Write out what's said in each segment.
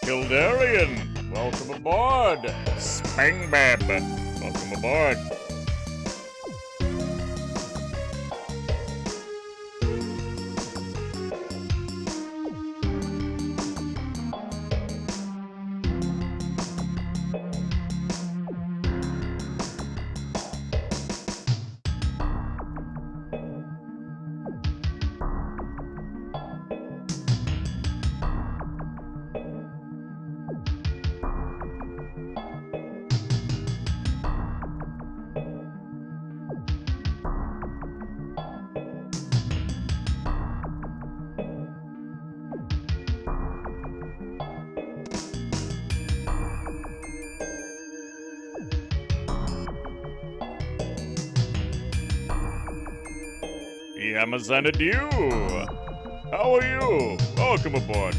Kildarian, welcome aboard. Spangbab, welcome aboard. Yamazanadu, how are you? Welcome aboard.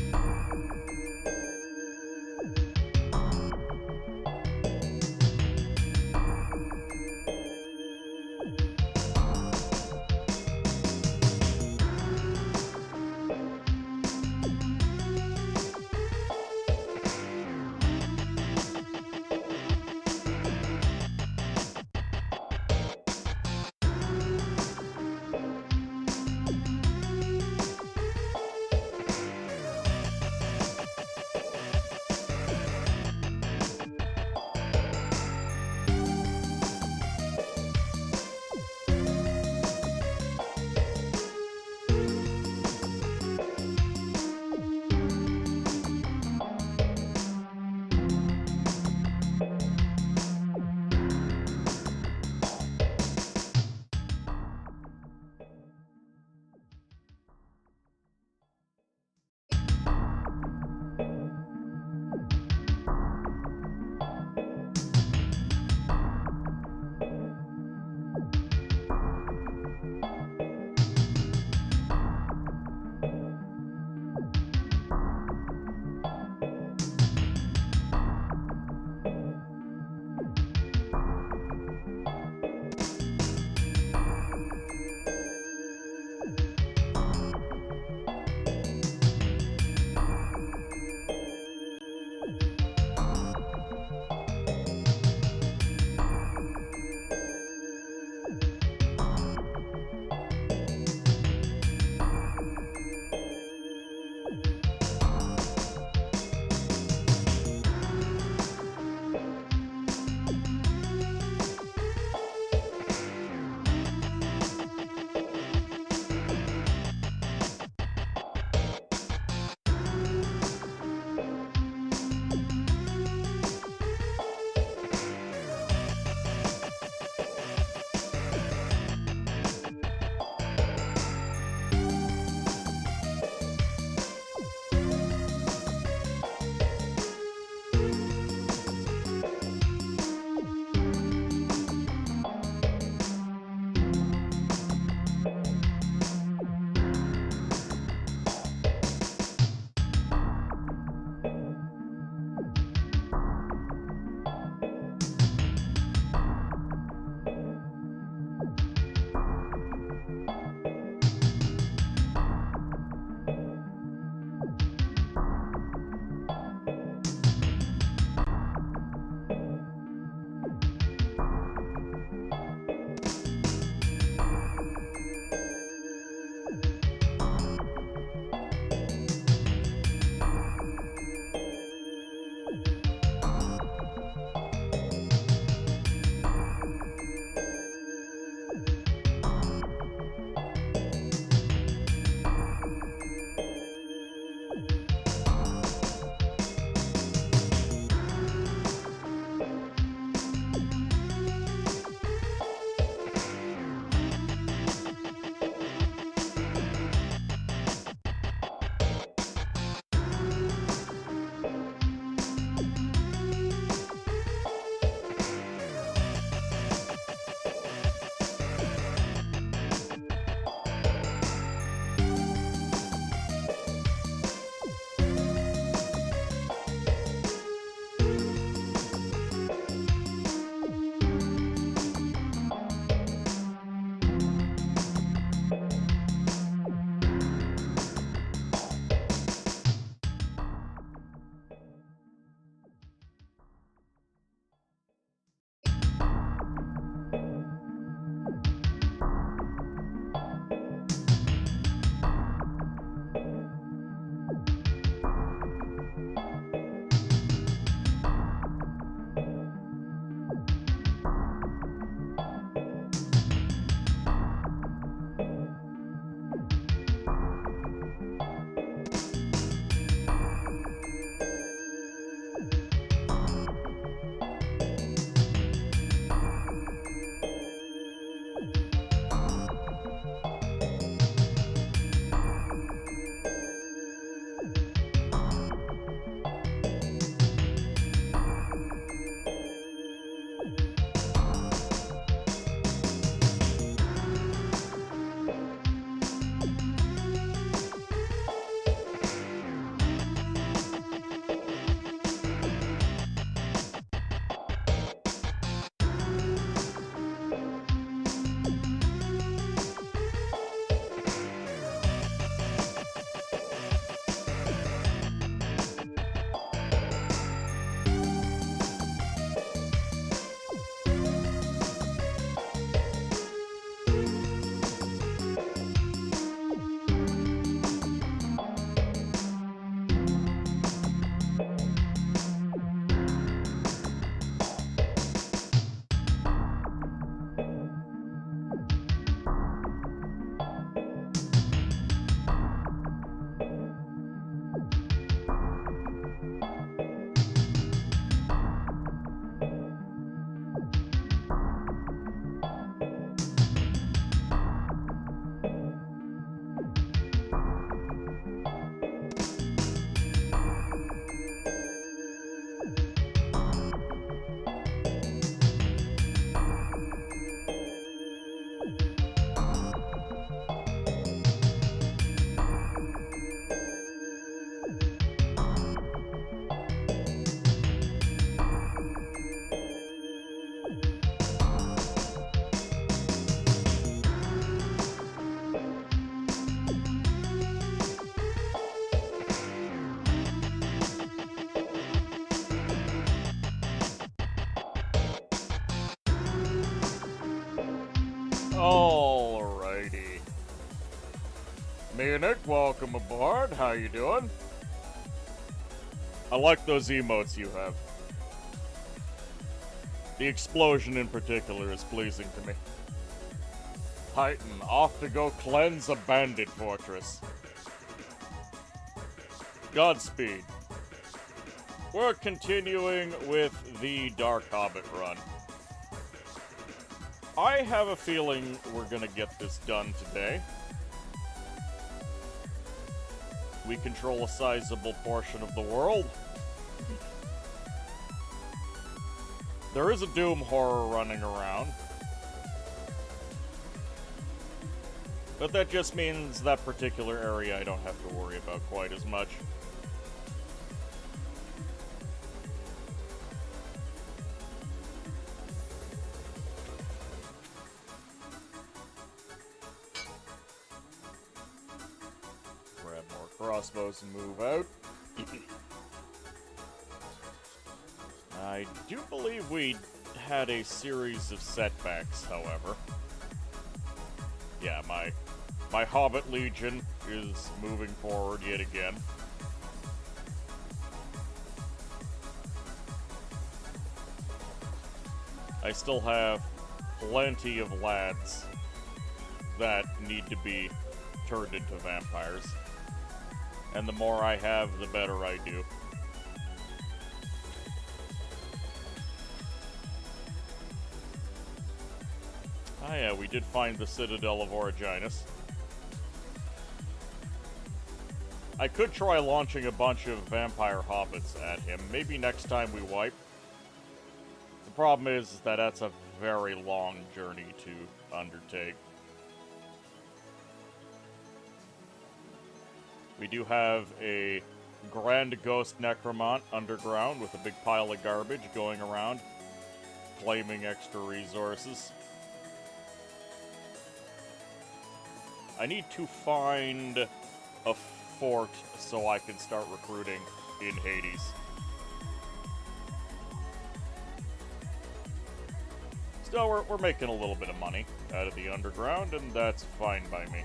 Alrighty. Munich, welcome aboard. How you doing? I like those emotes you have. The explosion in particular is pleasing to me. Titan, off to go cleanse a bandit fortress. Godspeed. We're continuing with the Dark Hobbit run. I have a feeling we're gonna get this done today. We control a sizable portion of the world. There is a Doom horror running around. But that just means that particular area I don't have to worry about quite as much. Grab more crossbows and move out. I do believe we had a series of setbacks, however. Yeah, my Hobbit Legion is moving forward yet again. I still have plenty of lads that need to be turned into vampires. And the more I have, the better I do. Ah yeah, we did find the Citadel of Originus. I could try launching a bunch of vampire hobbits at him. Maybe next time we wipe. The problem is that that's a very long journey to undertake. We do have a Grand Ghost Necromant underground with a big pile of garbage going around, claiming extra resources. I need to find a fort so I can start recruiting in Hades. Still, we're making a little bit of money out of the underground, and that's fine by me.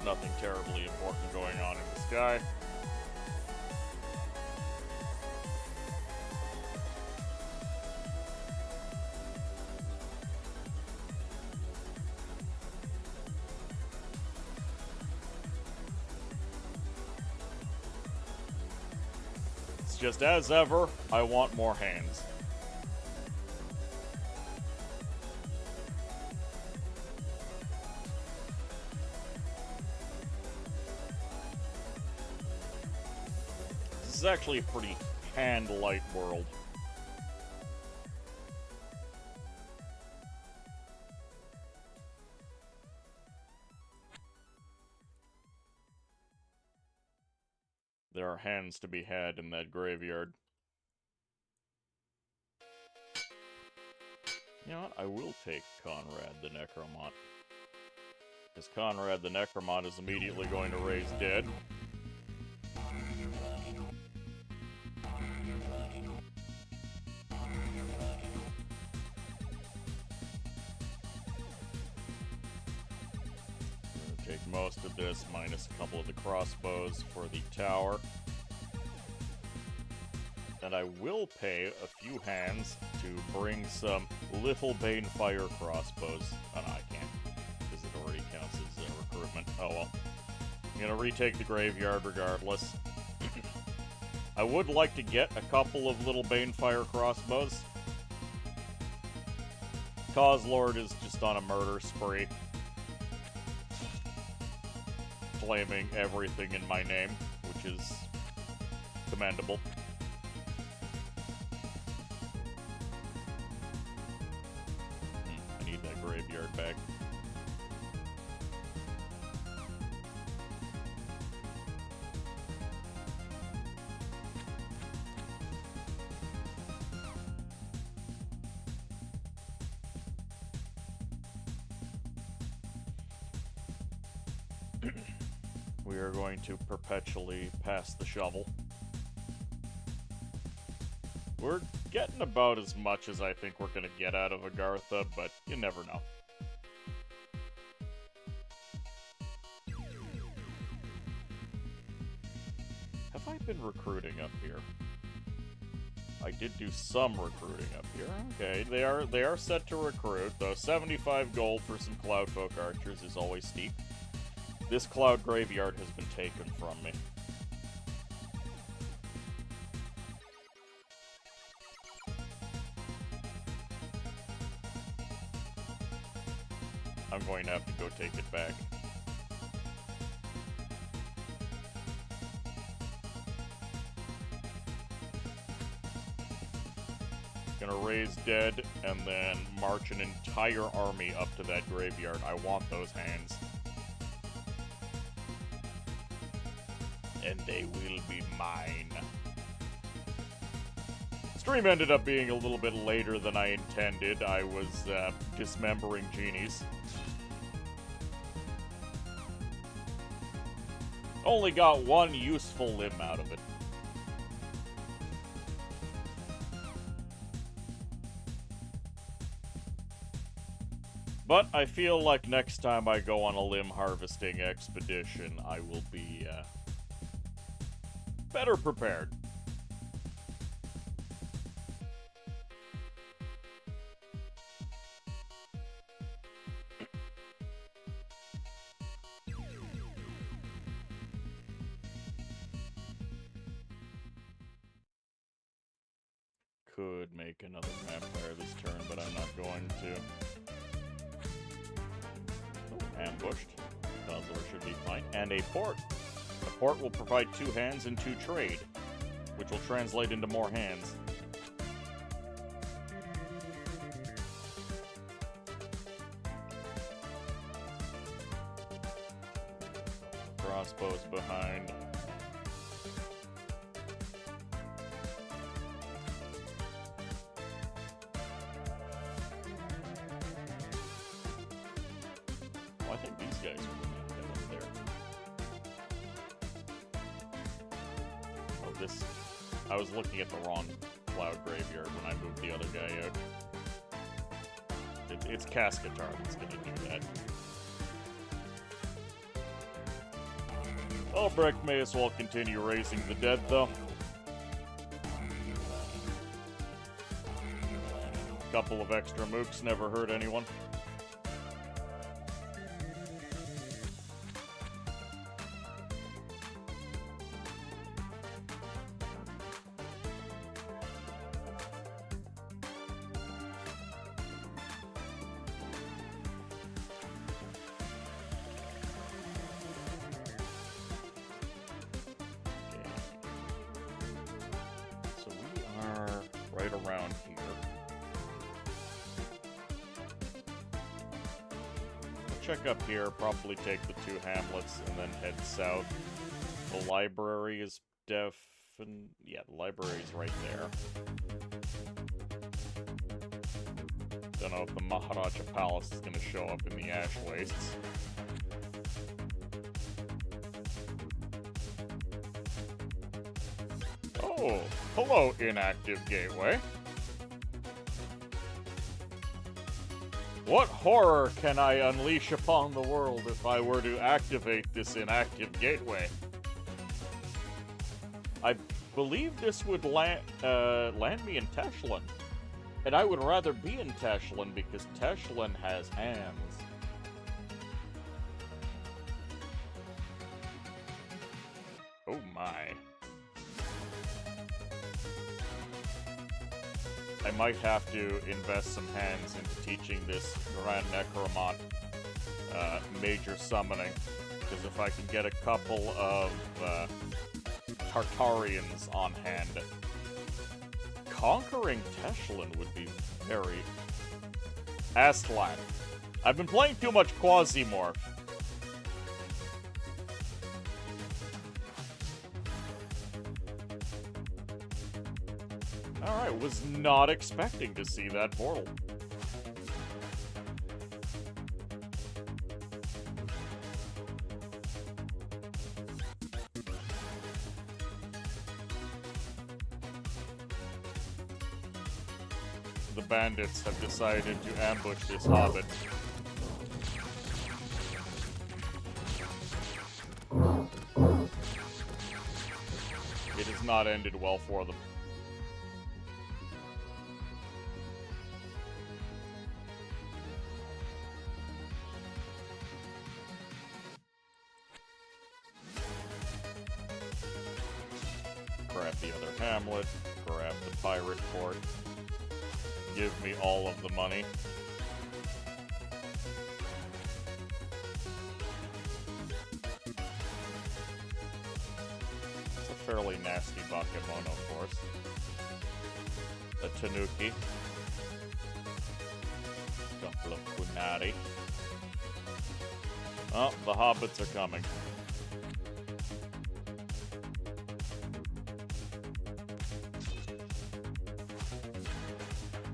Nothing terribly important going on in the sky. It's just as ever, I want more hands. This is actually a pretty hand-light world. There are hands to be had in that graveyard. You know what? I will take Conrad the Necromant. Because Conrad the Necromant is immediately going to raise dead. Take most of this, minus a couple of the crossbows for the tower. And I will pay a few hands to bring some Little Banefire crossbows. Oh no, I can't, because it already counts as recruitment. Oh well. I'm gonna retake the graveyard regardless. I would like to get a couple of Little Banefire crossbows. Causelord is just on a murder spree, claiming everything in my name, which is commendable. I need that graveyard back. We are going to perpetually pass the shovel. We're getting about as much as I think we're going to get out of Agartha, but you never know. Have I been recruiting up here? I did do some recruiting up here. Okay, they are set to recruit, though 75 gold for some Cloudfolk archers is always steep. This Cloud Graveyard has been taken from me. I'm going to have to go take it back. Gonna raise dead and then march an entire army up to that graveyard. I want those hands. And they will be mine. Stream ended up being a little bit later than I intended. I was dismembering genies. Only got one useful limb out of it. But I feel like next time I go on a limb harvesting expedition, I will be better prepared. Could make another vampire this turn, but I'm not going to. Oh, ambushed. Bowser should be fine. And a port. A port will provide 2 hands and 2 trade, which will translate into more hands. Crossbows behind. I think these guys are going to get up there. Oh, this... I was looking at the wrong Cloud Graveyard when I moved the other guy out. It's Cascatar that's going to do that. Albrecht may as well continue raising the dead, though. A couple of extra mooks never hurt anyone. Around here. I'll check up here, probably take the 2 hamlets, and then head south. The library is yeah, the library is right there. Don't know if the Maharaja Palace is going to show up in the Ash Wastes. Oh, hello, inactive gateway. What horror can I unleash upon the world if I were to activate this inactive gateway? I believe this would land me in Teshlin. And I would rather be in Teshlin because Teshlin has hands. Oh my. I might have to invest some hands into teaching this Grand Necromant major summoning, because if I can get a couple of Tartarians on hand, conquering Teshlin would be very... Astlan. I've been playing too much Quasimorph. Alright, was not expecting to see that portal. the bandits have decided to ambush this hobbit. It has not ended well for them. Grab the other hamlet, grab the pirate port, give me all of the money. It's a fairly nasty Bakemono, of course. A Tanuki. Couple of Kunari. Oh, the hobbits are coming.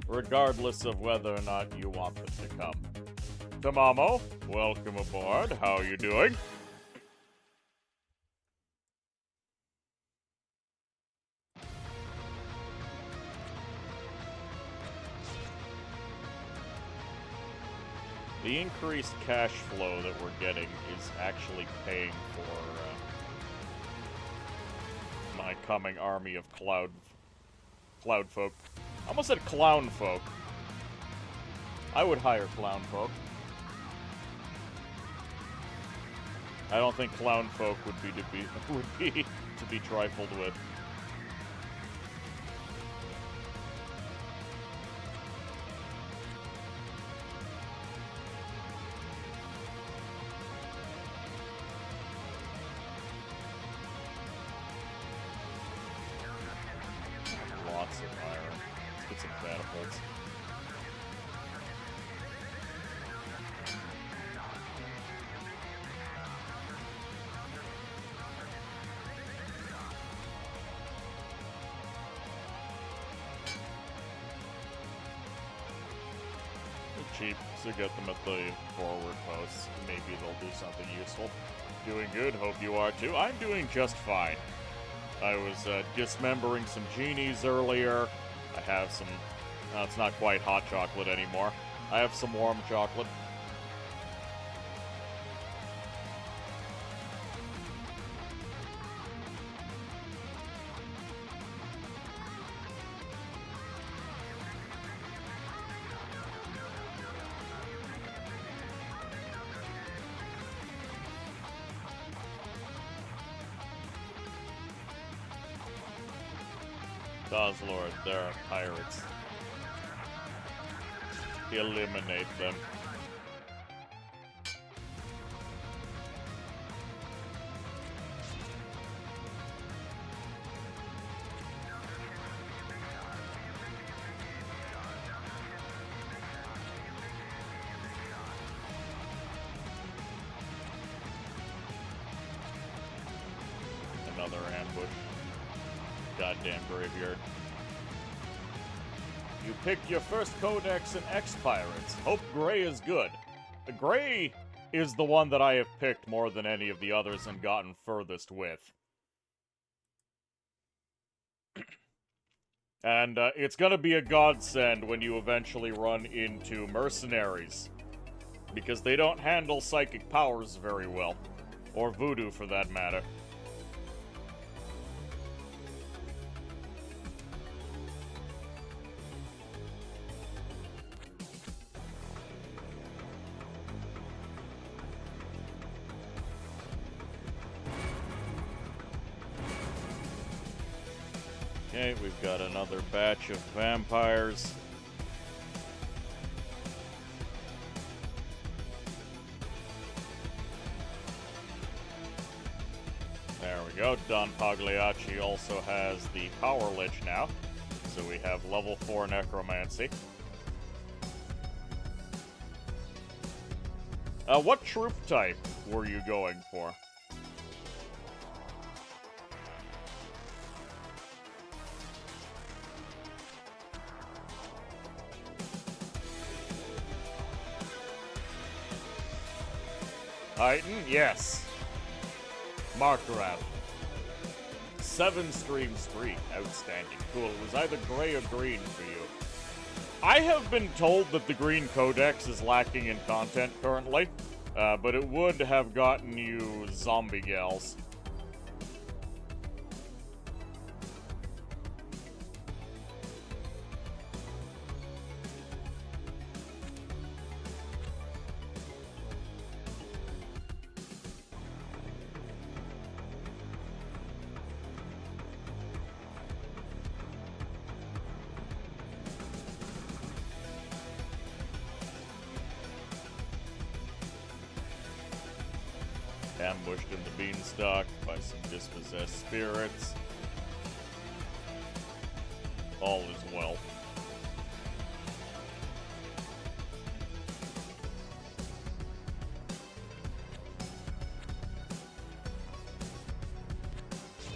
Regardless of whether or not you want them to come. Tamamo, welcome aboard. How are you doing? The increased cash flow that we're getting is actually paying for my coming army of cloud folk. I almost said clown folk. I would hire clown folk. I don't think clown folk would be to be trifled with. Lots of iron. Let's get some catapults. Cheap, so get them at the forward posts. Maybe they'll do something useful. Doing good, hope you are too. I'm doing just fine. I was dismembering some genies earlier. I have some... it's not quite hot chocolate anymore. I have some warm chocolate. Lord, there are pirates. Eliminate them. Another ambush. Goddamn graveyard. You picked your first codex in X-Pirates. Hope Gray is good. The Gray is the one that I have picked more than any of the others and gotten furthest with. And it's gonna be a godsend when you eventually run into mercenaries. Because they don't handle psychic powers very well. Or voodoo, for that matter. Okay, we've got another batch of vampires. There we go. Don Pagliacci also has the Power Lich now. So we have level 4 Necromancy. What troop type were you going for? Titan, yes. Markgraf. 7 stream streak. Outstanding. Cool. It was either gray or green for you. I have been told that the Green Codex is lacking in content currently, but it would have gotten you zombie gals. Ambushed in the beanstalk by some dispossessed spirits. All is well.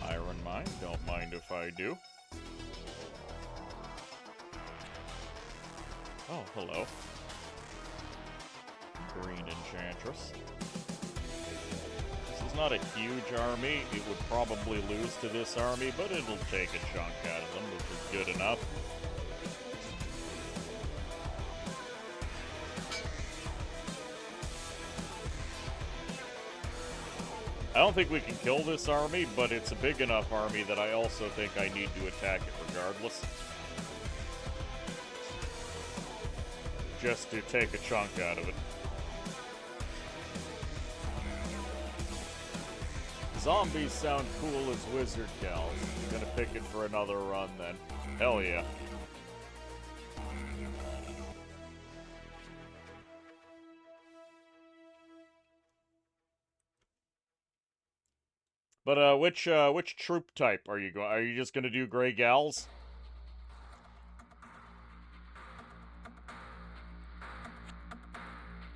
Iron Mine, don't mind if I do. Oh, hello. Green Enchantress. This is not a huge army. It would probably lose to this army, but it'll take a chunk out of them, which is good enough. I don't think we can kill this army, but it's a big enough army that I also think I need to attack it regardless. Just to take a chunk out of it. Zombies sound cool as wizard gals. Gonna pick it for another run then. Hell yeah. But which troop type are you going? Are you just gonna do gray gals?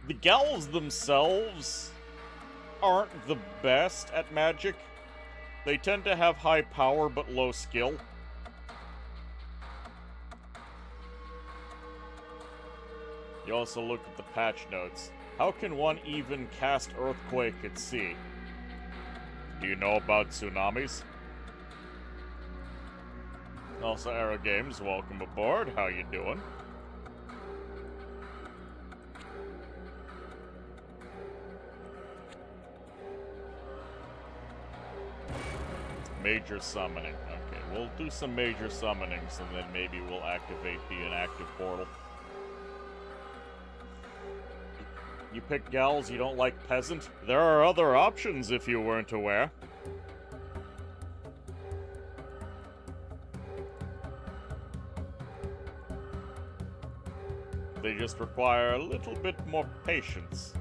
The gals themselves aren't the best at magic. They tend to have high power but low skill. You also look at the patch notes. How can one even cast Earthquake at sea? Do you know about tsunamis? Also, Arrow Games, welcome aboard. How you doing? Major summoning. Okay, we'll do some major summonings, and then maybe we'll activate the inactive portal. You pick gals, you don't like peasant? There are other options if you weren't aware. They just require a little bit more patience.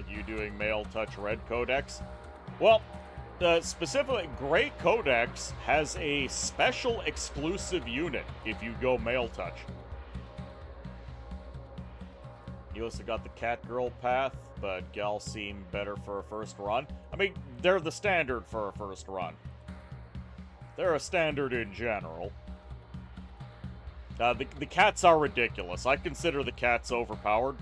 You doing Male Touch Red Codex? Well, specifically, Gray Codex has a special exclusive unit if you go Male Touch. You also got the Catgirl path, but gals seem better for a first run. I mean, they're the standard for a first run. They're a standard in general. The cats are ridiculous. I consider the cats overpowered.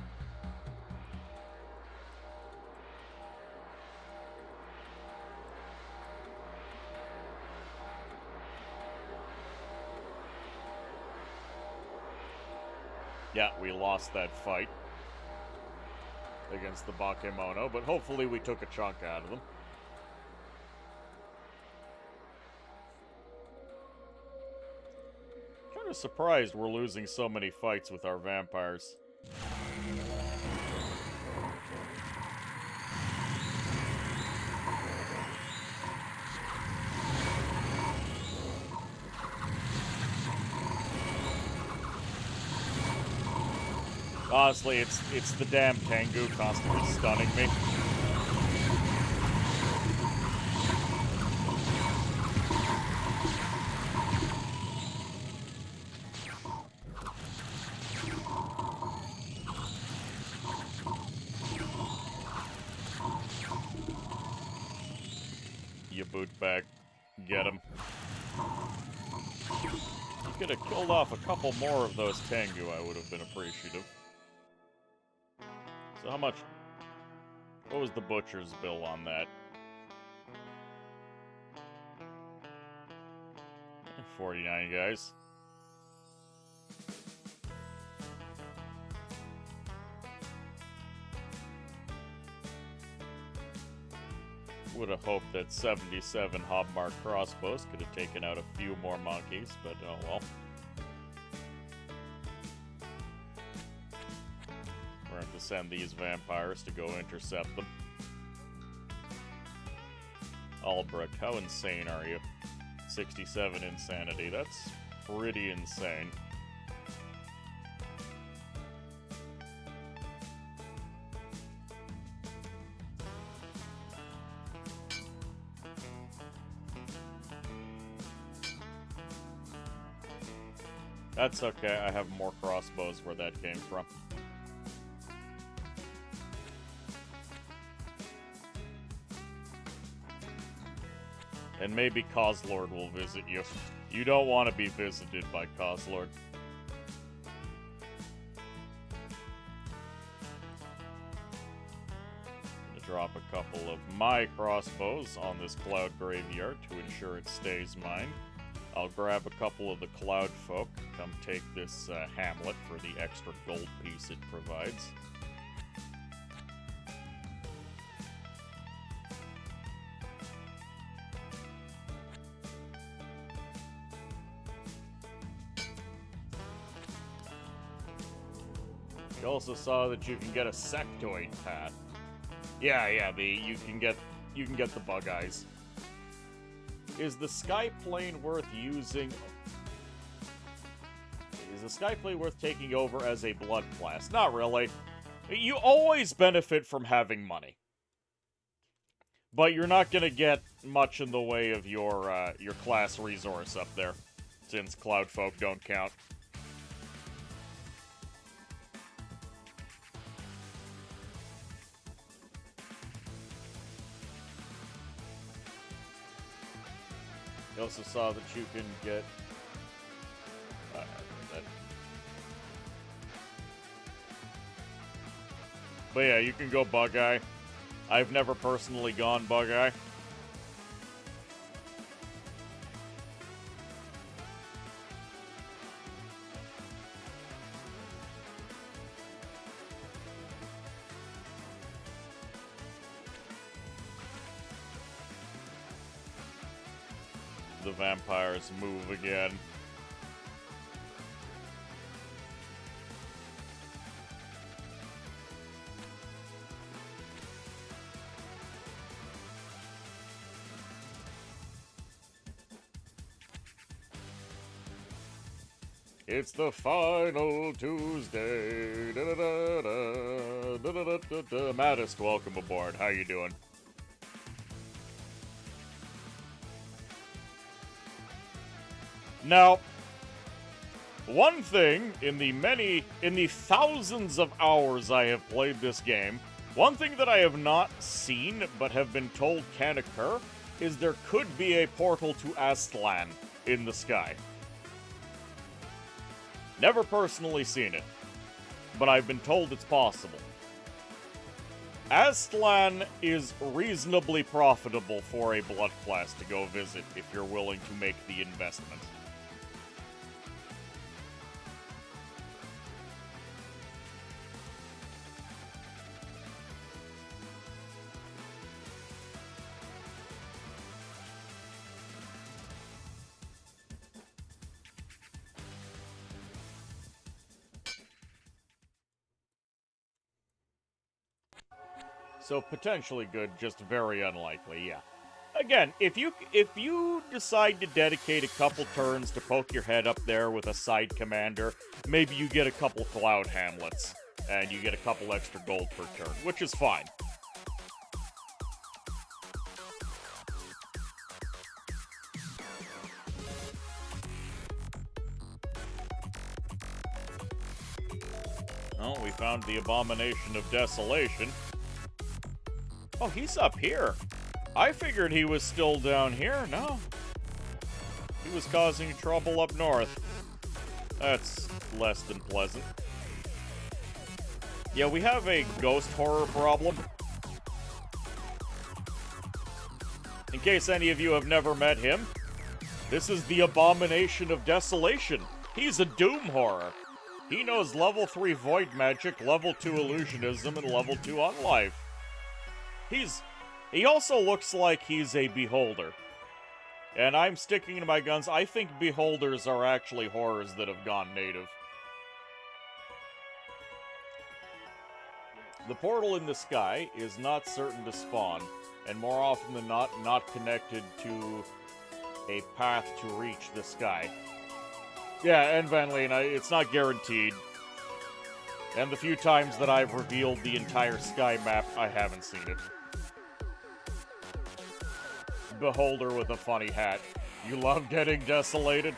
Yeah, we lost that fight against the Bakemono, but hopefully we took a chunk out of them. Kind of surprised we're losing so many fights with our vampires. Honestly, it's the damn Tengu constantly stunning me. back. Get him. You could have killed off a couple more of those Tengu, I would have been appreciative. So how much... What was the butcher's bill on that? 49, guys. Would have hoped that 77 Hobmark crossbows could have taken out a few more monkeys, but oh well. We're going to send these vampires to go intercept them. Albrecht, how insane are you? 67 insanity, that's pretty insane. That's okay, I have more crossbows where that came from. And maybe Coslord will visit you. You don't want to be visited by Coslord. Gonna drop a couple of my crossbows on this Cloud Graveyard to ensure it stays mine. I'll grab a couple of the Cloud Folk, come take this hamlet for the extra gold piece it provides. You also saw that you can get a sectoid pat. Yeah, you can get the bug eyes. Is the sky plane worth using? Is the sky plane worth taking over as a blood class? Not really. You always benefit from having money, but you're not gonna get much in the way of your class resource up there, since Cloud Folk don't count. You also saw that you can get... But yeah, you can go Bug-Eye. I've never personally gone Bug-Eye. The vampires move again. It's the final Tuesday. Da, da, da, da, da, da, da, da. Maddest, welcome aboard. How you doing? Now, one thing in the thousands of hours I have played this game, one thing that I have not seen but have been told can occur is there could be a portal to Aztlan in the sky. Never personally seen it, but I've been told it's possible. Aztlan is reasonably profitable for a blood class to go visit if you're willing to make the investment. So potentially good, just very unlikely, yeah. Again, if you decide to dedicate a couple turns to poke your head up there with a side commander, maybe you get a couple Cloud Hamlets, and you get a couple extra gold per turn, which is fine. Oh, we found the Abomination of Desolation. Oh, he's up here. I figured he was still down here. No. He was causing trouble up north. That's less than pleasant. Yeah, we have a ghost horror problem. In case any of you have never met him, this is the Abomination of Desolation. He's a Doom horror. He knows level 3 void magic, level 2 illusionism, and level 2 unlife. He also looks like he's a beholder. And I'm sticking to my guns. I think beholders are actually horrors that have gone native. The portal in the sky is not certain to spawn, and more often than not connected to a path to reach the sky. Yeah, and Van Lane, it's not guaranteed. And the few times that I've revealed the entire sky map, I haven't seen it. Beholder with a funny hat. You love getting desolated?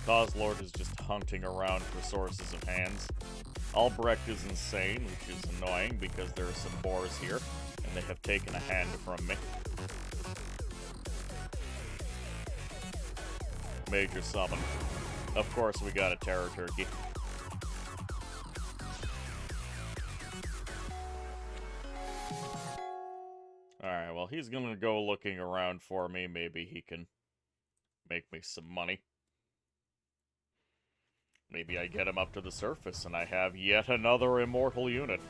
Coslord is just hunting around for sources of hands. Albrecht is insane, which is annoying because there are some boars here, and they have taken a hand from me. Major summon. Of course, we got a Terror Turkey. Alright, well, he's gonna go looking around for me. Maybe he can make me some money. Maybe I get him up to the surface and I have yet another immortal unit.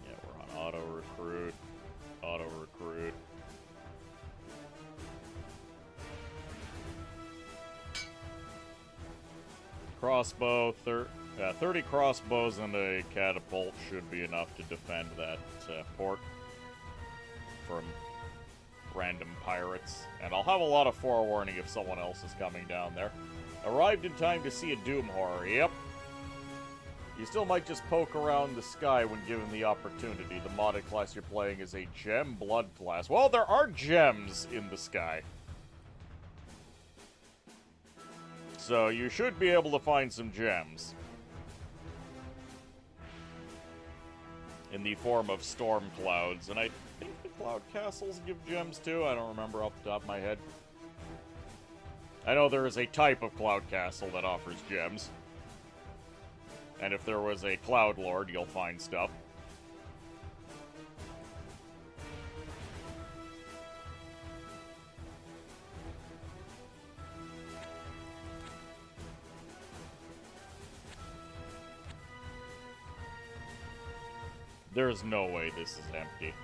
Yeah, we're on auto-recruit. Auto-recruit. Crossbow, 30 crossbows and a catapult should be enough to defend that port from random pirates. And I'll have a lot of forewarning if someone else is coming down there. Arrived in time to see a Doom horror, yep. You still might just poke around the sky when given the opportunity. The modded class you're playing is a gem blood class. Well, there are gems in the sky. So you should be able to find some gems. In the form of storm clouds. And I think the cloud castles give gems too. I don't remember off the top of my head. I know there is a type of cloud castle that offers gems. And if there was a Cloud Lord, you'll find stuff. There's no way this is empty.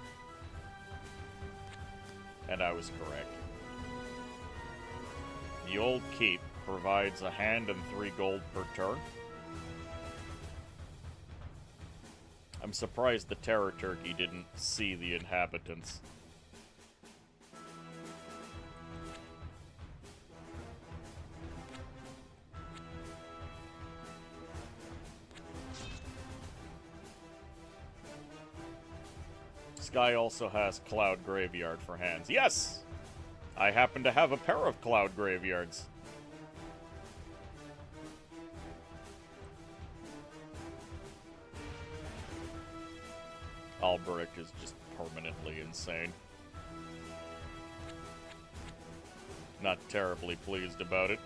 And I was correct. The old keep provides a hand and 3 gold per turn. I'm surprised the Terror Turkey didn't see the inhabitants. Sky also has Cloud Graveyard for hands. Yes! I happen to have a pair of Cloud Graveyards. Albrecht is just permanently insane. Not terribly pleased about it.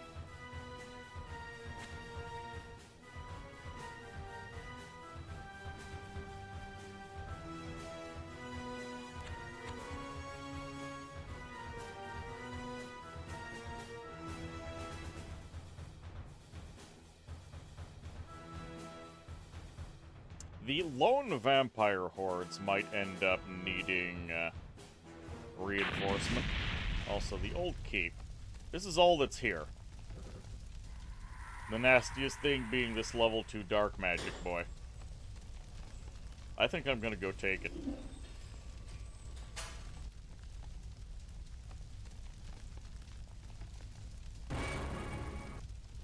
The lone vampire hordes might end up needing reinforcement. Also, the old keep. This is all that's here. The nastiest thing being this level 2 dark magic boy. I think I'm gonna go take it.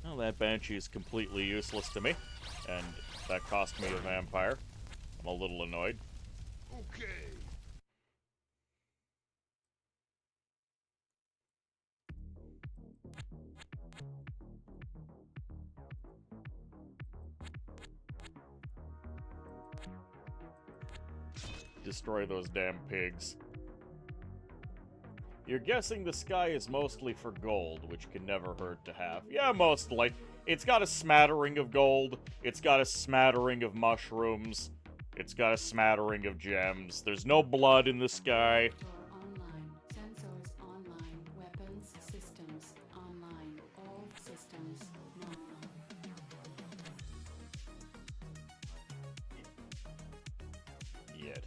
Well, that Banshee is completely useless to me, and that cost me a vampire. I'm a little annoyed. Okay. Destroy those damn pigs. You're guessing the sky is mostly for gold, which can never hurt to have. Yeah, mostly. It's got a smattering of gold. It's got a smattering of mushrooms. It's got a smattering of gems. There's no blood in the sky. Online. Sensors online. Weapons systems online. All systems normal. Yet.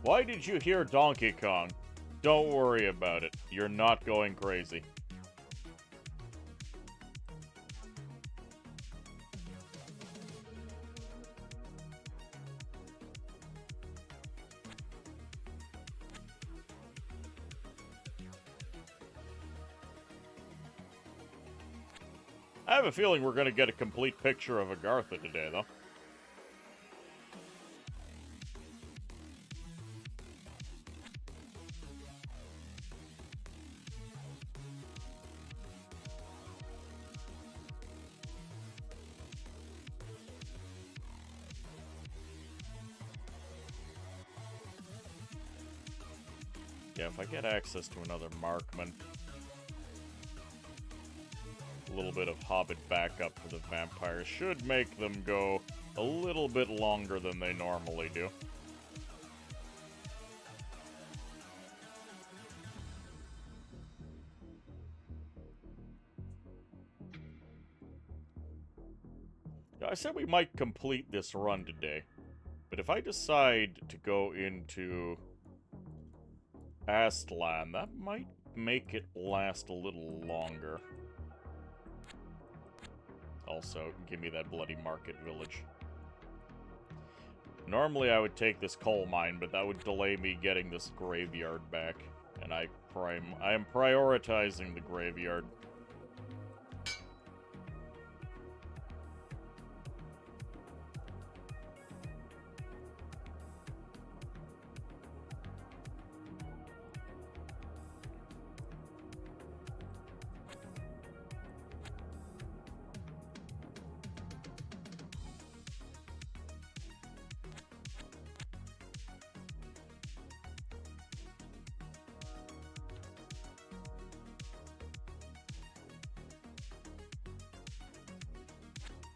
Why did you hear Donkey Kong? Don't worry about it. You're not going crazy. I have a feeling we're going to get a complete picture of Agartha today, though. Yeah, if I get access to another Markman, a little bit of Hobbit backup for the vampires should make them go a little bit longer than they normally do. I said we might complete this run today, but if I decide to go into Aztlan, that might make it last a little longer. Also, give me that bloody market village. Normally I would take this coal mine, but that would delay me getting this graveyard back. And I am prioritizing the graveyard.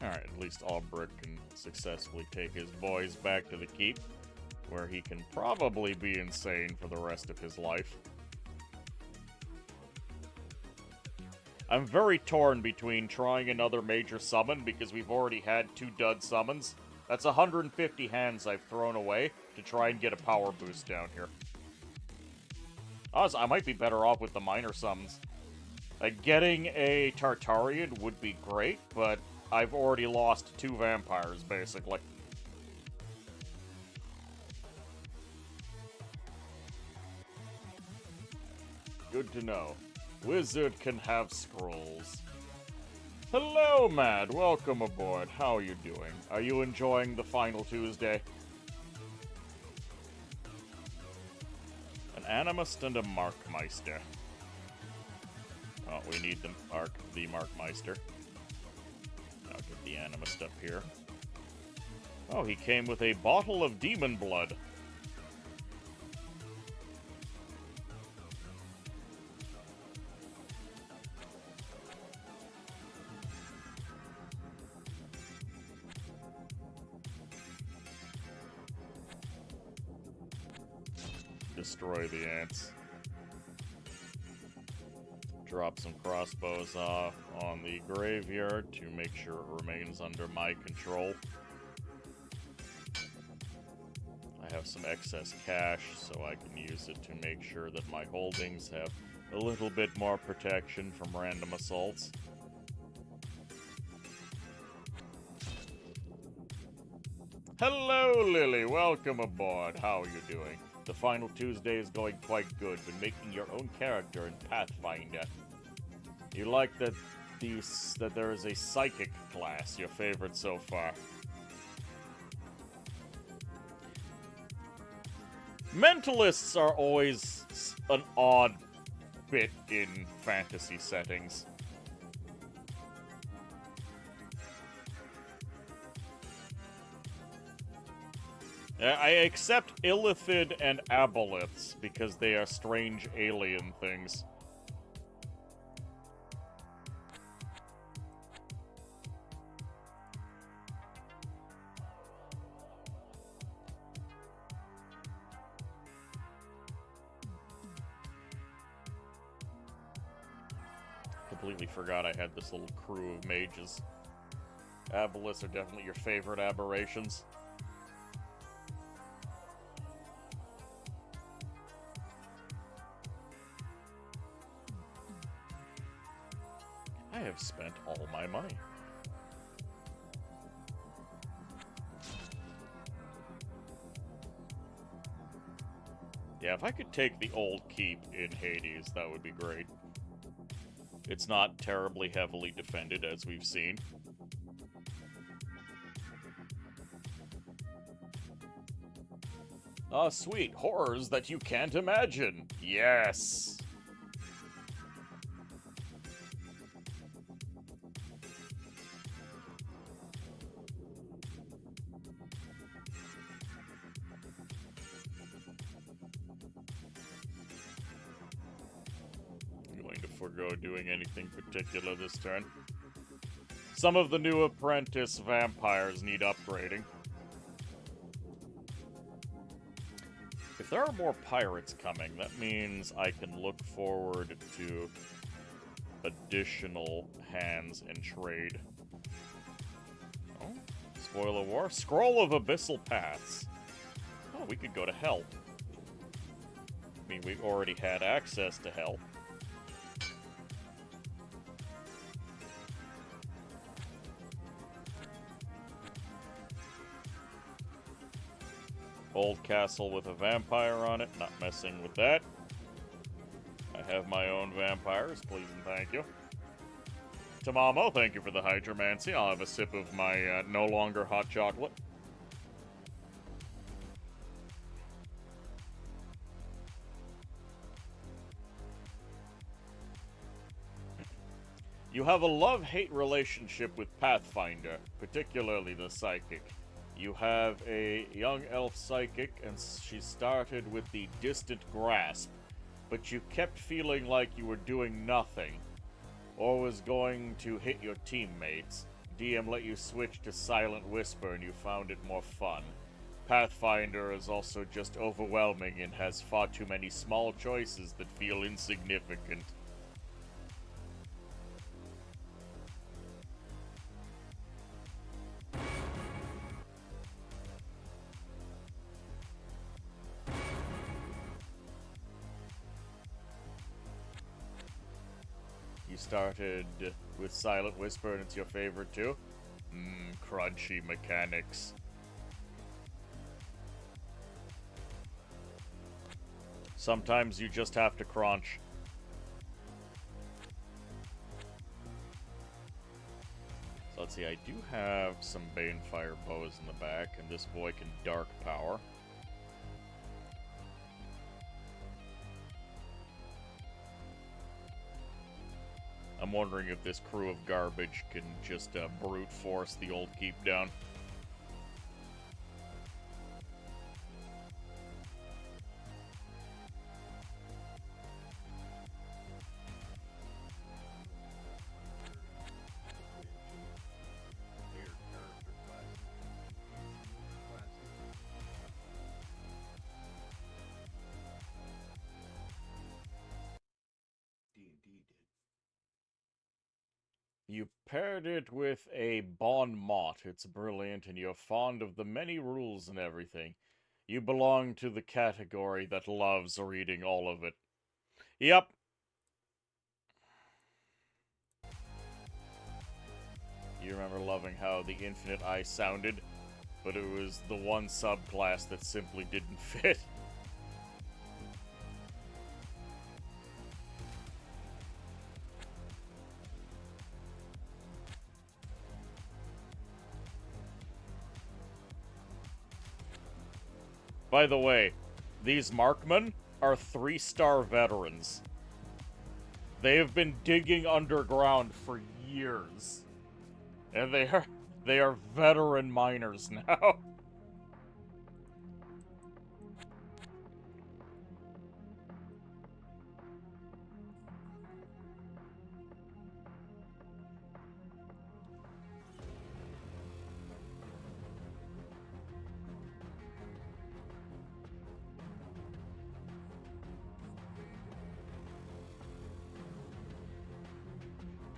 Alright, at least Albrecht can successfully take his boys back to the keep, where he can probably be insane for the rest of his life. I'm very torn between trying another major summon, because we've already had 2 dud summons. That's 150 hands I've thrown away to try and get a power boost down here. Honestly, I might be better off with the minor summons. Like, getting a Tartarian would be great, but I've already lost 2 vampires, basically. Good to know. Wizard can have scrolls. Hello, Mad. Welcome aboard. How are you doing? Are you enjoying the final Tuesday? An Animist and a Markmeister. Oh, we need the Markmeister. I'll get the Animist up here. Oh, he came with a bottle of demon blood. Destroy the ants. Drop some crossbows off on the graveyard to make sure it remains under my control. I have some excess cash, so I can use it to make sure that my holdings have a little bit more protection from random assaults. Hello, Lily. Welcome aboard. How are you doing? The final Tuesday is going quite good. Been making your own character in Pathfinder. You like that there is a psychic class, your favorite so far. Mentalists are always an odd bit in fantasy settings. I accept Illithid and Aboleths because they are strange alien things. Completely forgot I had this little crew of mages. Aboleths are definitely your favorite aberrations. I have spent all my money. Yeah, if I could take the old keep in Hades, that would be great. It's not terribly heavily defended, as we've seen. Ah, sweet. Horrors that you can't imagine. Yes! I'm going to forego doing anything particular this turn. Some of the new apprentice vampires need upgrading. If there are more pirates coming, that means I can look forward to additional hands and trade. Oh, spoiler war. Scroll of Abyssal Paths. Oh, we could go to Hell. I mean, we already had access to Hell. Old castle with a vampire on it. Not messing with that. I have my own vampires. Please and thank you. Tamamo, thank you for the hydromancy. I'll have a sip of my no longer hot chocolate. You have a love-hate relationship with Pathfinder, particularly the psychic. You have a young elf psychic, and she started with the Distant Grasp, but you kept feeling like you were doing nothing, or was going to hit your teammates. DM let you switch to Silent Whisper, and you found it more fun. Pathfinder is also just overwhelming and has far too many small choices that feel insignificant. You started with Silent Whisper and it's your favorite too? Crunchy mechanics. Sometimes you just have to crunch. So let's see, I do have some Banefire bows in the back, and this boy can Dark Power. I'm wondering if this crew of garbage can just brute force the old keep down. You paired it with a Bon Mot. It's brilliant, and you're fond of the many rules and everything. You belong to the category that loves reading all of it. Yep. You remember loving how the Infinite Eye sounded? but it was the one subclass that simply didn't fit. By the way, these markmen are 3-star veterans. They have been digging underground for years. And they are veteran miners now.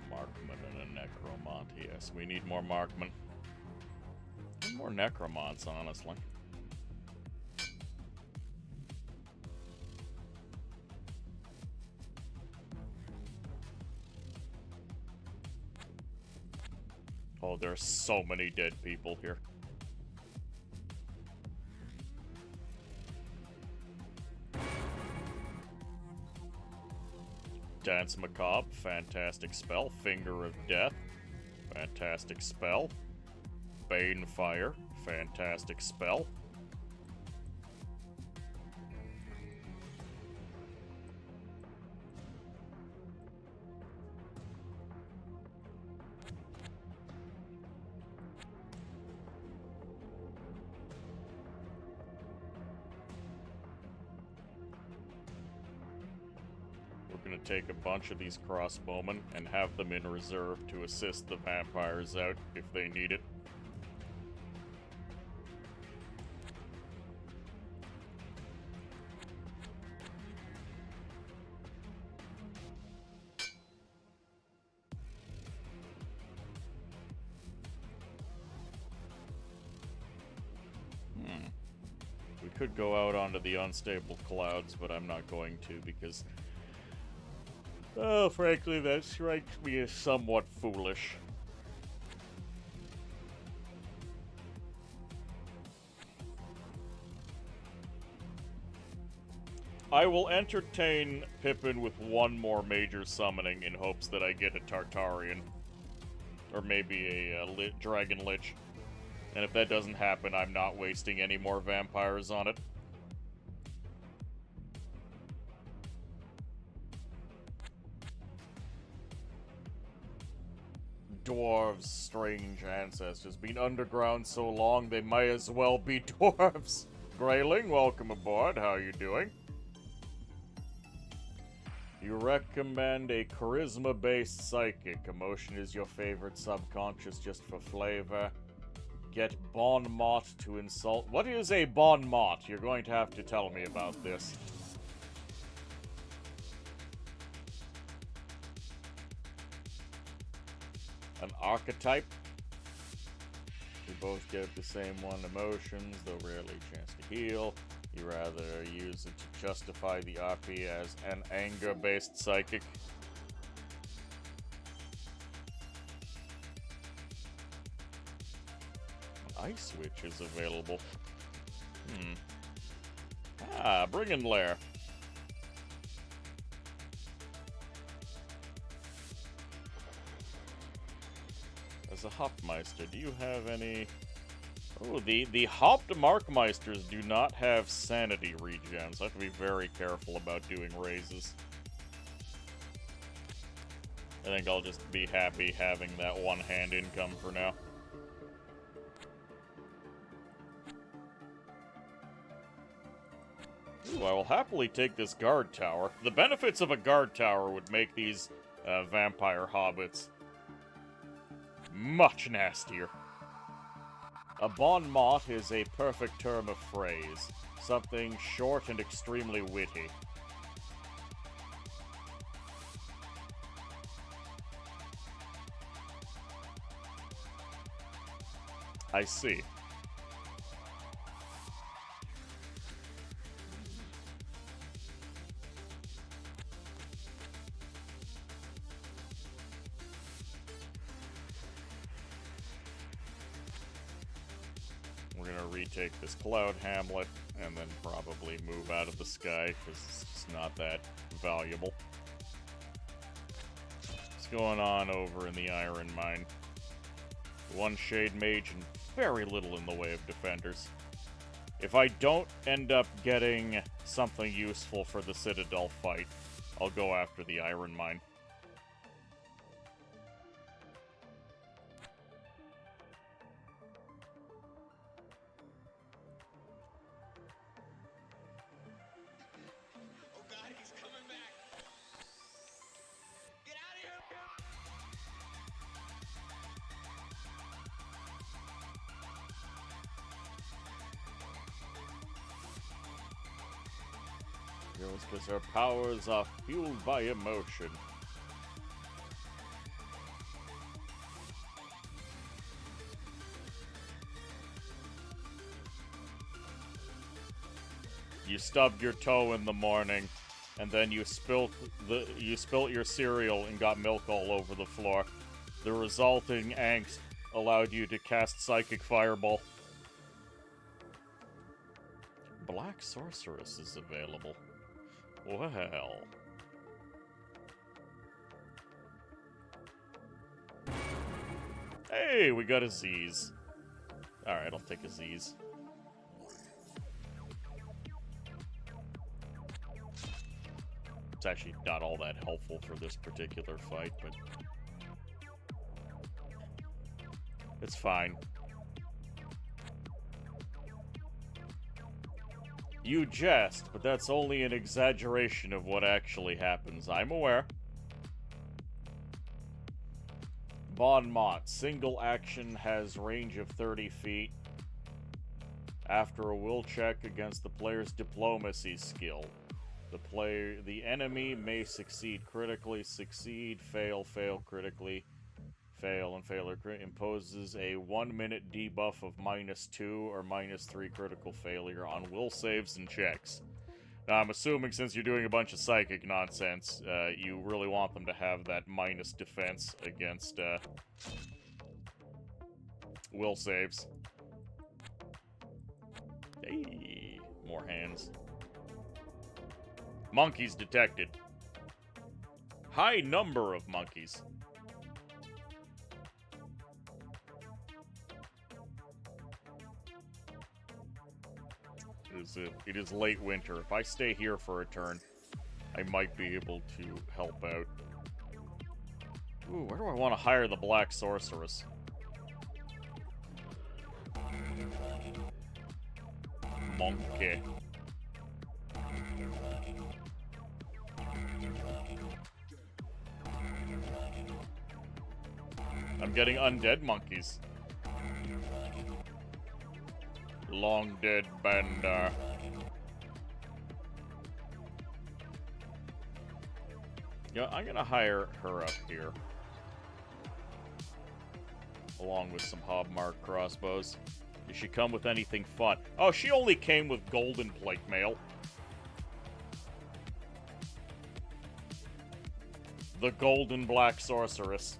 Markman and a Necromont, yes. We need more Markmen. And more Necromonts, honestly. Oh, there's so many dead people here. Dance Macabre, fantastic spell. Finger of Death, fantastic spell. Banefire, fantastic spell. We're gonna take a bunch of these crossbowmen and have them in reserve to assist the vampires out if they need it. We could go out onto the unstable clouds, but I'm not going to because, oh, frankly, that strikes me as somewhat foolish. I will entertain Pippin with one more major summoning in hopes that I get a Tartarian. Or maybe a Dragon Lich. And if that doesn't happen, I'm not wasting any more vampires on it. Dwarves, strange ancestors. Been underground so long, they might as well be dwarves. Grayling, welcome aboard. How are you doing? You recommend a charisma-based psychic. Emotion is your favorite subconscious just for flavor. Get Bon Mot to insult. What is a Bon Mot? You're going to have to tell me about this. An archetype. We both get the same one. Emotions, though rarely chance to heal. You rather use it to justify the RP as an anger-based psychic. Ice Witch is available. Brigand Lair. As a Hopmeister, do you have any... Oh, the Hopped Markmeisters do not have sanity regen, so I have to be very careful about doing raises. I think I'll just be happy having that one-hand income for now. Ooh, I will happily take this guard tower. The benefits of a guard tower would make these vampire hobbits much nastier. A Bon Mot is a perfect term of phrase. Something short and extremely witty. I see. gonna retake this Cloud Hamlet, and then probably move out of the sky, because it's not that valuable. What's going on over in the Iron Mine? One Shade Mage and very little in the way of defenders. If I don't end up getting something useful for the Citadel fight, I'll go after the Iron Mine. Oh God, he's coming back! Get out of here! Because our powers are fueled by emotion. You stubbed your toe in the morning, and then you spilt your cereal and got milk all over the floor. The resulting angst allowed you to cast Psychic Fireball. Black Sorceress is available. Well. Hey, we got a Z's. Alright, I'll take a Z's. It's actually not all that helpful for this particular fight, but it's fine. You jest, but that's only an exaggeration of what actually happens. I'm aware. Bon Mott. Single action has range of 30 feet. After a will check against the player's diplomacy skill. The enemy may succeed critically, succeed, fail, fail critically, fail, and fail or crit. Imposes a 1-minute debuff of -2 or -3 critical failure on will saves and checks. Now, I'm assuming since you're doing a bunch of psychic nonsense, you really want them to have that minus defense against will saves. Hey, more hands. Monkeys detected. High number of monkeys. It is late winter. If I stay here for a turn, I might be able to help out. Ooh, where do I want to hire the Black Sorceress? Monkey. I'm getting undead monkeys. Long dead Bandar. Yeah, I'm gonna hire her up here. Along with some Hobmark crossbows. Did she come with anything fun? Oh, she only came with golden plate mail. The Golden Black Sorceress.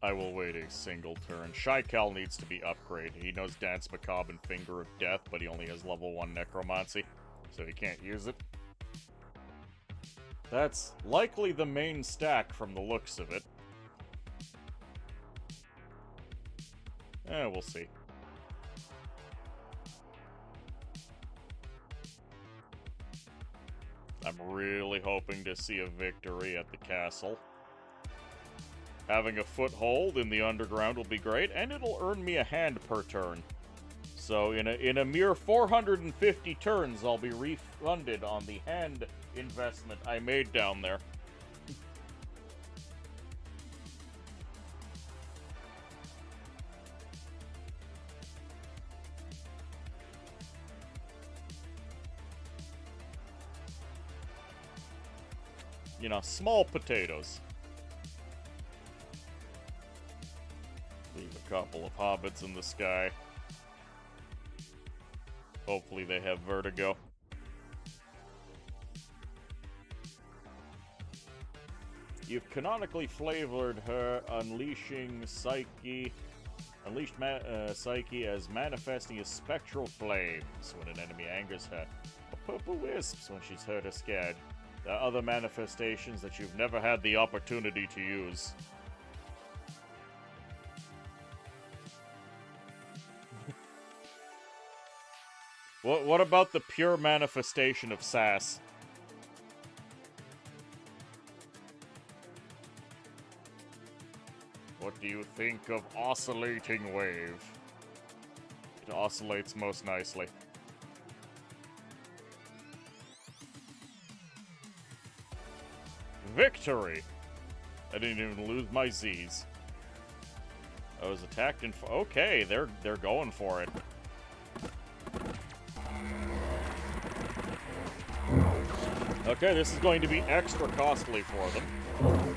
I will wait a single turn. Shykel needs to be upgraded. He knows Dance Macabre and Finger of Death, but he only has level 1 Necromancy, so he can't use it. That's likely the main stack from the looks of it. We'll see. I'm really hoping to see a victory at the castle. Having a foothold in the underground will be great, and it'll earn me a hand per turn. So in a mere 450 turns, I'll be refunded on the hand investment I made down there. you know, small potatoes. Leave a couple of hobbits in the sky. Hopefully they have vertigo. You've canonically flavored her unleashing Psyche. Unleashed Psyche as manifesting as spectral flames when an enemy angers her. Or purple wisps when she's hurt or scared. There are other manifestations that you've never had the opportunity to use. What about the pure manifestation of sass? What do you think of oscillating wave? It oscillates most nicely. Victory! I didn't even lose my Z's. I was attacked and okay, they're going for it. Okay, this is going to be extra costly for them.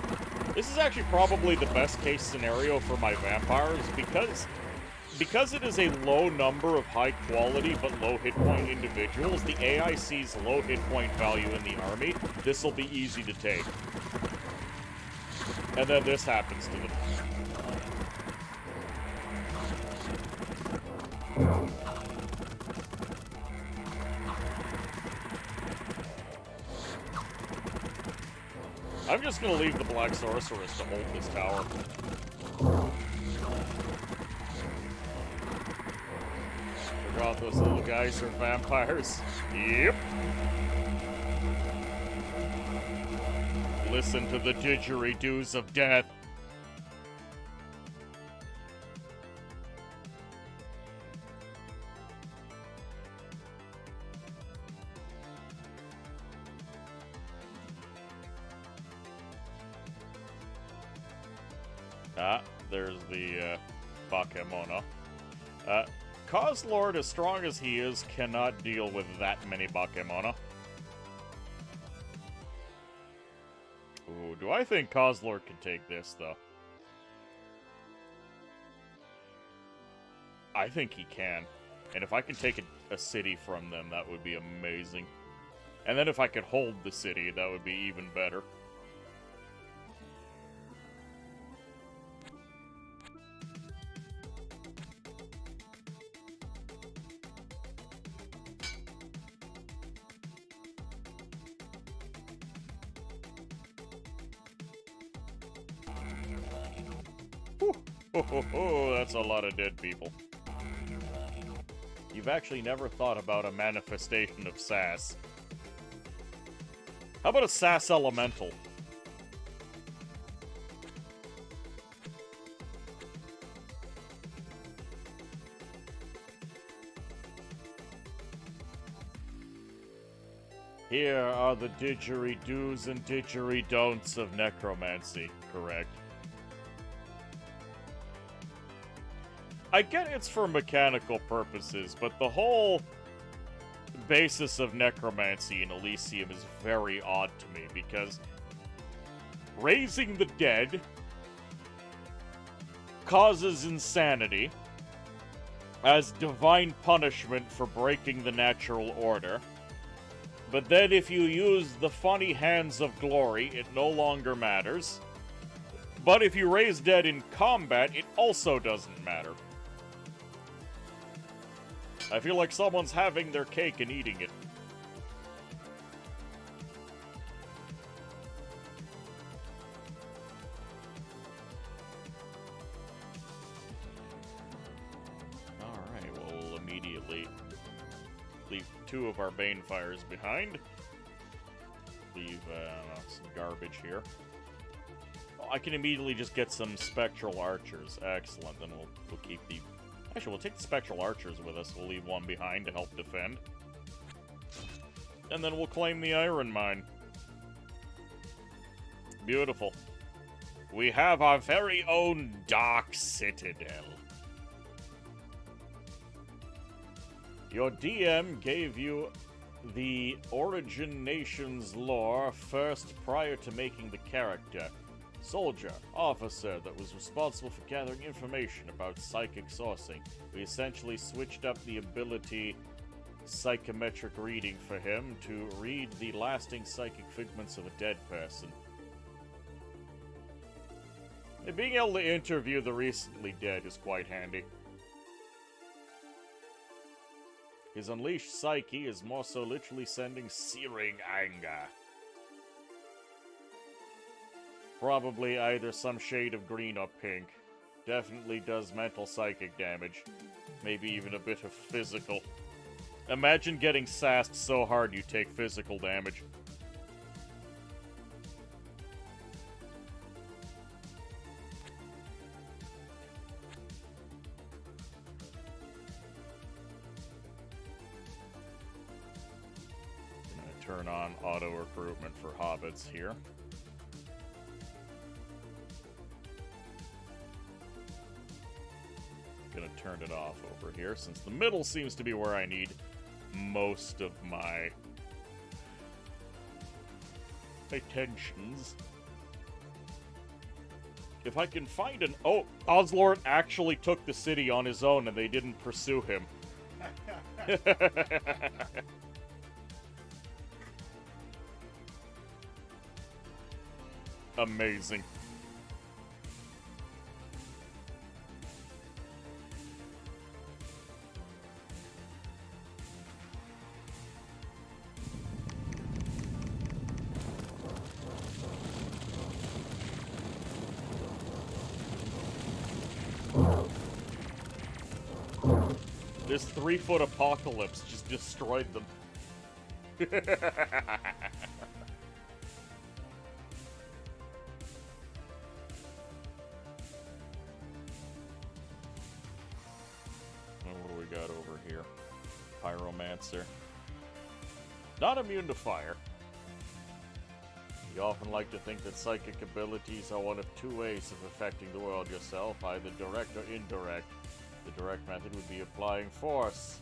This is actually probably the best case scenario for my vampires because it is a low number of high quality but low hit point individuals. The AI sees low hit point value in the army. This will be easy to take. And then this happens to them. I'm just gonna leave the Black Sorceress to hold this tower. Forgot those little guys are vampires. Yep. Listen to the didgeridoos of death. There's the Bakemona. Kozlord, as strong as he is, cannot deal with that many Bakemona. Ooh, do I think Kozlord can take this, though? I think he can. And if I can take a city from them, that would be amazing. And then if I could hold the city, that would be even better. Oh, that's a lot of dead people. You've actually never thought about a manifestation of sass. How about a sass elemental? Here are the didgeridoos and didgeridon'ts of necromancy, correct? I get it's for mechanical purposes, but the whole basis of necromancy in Elysium is very odd to me, because raising the dead causes insanity as divine punishment for breaking the natural order. But then if you use the funny hands of glory, it no longer matters. But if you raise dead in combat, it also doesn't matter. I feel like someone's having their cake and eating it. Alright, we'll immediately leave 2 of our Banefires behind. Leave some garbage here. Oh, I can immediately just get some Spectral Archers. Excellent, then we'll keep the... Actually, we'll take the Spectral Archers with us. We'll leave 1 behind to help defend. And then we'll claim the Iron Mine. Beautiful. We have our very own Dark Citadel. Your DM gave you the Origin Nation's lore first prior to making the character. Soldier, officer that was responsible for gathering information about psychic sourcing. We essentially switched up the ability psychometric reading for him to read the lasting psychic figments of a dead person. And being able to interview the recently dead is quite handy. His unleashed psyche is more so literally sending searing anger. Probably either some shade of green or pink. Definitely does mental psychic damage. Maybe even a bit of physical. Imagine getting sassed so hard you take physical damage. I'm gonna turn on auto recruitment for hobbits here. Gonna turn it off over here since the middle seems to be where I need most of my attentions. If I can find an... Oh, Oslord actually took the city on his own and they didn't pursue him. Amazing. This 3-foot apocalypse just destroyed them. What do we got over here? Pyromancer. Not immune to fire. You often like to think that psychic abilities are one of two ways of affecting the world yourself, either direct or indirect. The direct method would be applying force,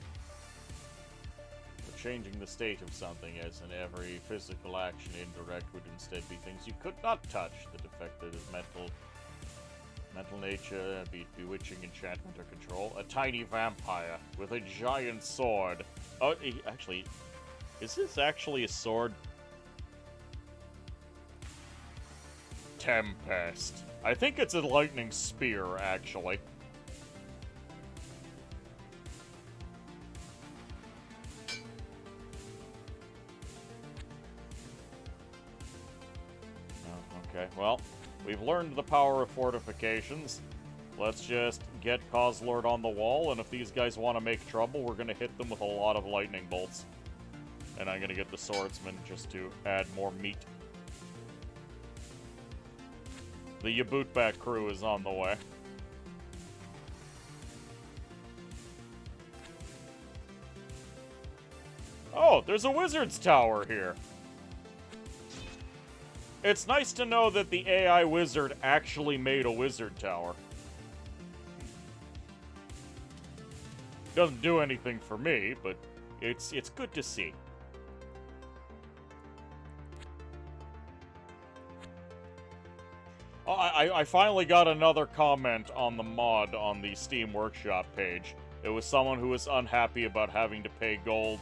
or changing the state of something, as in every physical action. Indirect would instead be things you could not touch that affected his mental nature, be it bewitching, enchantment, or control. A tiny vampire with a giant sword. Oh, actually, is this actually a sword? Tempest. I think it's a lightning spear, actually. Okay, well, we've learned the power of fortifications. Let's just get Kozlord on the wall, and if these guys want to make trouble, we're going to hit them with a lot of lightning bolts. And I'm going to get the swordsman just to add more meat. The Yabootback crew is on the way. Oh, there's a wizard's tower here. It's nice to know that the AI wizard actually made a wizard tower. Doesn't do anything for me, but it's good to see. Oh, I finally got another comment on the mod on the Steam Workshop page. It was someone who was unhappy about having to pay gold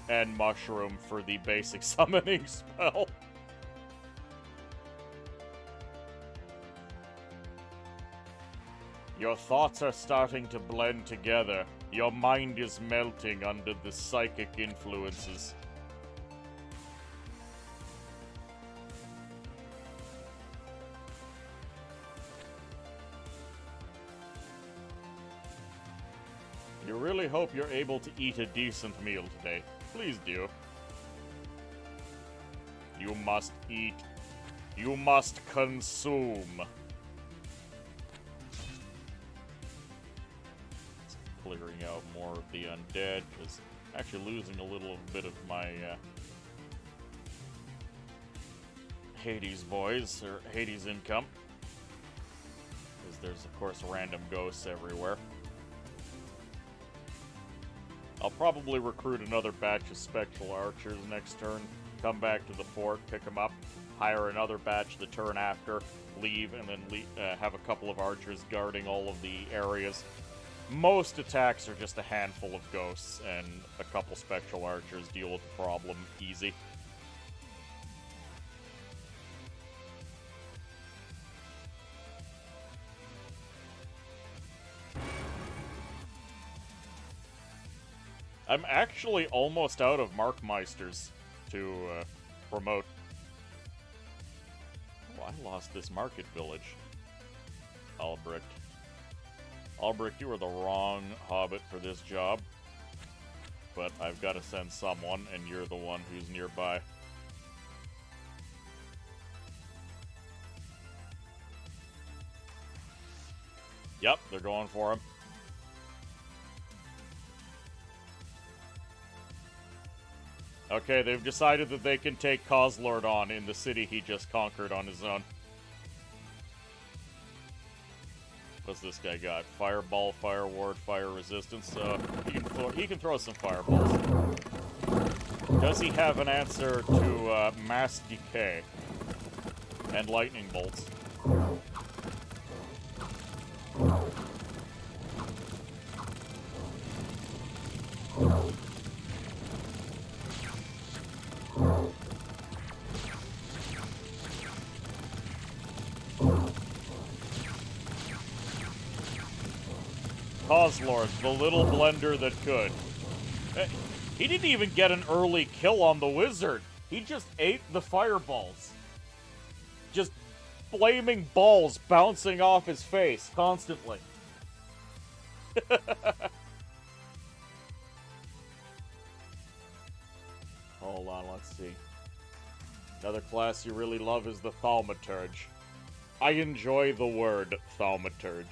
and mushroom for the basic summoning spell. Your thoughts are starting to blend together. Your mind is melting under the psychic influences. You really hope you're able to eat a decent meal today. Please do. You must eat. You must consume. Clearing out more of the undead, because actually losing a little bit of my Hades boys, or Hades income. Because there's, of course, random ghosts everywhere. I'll probably recruit another batch of Spectral Archers next turn, come back to the fort, pick them up, hire another batch the turn after, leave, and then have a couple of archers guarding all of the areas. Most attacks are just a handful of ghosts, and a couple Spectral Archers deal with the problem easy. I'm actually almost out of Markmeisters to promote. Oh, I lost this market village. Albrecht. Albrecht, you are the wrong hobbit for this job. But I've got to send someone, and you're the one who's nearby. Yep, they're going for him. Okay, they've decided that they can take Kozlord on in the city he just conquered on his own. What's this guy got? Fireball, Fire Ward, Fire Resistance. He can throw some fireballs. Does he have an answer to Mass Decay and Lightning Bolts? Kozlord, the little blender that could. He didn't even get an early kill on the wizard. He just ate the fireballs. Just flaming balls bouncing off his face constantly. Hold on, let's see. Another class you really love is the Thaumaturge. I enjoy the word Thaumaturge.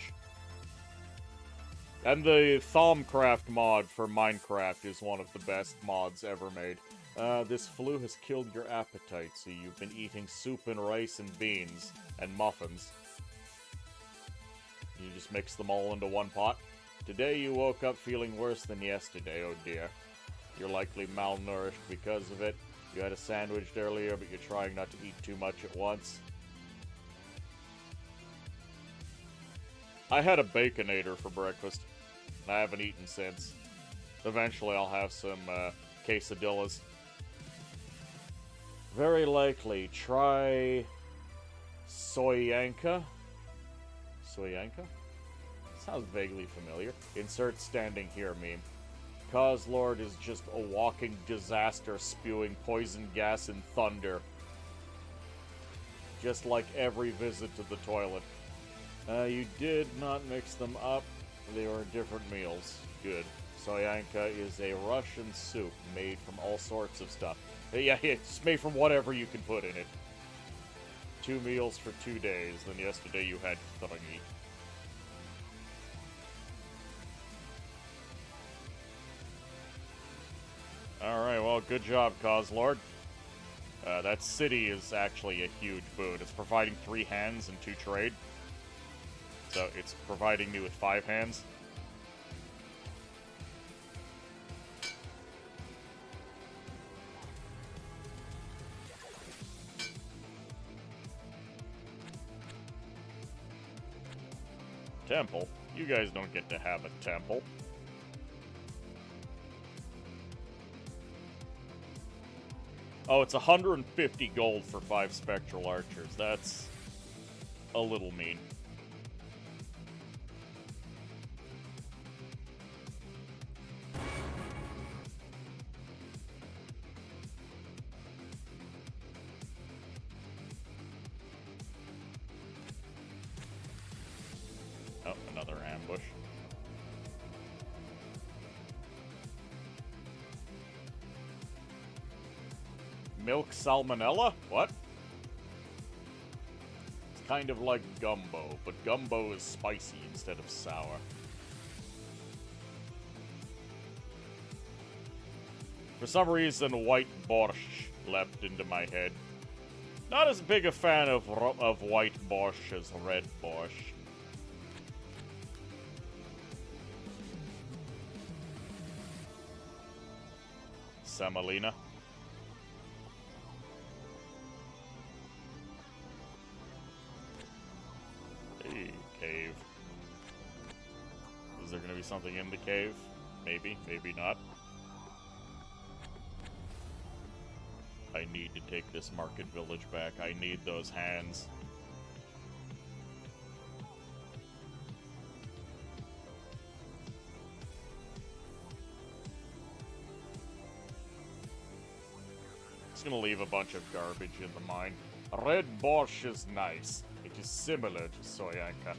And the Thaumcraft mod for Minecraft is one of the best mods ever made. This flu has killed your appetite, so you've been eating soup and rice and beans and muffins. You just mix them all into one pot. Today you woke up feeling worse than yesterday, oh dear. You're likely malnourished because of it. You had a sandwich earlier, but you're trying not to eat too much at once. I had a Baconator for breakfast. I haven't eaten since. Eventually I'll have some quesadillas. Very likely. Try Soyanka. Soyanka? Sounds vaguely familiar. Insert standing here meme. Kozlord is just a walking disaster spewing poison gas and thunder. Just like every visit to the toilet. You did not mix them up. They were different meals. Good. Soyanka is a Russian soup made from all sorts of stuff. Yeah, it's made from whatever you can put in it. 2 meals for 2 days, then yesterday you had 3. Alright, well, good job, Kozlord. That city is actually a huge boon. It's providing 3 hands and 2 trade. So it's providing me with 5 hands. Temple? You guys don't get to have a temple. Oh, it's 150 gold for 5 Spectral Archers. That's a little mean. Oh, another ambush. Milk salmonella? What? It's kind of like gumbo, but gumbo is spicy instead of sour. For some reason, white borscht leapt into my head. Not as big a fan of white borscht as red borscht. Semolina. Hey, cave. Is there gonna be something in the cave? Maybe, maybe not. I need to take this market village back. I need those hands. Just gonna leave a bunch of garbage in the mine. Red borscht is nice. It is similar to Soyanka.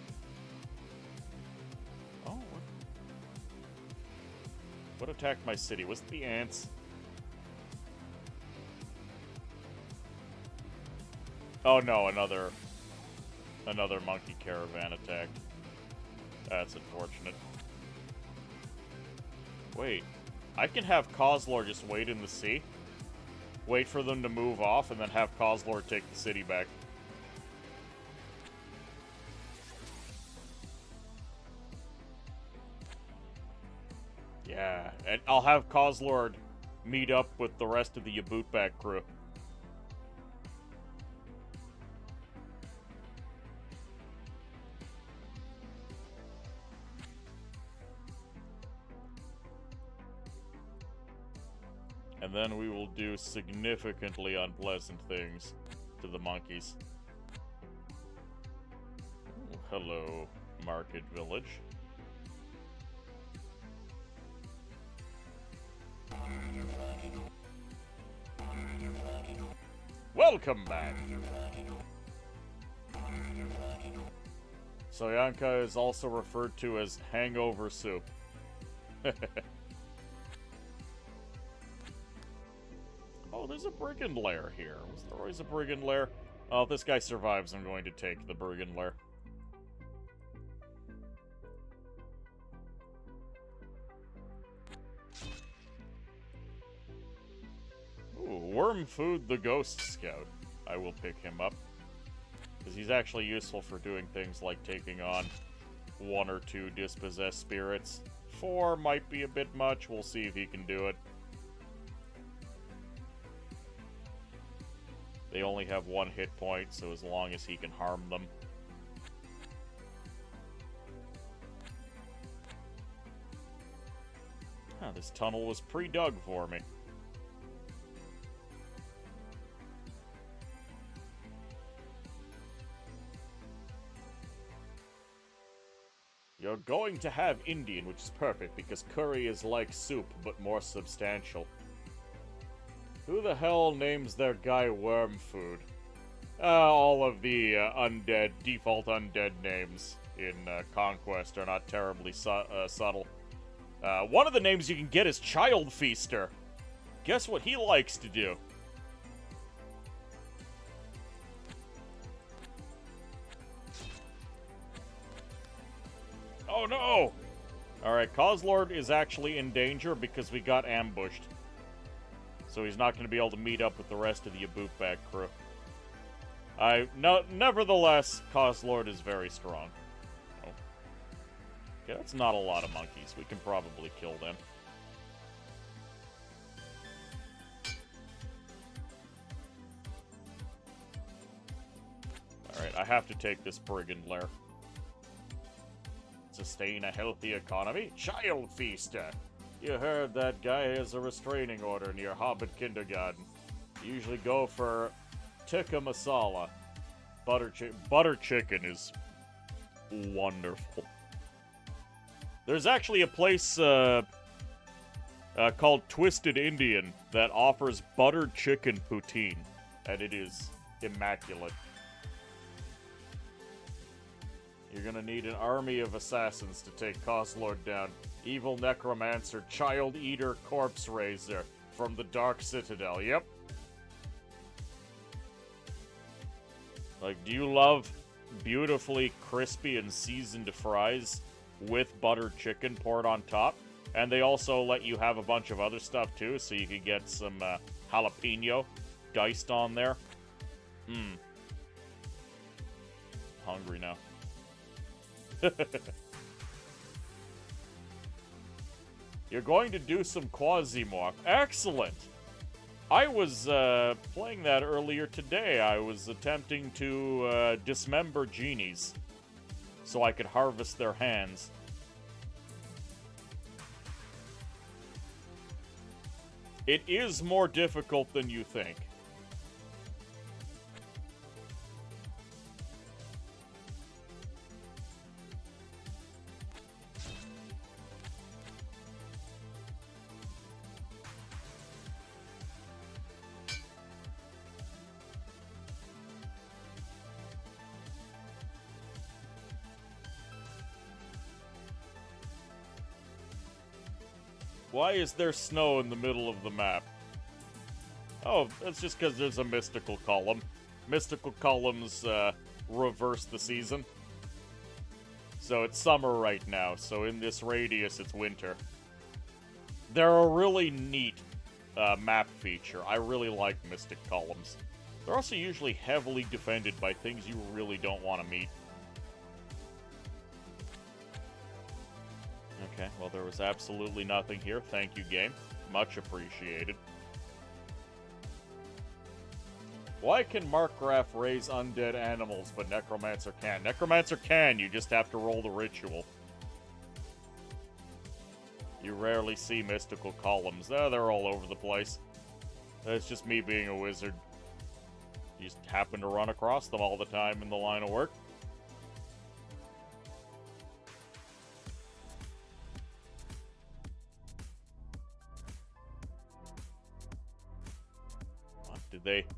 Oh, what attacked my city? Was it the ants? Oh no, another monkey caravan attacked. That's unfortunate. Wait, I can have Kozlor just wait in the sea? Wait for them to move off, and then have Kozlor take the city back. Yeah, and I'll have Kozlord meet up with the rest of the Yabutbak crew. And then we will do significantly unpleasant things to the monkeys. Ooh, hello, Market Village. Welcome back! Soyanka is also referred to as hangover soup. Oh, there's a brigand lair here. Was there always a brigand lair? Oh, if this guy survives, I'm going to take the brigand lair. Ooh, Wormfood the Ghost Scout. I will pick him up. Because he's actually useful for doing things like taking on 1 or 2 dispossessed spirits. 4 might be a bit much. We'll see if he can do it. They only have 1 hit point, so as long as he can harm them. Huh, this tunnel was pre-dug for me. You're going to have Indian, which is perfect, because curry is like soup, but more substantial. Who the hell names their guy Wormfood? All of the undead, default undead names in Conquest are not terribly subtle. One of the names you can get is Child Feaster. Guess what he likes to do? Oh no! Alright, Kozlord is actually in danger because we got ambushed. So he's not going to be able to meet up with the rest of the Yabutbak crew. Nevertheless, Kozlord is very strong. Oh. Okay, that's not a lot of monkeys. We can probably kill them. Alright, I have to take this brigand lair. Sustain a healthy economy? Child Feaster! You heard that guy has a restraining order near Hobbit Kindergarten. You usually go for tikka masala. Butter chicken is wonderful. There's actually a place called Twisted Indian that offers buttered chicken poutine, and it is immaculate. You're gonna need an army of assassins to take Kozlord down. Evil Necromancer, Child Eater, Corpse Raiser from the Dark Citadel. Yep. Like, do you love beautifully crispy and seasoned fries with buttered chicken poured on top? And they also let you have a bunch of other stuff too, so you can get some jalapeno diced on there. Hungry now. You're going to do some Quasimorph. Excellent! I was playing that earlier today. I was attempting to dismember genies so I could harvest their hands. It is more difficult than you think. Why is there snow in the middle of the map? Oh, that's just because there's a mystical column. Mystical columns reverse the season. So it's summer right now, so in this radius it's winter. They're a really neat map feature. I really like mystic columns. They're also usually heavily defended by things you really don't want to meet. Okay, well, there was absolutely nothing here. Thank you, game. Much appreciated. Why can Markgraf raise undead animals, but Necromancer can't? Necromancer can, you just have to roll the ritual. You rarely see mystical columns. They're all over the place. It's just me being a wizard. You just happen to run across them all the time in the line of work.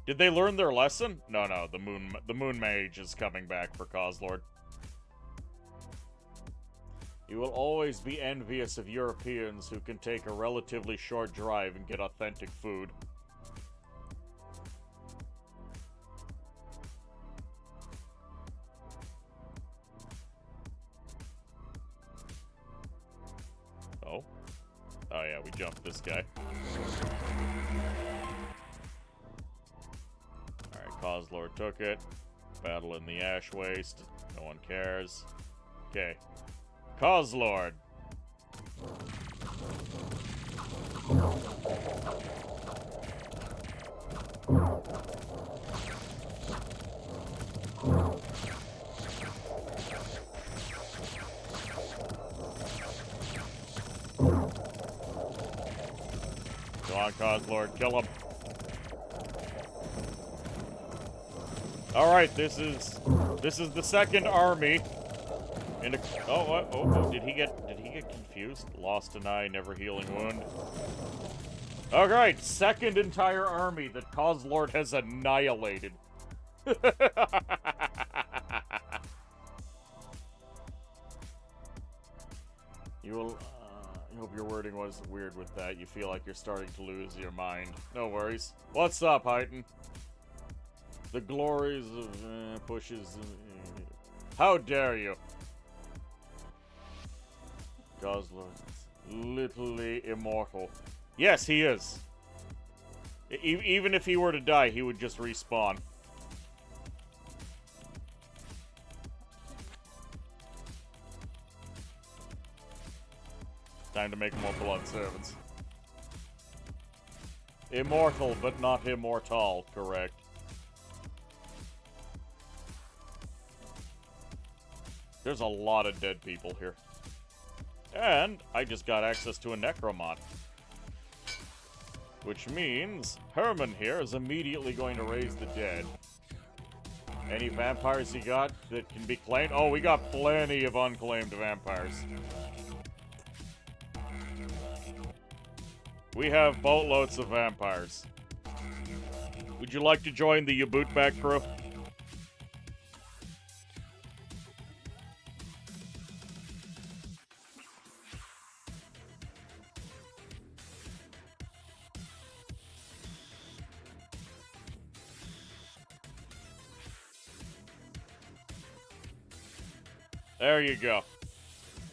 Did they learn their lesson? No, the moon mage is coming back for Kozlord. You will always be envious of Europeans who can take a relatively short drive and get authentic food. Oh? Oh yeah, we jumped this guy. Kozlord took it. Battle in the Ash Waste. No one cares. Okay. Kozlord! Go on, Kozlord. Kill him. Alright, this is the second army. In a, oh, did he get confused? Lost an eye, never healing wound. Alright, second entire army that Kozlord has annihilated. You will, I hope your wording wasn't weird with that. You feel like you're starting to lose your mind. No worries. What's up, Hyten? The glories of pushes. How dare you? Kozlord is literally immortal. Yes, he is. Even if he were to die, he would just respawn. Time to make more blood servants. Immortal, but not immortal, correct. There's a lot of dead people here. And I just got access to a Necromant. Which means Herman here is immediately going to raise the dead. Any vampires he got that can be claimed? Oh, we got plenty of unclaimed vampires. We have boatloads of vampires. Would you like to join the Yabootback crew? There you go.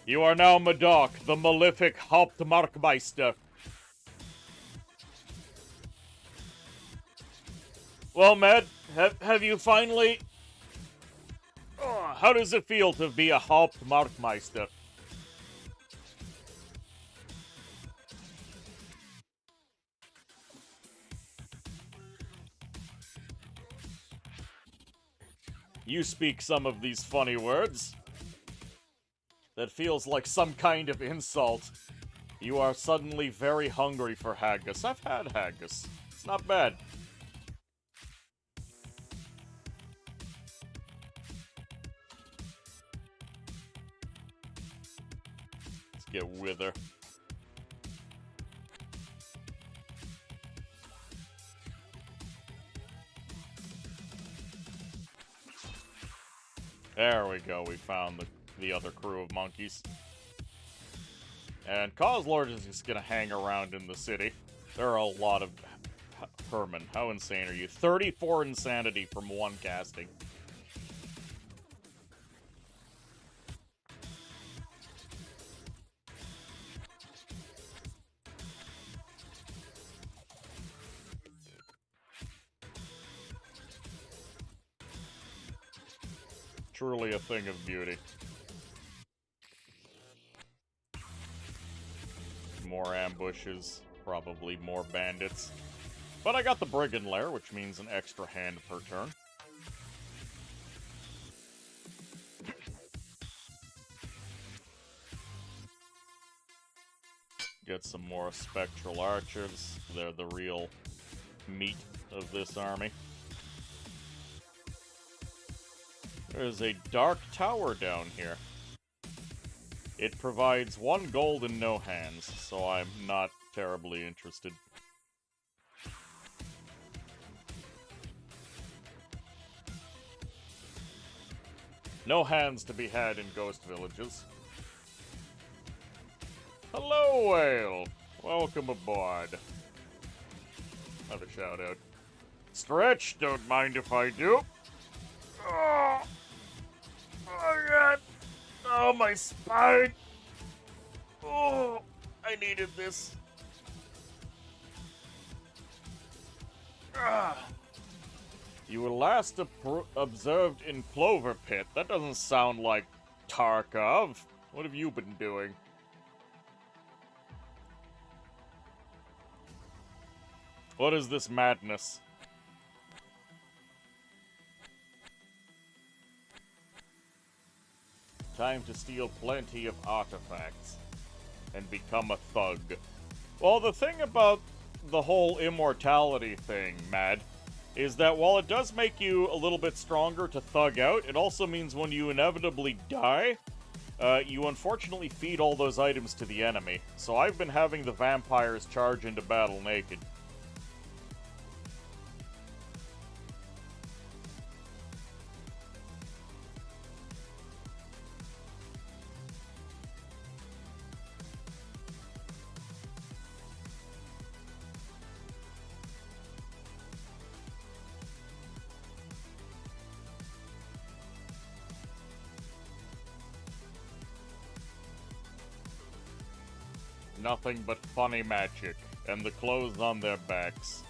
You are now Madoc, the malefic Hauptmarkmeister. Well, Med, have you finally... Oh, how does it feel to be a Hauptmarkmeister? You speak some of these funny words. That feels like some kind of insult. You are suddenly very hungry for haggis. I've had haggis. It's not bad. Let's get Wither. There we go, we found the other crew of monkeys. And Causelord is just gonna hang around in the city. There are a lot of... Herman, how insane are you? 34 insanity from one casting. Truly a thing of beauty. More ambushes, probably more bandits. But I got the Brigand Lair, which means an extra hand per turn. Get some more Spectral Archers. They're the real meat of this army. There's a Dark Tower down here. It provides 1 gold and no hands, so I'm not terribly interested. No hands to be had in ghost villages. Hello, Whale! Welcome aboard. Have a shout out. Stretch, don't mind if I do. Oh, oh God. Oh, my spine. Oh, I needed this. Ah. You were last observed in Clover Pit. That doesn't sound like Tarkov. What have you been doing? What is this madness? Time to steal plenty of artifacts and become a thug. Well, the thing about the whole immortality thing, Mad, is that while it does make you a little bit stronger to thug out, it also means when you inevitably die, you unfortunately feed all those items to the enemy. So I've been having the vampires charge into battle naked. Nothing but funny magic, and the clothes on their backs.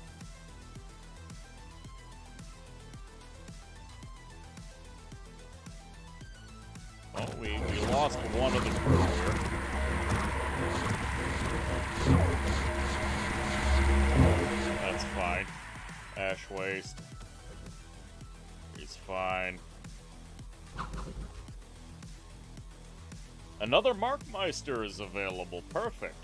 Oh, we lost one of the crew here. That's fine. Ash Waste. He's fine. Another Markmeister is available. Perfect.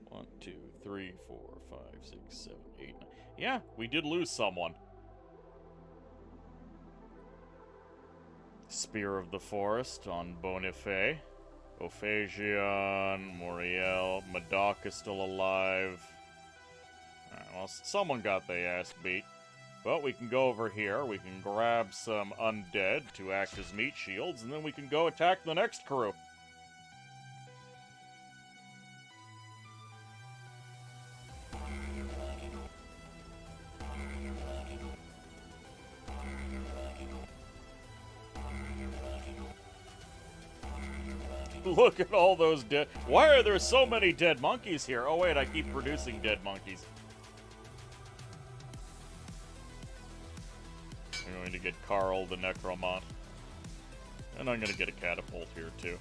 One, two, three, 4, 5, 6, 7, 8, 9. Yeah, we did lose someone. Spear of the Forest on Bonifay. Ophagion, Moriel, Madoc is still alive. Alright, well, someone got their ass beat. But we can go over here, we can grab some undead to act as meat shields, and then we can go attack the next crew. Look at all those dead... Why are there so many dead monkeys here? Oh wait, I keep producing dead monkeys. I'm going to get Carl the Necromant. And I'm going to get a catapult here too.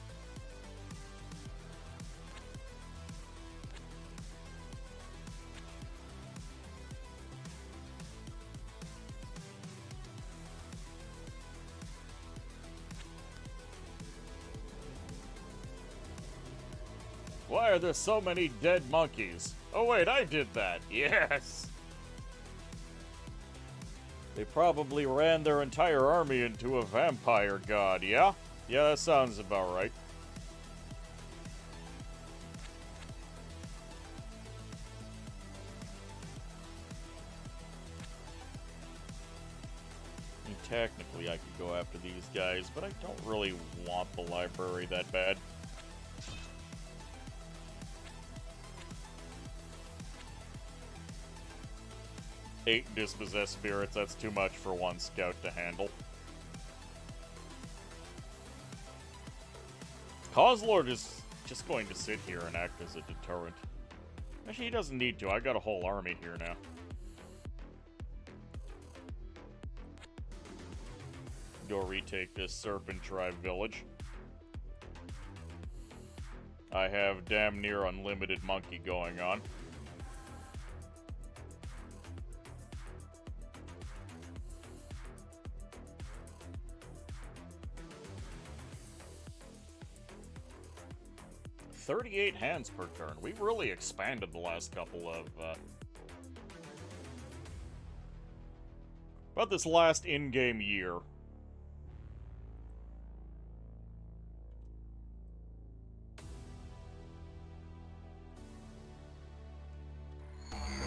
Why are there so many dead monkeys? Oh wait, I did that. Yes! They probably ran their entire army into a vampire god, yeah? Yeah, that sounds about right. And technically, I could go after these guys, but I don't really want the library that bad. Eight dispossessed spirits, that's too much for one scout to handle. Causelord is just going to sit here and act as a deterrent. Actually, he doesn't need to. I got a whole army here now. Go retake this Serpent Tribe village. I have damn near unlimited monkey going on. $38 hands per turn. We've really expanded the last couple of, about this last in-game year.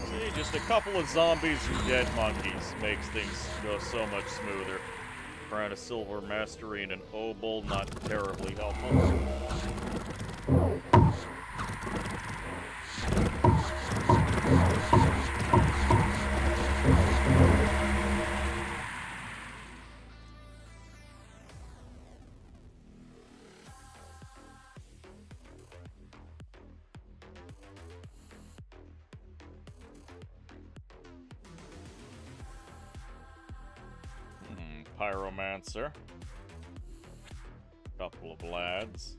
See, just a couple of zombies and dead monkeys makes things go so much smoother. Crown of Silver Mastery and an Obol, not terribly helpful. Pyromancer. Couple of lads.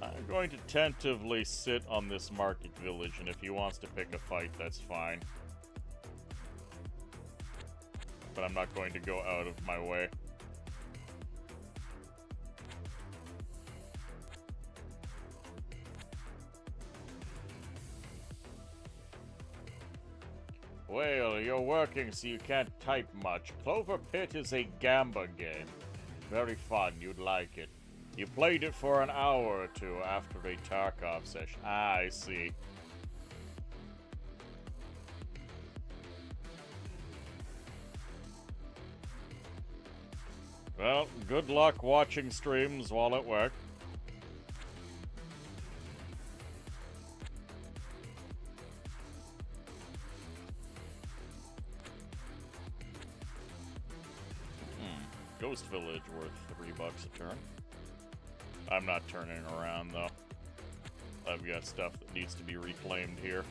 I'm going to tentatively sit on this market village, and if he wants to pick a fight, that's fine. But I'm not going to go out of my way. Well, you're working so you can't type much. Clover Pit is a Gamba game. Very fun, you'd like it. You played it for an hour or two after a Tarkov session. Ah, I see. Well, good luck watching streams while at work. Ghost Village worth $3 a turn. I'm not turning around though. I've got stuff that needs to be reclaimed here.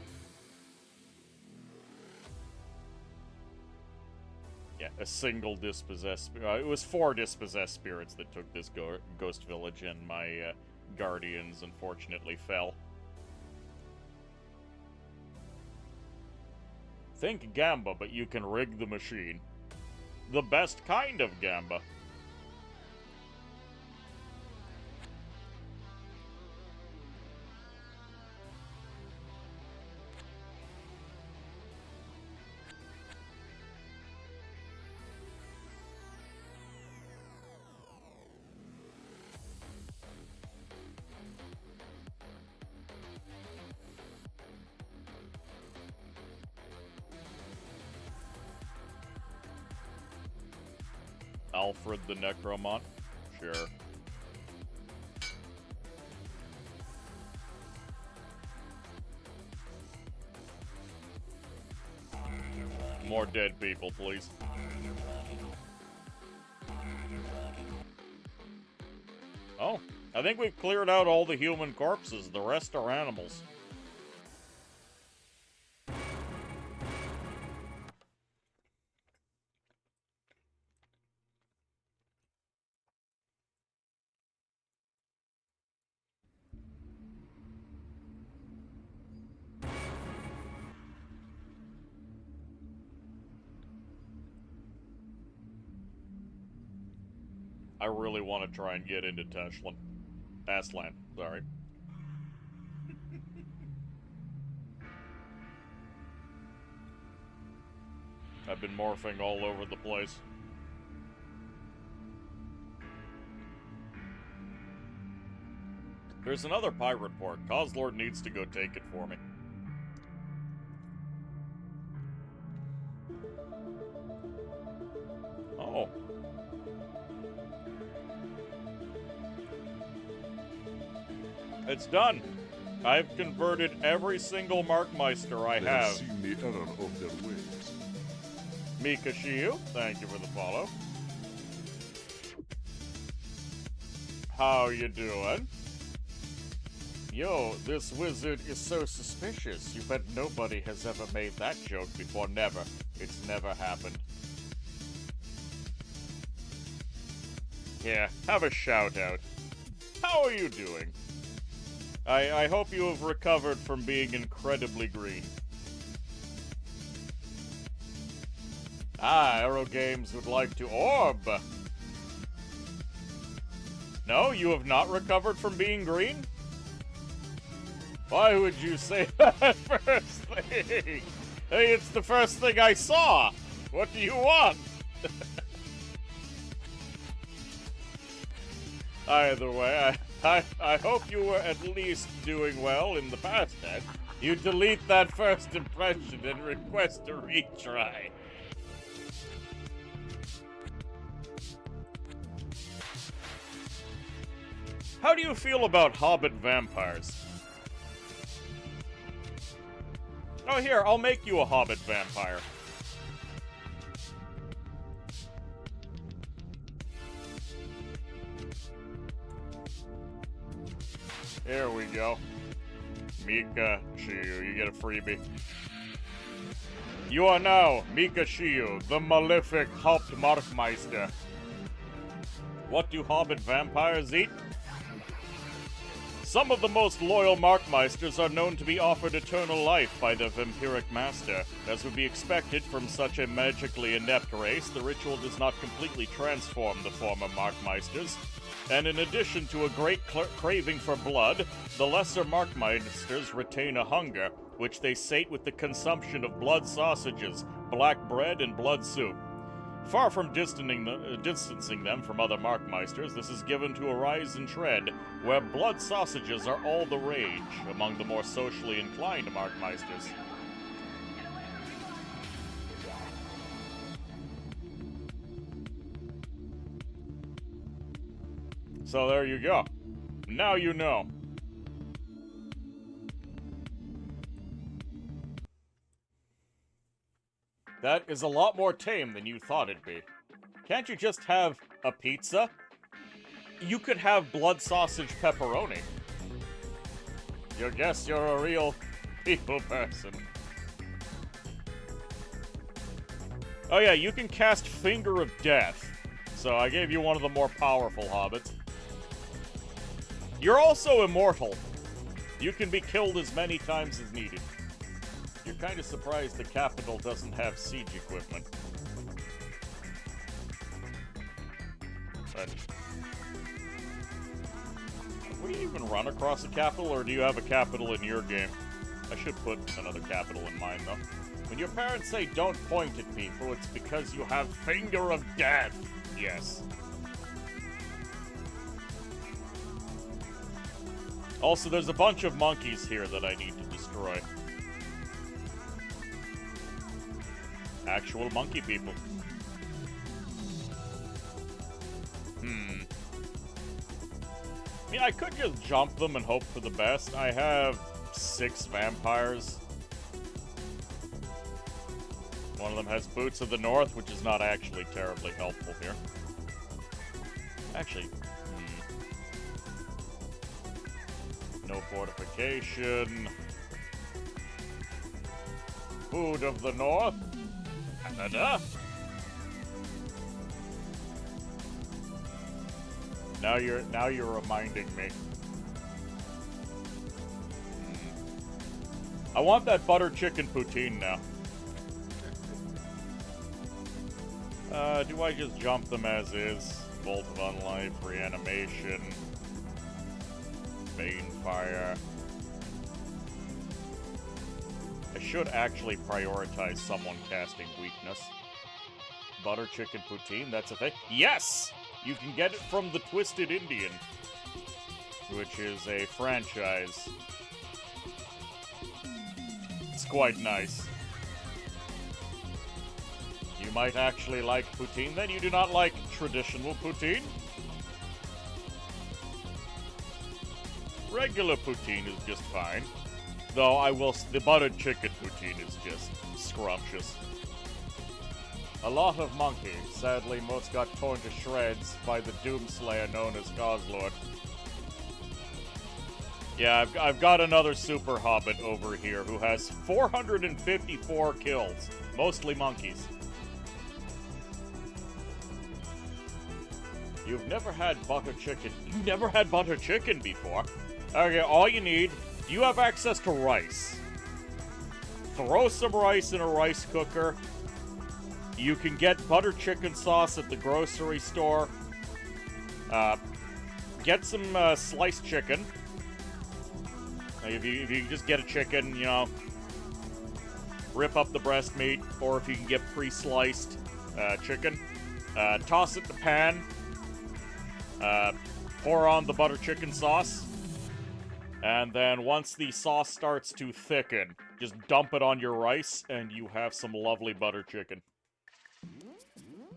Yeah, a single dispossessed. It was 4 dispossessed spirits that took this Ghost Village, and my guardians unfortunately fell. Think Gamba, but you can rig the machine. The best kind of Gamba. Alfred the Necromant? Sure. More dead people, please. Oh, I think we've cleared out all the human corpses. The rest are animals. I really want to try and get into Ashland. Sorry. I've been morphing all over the place. There's another pirate port. Causelord needs to go take it for me. Oh. It's done. I've converted every single Markmeister I They have have. seen the error of their ways. Mika Shiu, thank you for the follow. How you doing? Yo, this wizard is so suspicious. You bet nobody has ever made that joke before. Never. It's never happened. Yeah, have a shout out. How are you doing? I hope you have recovered from being incredibly green. Ah, Aero Games would like to orb. No, you have not recovered from being green? Why would you say that first thing? Hey, it's the first thing I saw. What do you want? Either way, I hope you were at least doing well in the past tense. You delete that first impression and request a retry. How do you feel about Hobbit vampires? Oh, here, I'll make you a Hobbit vampire. Here we go. Mika Shiu, you get a freebie. You are now Mika Shiu, the malefic Hauptmarkmeister. What do Hobbit vampires eat? Some of the most loyal Markmeisters are known to be offered eternal life by the vampiric master. As would be expected from such a magically inept race, the ritual does not completely transform the former Markmeisters. And in addition to a great craving for blood, the lesser Markmeisters retain a hunger, which they sate with the consumption of blood sausages, black bread, and blood soup. Far from distancing them from other Markmeisters, this is given to arise in Tread, where blood sausages are all the rage among the more socially inclined Markmeisters. So there you go. Now you know. That is a lot more tame than you thought it'd be. Can't you just have a pizza? You could have blood sausage pepperoni. You guess you're a real people person. Oh yeah, you can cast Finger of Death. So I gave you one of the more powerful hobbits. You're also immortal. You can be killed as many times as needed. You're kind of surprised the capital doesn't have siege equipment. But would you even run across a capital, or do you have a capital in your game? I should put another capital in mine, though. When your parents say don't point at people, it's because you have Finger of Death. Yes. Also, there's a bunch of monkeys here that I need to destroy. Actual monkey people. I mean, I could just jump them and hope for the best. I have 6 vampires. One of them has Boots of the North, which is not actually terribly helpful here. Actually, no fortification. Food of the North. Canada. Now you're reminding me. I want that butter chicken poutine now. Do I just jump them as is? Bolt of Unlife, Reanimation, Banefire. I should actually prioritize someone casting Weakness. butter chicken poutine, that's a thing. Yes! You can get it from the Twisted Indian, which is a franchise. It's quite nice. You might actually like poutine, then you do not like traditional poutine? Regular poutine is just fine. Though the buttered chicken poutine is just scrumptious. A lot of monkey. Sadly, most got torn to shreds by the Doomslayer known as Goslord. Yeah, I've got another super hobbit over here who has 454 kills. Mostly monkeys. You've never had butter chicken. You've never had butter chicken before? Okay, all you need... Do you have access to rice? Throw some rice in a rice cooker. You can get butter chicken sauce at the grocery store. Get some sliced chicken. If you just get a chicken, you know, rip up the breast meat, or if you can get pre-sliced chicken, toss it in the pan, pour on the butter chicken sauce, and then once the sauce starts to thicken, just dump it on your rice, and you have some lovely butter chicken.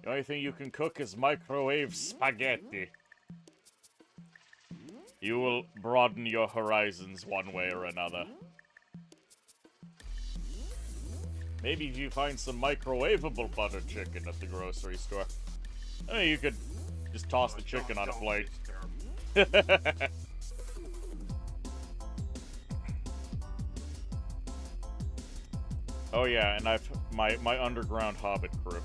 The only thing you can cook is microwave spaghetti. You will broaden your horizons one way or another. Maybe if you find some microwavable butter chicken at the grocery store. I mean, you could just toss the chicken on a plate. Oh yeah, and I've my underground hobbit crew.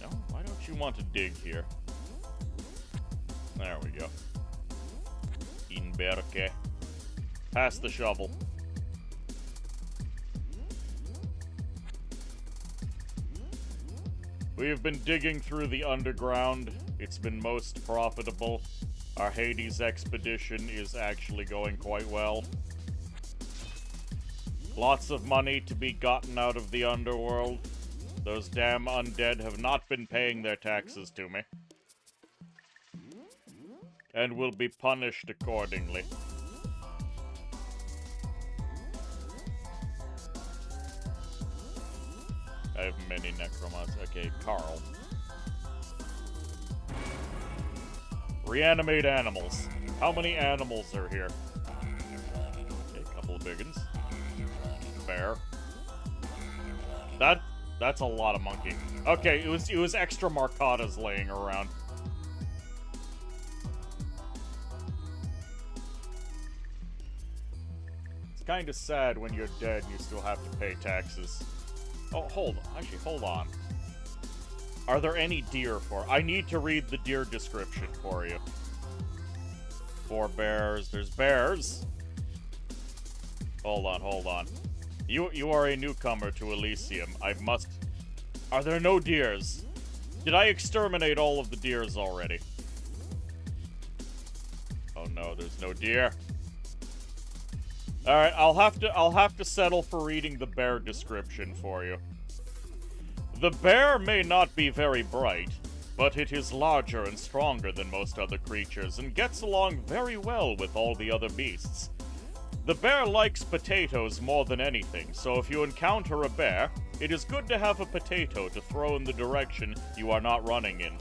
No, why don't you want to dig here? There we go. Inberke. Pass the shovel. We have been digging through the underground. It's been most profitable. Our Hades expedition is actually going quite well. Lots of money to be gotten out of the underworld. Those damn undead have not been paying their taxes to me. And will be punished accordingly. I have many necromancies. Okay, Carl. Reanimate animals. How many animals are here? Okay, a couple of big ones. Bear. That's a lot of monkey. Okay, it was extra Marcatas laying around. It's kind of sad when you're dead and you still have to pay taxes. Oh, hold on. Actually, hold on. Are there any deer for... I need to read the deer description for you. For bears. There's bears. Hold on, hold on. You are a newcomer to Elysium. I must... Are there no deers? Did I exterminate all of the deers already? Oh no, there's no deer. Alright, I'll have to settle for reading the bear description for you. The bear may not be very bright, but it is larger and stronger than most other creatures and gets along very well with all the other beasts. The bear likes potatoes more than anything, so if you encounter a bear, it is good to have a potato to throw in the direction you are not running in.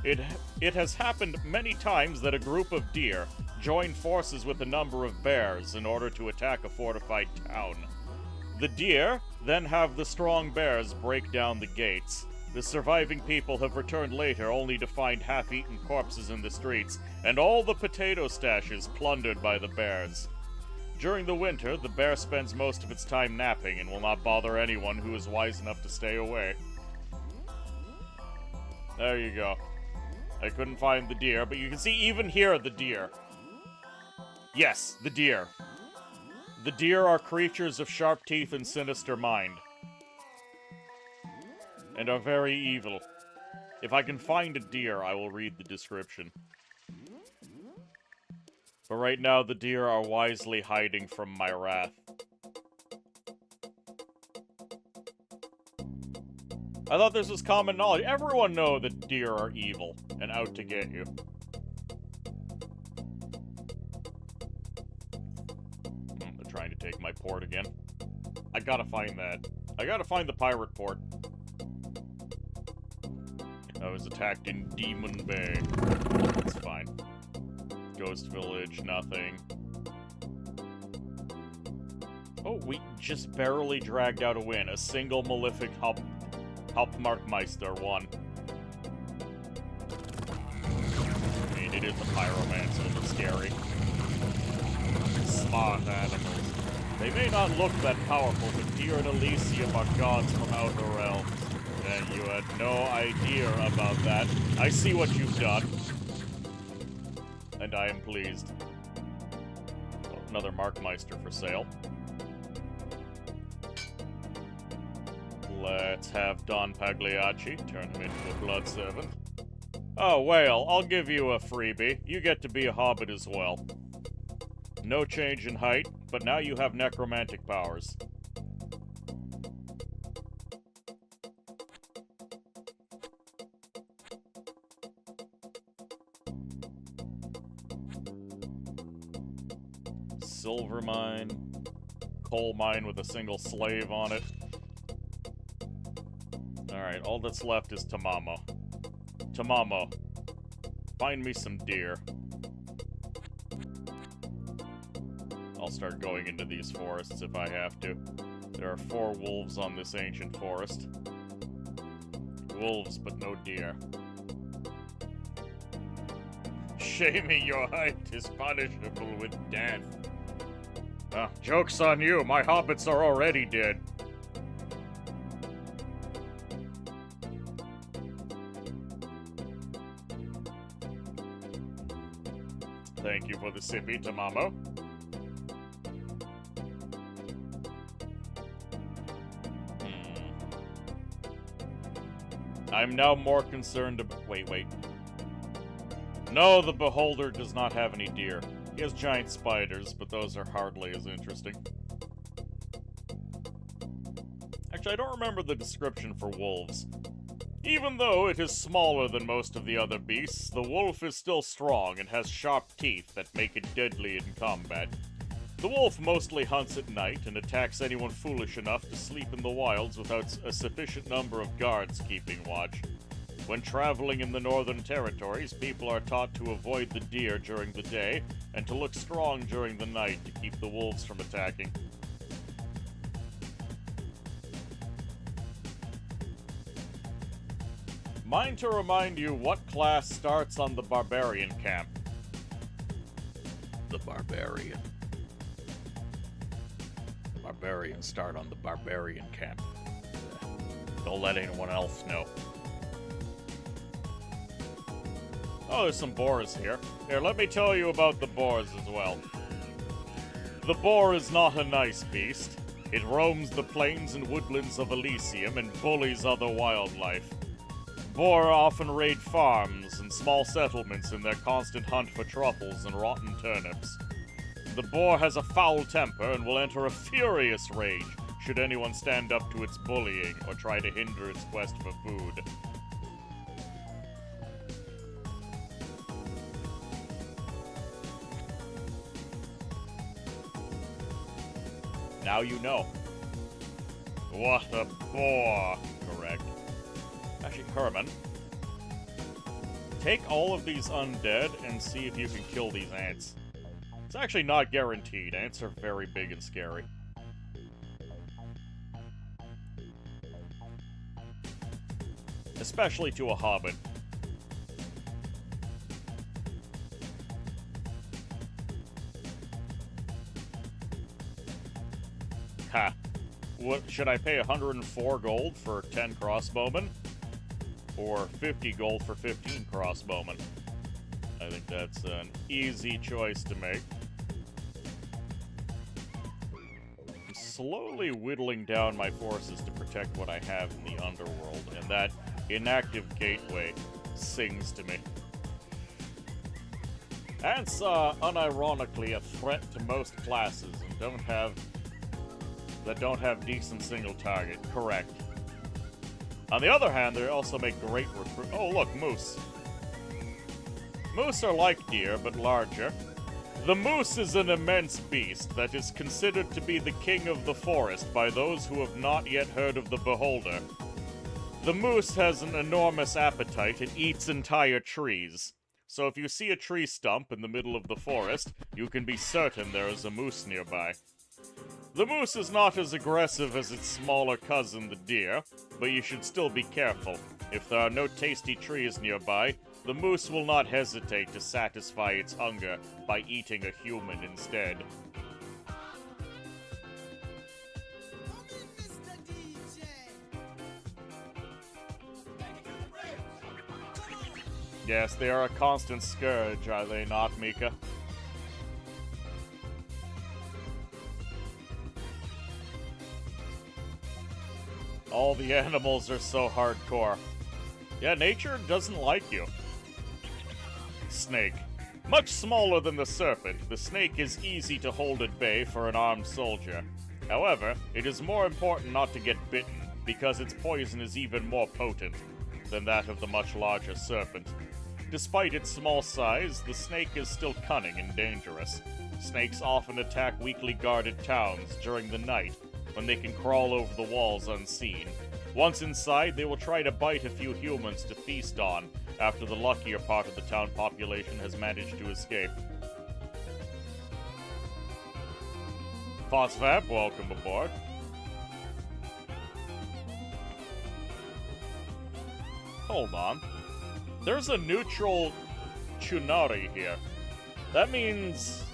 It has happened many times that a group of deer join forces with a number of bears in order to attack a fortified town. The deer then have the strong bears break down the gates. The surviving people have returned later only to find half-eaten corpses in the streets, and all the potato stashes plundered by the bears. During the winter, the bear spends most of its time napping and will not bother anyone who is wise enough to stay away. There you go. I couldn't find the deer, but you can see even here the deer. Yes, the deer. The deer are creatures of sharp teeth and sinister mind. And are very evil. If I can find a deer, I will read the description. But right now, the deer are wisely hiding from my wrath. I thought this was common knowledge. Everyone knows that deer are evil and out to get you. They're trying to take my port again. I gotta find that. I gotta find the pirate port. I was attacked in Demon Bay. It's fine. Ghost Village, nothing. Oh, we just barely dragged out a win. A single Malefic Hauptmarkmeister won. I mean, it is a pyromancer, it's scary. Smart animals. They may not look that powerful, but deer and Elysium are gods from outer realms. And you had no idea about that. I see what you've done. And I am pleased. Oh, another Markmeister for sale. Let's have Don Pagliacci turn him into a blood servant. Oh, Whale, I'll give you a freebie. You get to be a hobbit as well. No change in height, but now you have necromantic powers. Silver mine. Coal mine with a single slave on it. Alright, all that's left is Tamamo. Tamamo, find me some deer. I'll start going into these forests if I have to. There are 4 wolves on this ancient forest. Wolves, but no deer. Shaming your height is punishable with death. Joke's on you, my hobbits are already dead. Thank you for the sippy, Tamamo. I'm now more concerned about— Wait. No, the Beholder does not have any deer. He has giant spiders, but those are hardly as interesting. Actually, I don't remember the description for wolves. Even though it is smaller than most of the other beasts, the wolf is still strong and has sharp teeth that make it deadly in combat. The wolf mostly hunts at night and attacks anyone foolish enough to sleep in the wilds without a sufficient number of guards keeping watch. When traveling in the Northern Territories, people are taught to avoid the deer during the day and to look strong during the night to keep the wolves from attacking. Mind to remind you what class starts on the Barbarian camp. The Barbarian. The Barbarians start on the Barbarian camp. Don't let anyone else know. Oh, there's some boars here. Here, let me tell you about the boars as well. The boar is not a nice beast. It roams the plains and woodlands of Elysium and bullies other wildlife. Boar often raid farms and small settlements in their constant hunt for truffles and rotten turnips. The boar has a foul temper and will enter a furious rage should anyone stand up to its bullying or try to hinder its quest for food. Now you know. What a boar! Correct. Actually, Herman, take all of these undead and see if you can kill these ants. It's actually not guaranteed. Ants are very big and scary. Especially to a hobbit. Ha. What, should I pay 104 gold for 10 crossbowmen? Or 50 gold for 15 crossbowmen? I think that's an easy choice to make. I'm slowly whittling down my forces to protect what I have in the underworld, and that inactive gateway sings to me. Ants are unironically a threat to most classes and don't have decent single target. Correct. On the other hand, they also make great recruit. Oh, look, moose. Moose are like deer, but larger. The moose is an immense beast that is considered to be the king of the forest by those who have not yet heard of the beholder. The moose has an enormous appetite and eats entire trees. So if you see a tree stump in the middle of the forest, you can be certain there is a moose nearby. The moose is not as aggressive as its smaller cousin, the deer, but you should still be careful. If there are no tasty trees nearby, the moose will not hesitate to satisfy its hunger by eating a human instead. Yes, they are a constant scourge, are they not, Mika? All the animals are so hardcore. Yeah, nature doesn't like you. Snake. Much smaller than the serpent, the snake is easy to hold at bay for an armed soldier. However, it is more important not to get bitten, because its poison is even more potent than that of the much larger serpent. Despite its small size, the snake is still cunning and dangerous. Snakes often attack weakly guarded towns during the night, when they can crawl over the walls unseen. Once inside, they will try to bite a few humans to feast on, after the luckier part of the town population has managed to escape. Phosvap, welcome aboard. Hold on. There's a neutral Chunari here. That means...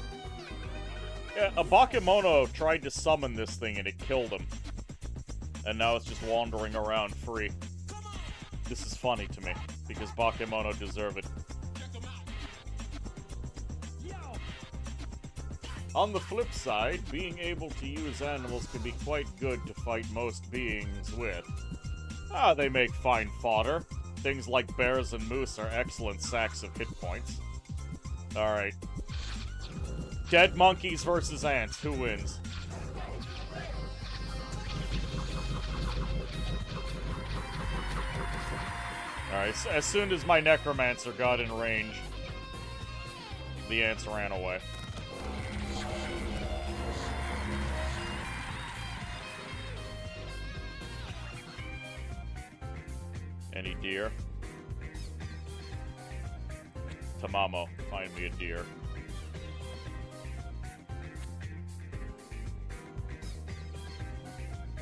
yeah, a Bakemono tried to summon this thing and it killed him. And now it's just wandering around free. This is funny to me, because Bakemono deserve it. On the flip side, being able to use animals can be quite good to fight most beings with. They make fine fodder. Things like bears and moose are excellent sacks of hit points. Alright. Dead monkeys versus ants. Who wins? Alright, so as soon as my necromancer got in range, the ants ran away. Any deer? Tamamo, find me a deer.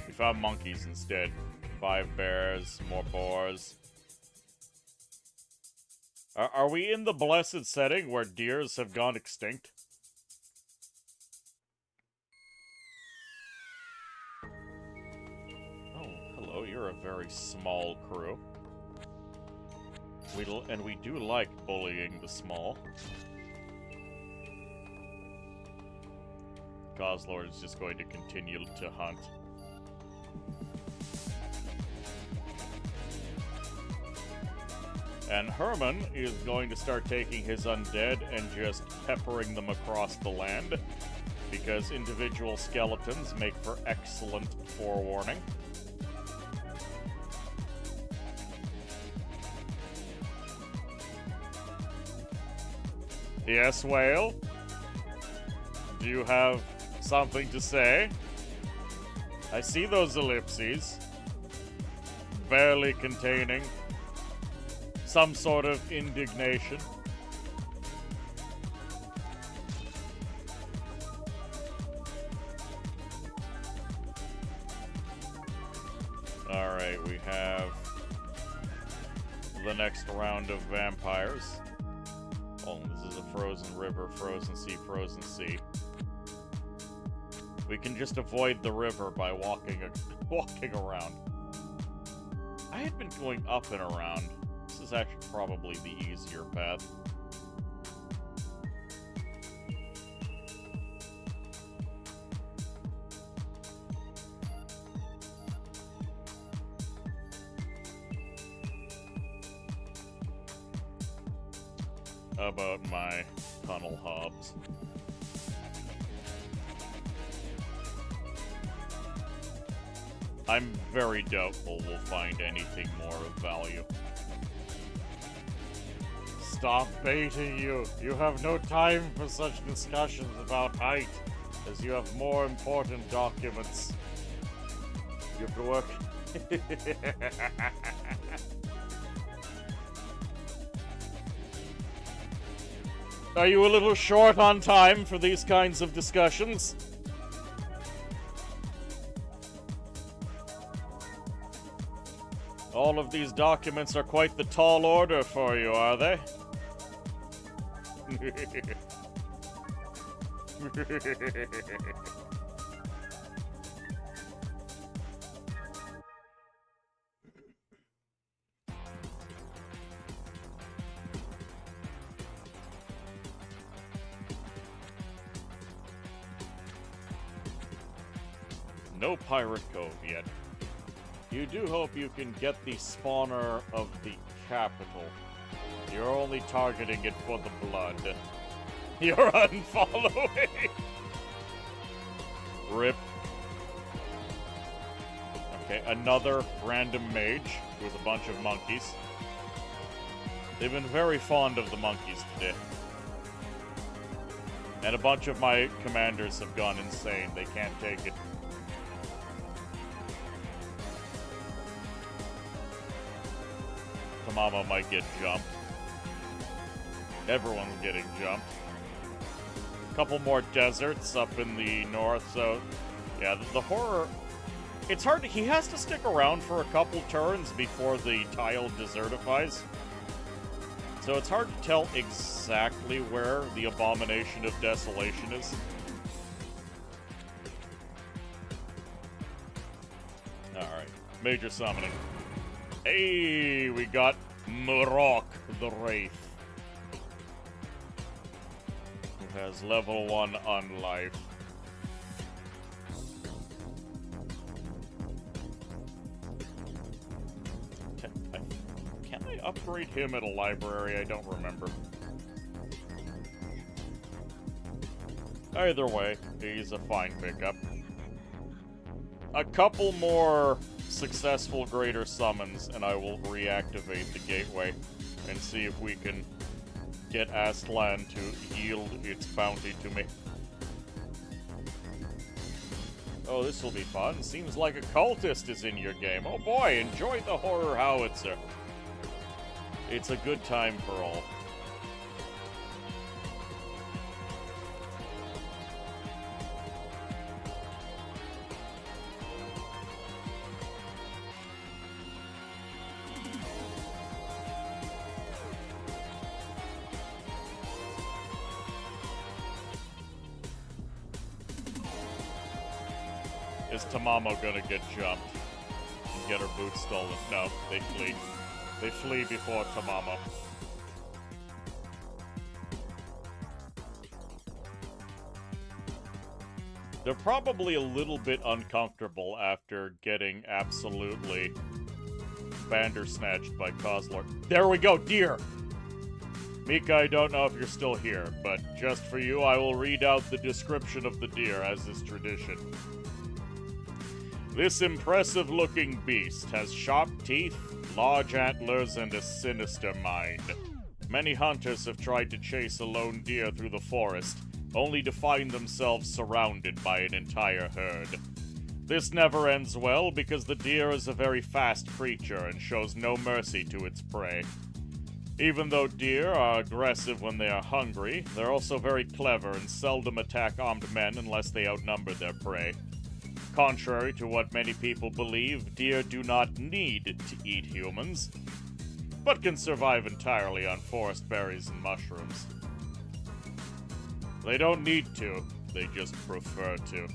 We found monkeys instead. 5 bears, more boars. Are we in the blessed setting where deers have gone extinct? Oh, hello, you're a very small crew. We do like bullying the small. Goslord is just going to continue to hunt. And Herman is going to start taking his undead and just peppering them across the land, because individual skeletons make for excellent forewarning. Yes, Whale? Do you have something to say? I see those ellipses. Barely containing some sort of indignation. Alright, we have the next round of vampires. Oh, this is a frozen river, frozen sea. We can just avoid the river by walking around. I had been going up and around. This is actually probably the easier path. How about my tunnel hubs. I'm very doubtful we'll find anything more of value. Stop baiting you! You have no time for such discussions about height, as you have more important documents. You have to work. Are you a little short on time for these kinds of discussions? All of these documents are quite the tall order for you, are they? No Pirate Cove yet. You do hope you can get the spawner of the capital. You're only targeting it for the blood. You're unfollowing! Rip. Okay, another random mage with a bunch of monkeys. They've been very fond of the monkeys today. And a bunch of my commanders have gone insane. They can't take it. Tamamo might get jumped. Everyone's getting jumped. A couple more deserts up in the north, so... Yeah, the horror... It's hard to... He has to stick around for a couple turns before the tile desertifies. So it's hard to tell exactly where the Abomination of Desolation is. Alright. Major summoning. Hey, we got Murok the Wraith, who has level 1 on life. Can I upgrade him at a library? I don't remember. Either way, he's a fine pickup. A couple more successful greater summons, and I will reactivate the gateway and see if we can get Aztlan to yield its bounty to me. Oh, this will be fun. Seems like a cultist is in your game. Oh boy, enjoy the horror howitzer. It's a good time for all. Is Tamamo gonna get jumped and get her boots stolen? No, they flee. They flee before Tamamo. They're probably a little bit uncomfortable after getting absolutely bandersnatched by Kozlor. There we go, deer! Mika, I don't know if you're still here, but just for you, I will read out the description of the deer, as is tradition. This impressive-looking beast has sharp teeth, large antlers, and a sinister mind. Many hunters have tried to chase a lone deer through the forest, only to find themselves surrounded by an entire herd. This never ends well because the deer is a very fast creature and shows no mercy to its prey. Even though deer are aggressive when they are hungry, they're also very clever and seldom attack armed men unless they outnumber their prey. Contrary to what many people believe, deer do not need to eat humans, but can survive entirely on forest berries and mushrooms. They don't need to, they just prefer to.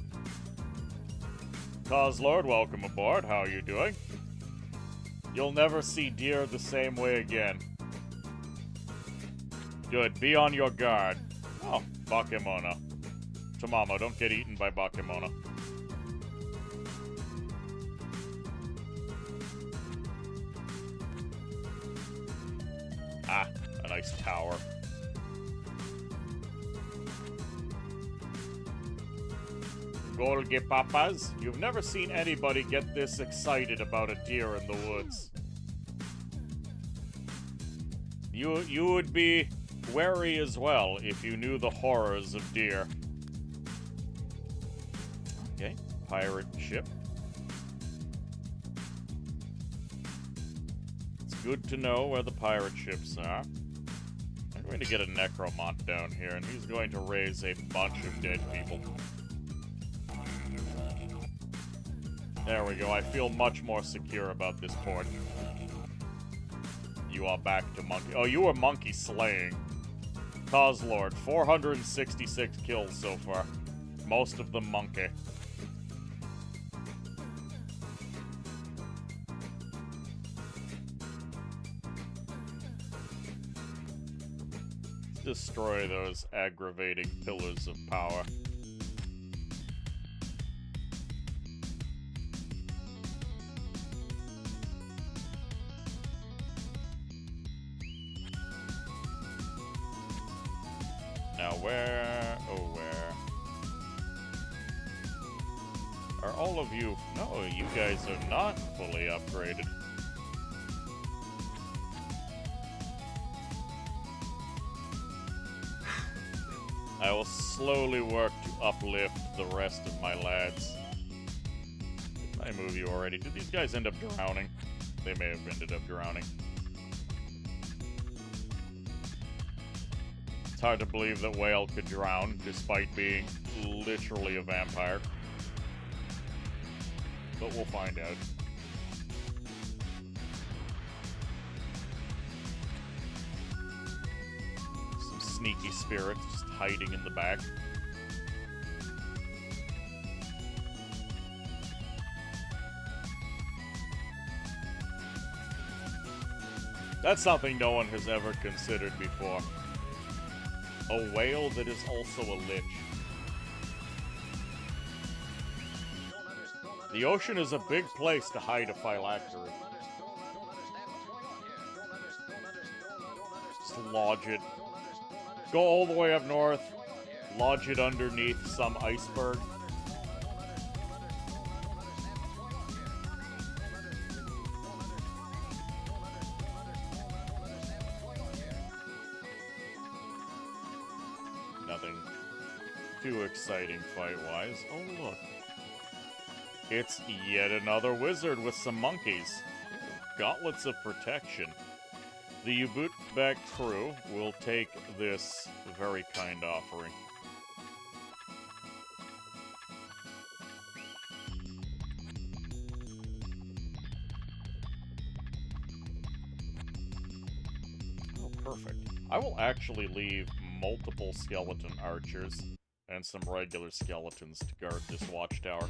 Kozlord, welcome aboard. How are you doing? You'll never see deer the same way again. Good, be on your guard. Oh, Bakemono. Tamamo, don't get eaten by Bakemono. Ah, a nice tower. Golgi-papas. You've never seen anybody get this excited about a deer in the woods. You would be wary as well if you knew the horrors of deer. Okay, pirate ship. It's good to know where the pirate ships are. I'm going to get a necromant down here, and he's going to raise a bunch of dead people. There we go. I feel much more secure about this port. You are back to monkey. Oh, you are monkey slaying. Causelord, 466 kills so far. Most of them monkey. Destroy those aggravating pillars of power. Now where, oh where? Are all of you, no, you guys are not fully upgraded. I will slowly work to uplift the rest of my lads. Did I move you already? Did these guys end up drowning? They may have ended up drowning. It's hard to believe that Whale could drown, despite being literally a vampire. But we'll find out. Some sneaky spirits just hiding in the back. That's something no one has ever considered before. A whale that is also a lich. The ocean is a big place to hide a phylactery. Just lodge it. Go all the way up north. Lodge it underneath some iceberg. Nothing too exciting fight-wise. Oh, look. It's yet another wizard with some monkeys. Gauntlets of protection. The Ubutbek crew will take this very kind offering. Oh, perfect. I will actually leave multiple skeleton archers and some regular skeletons to guard this watchtower.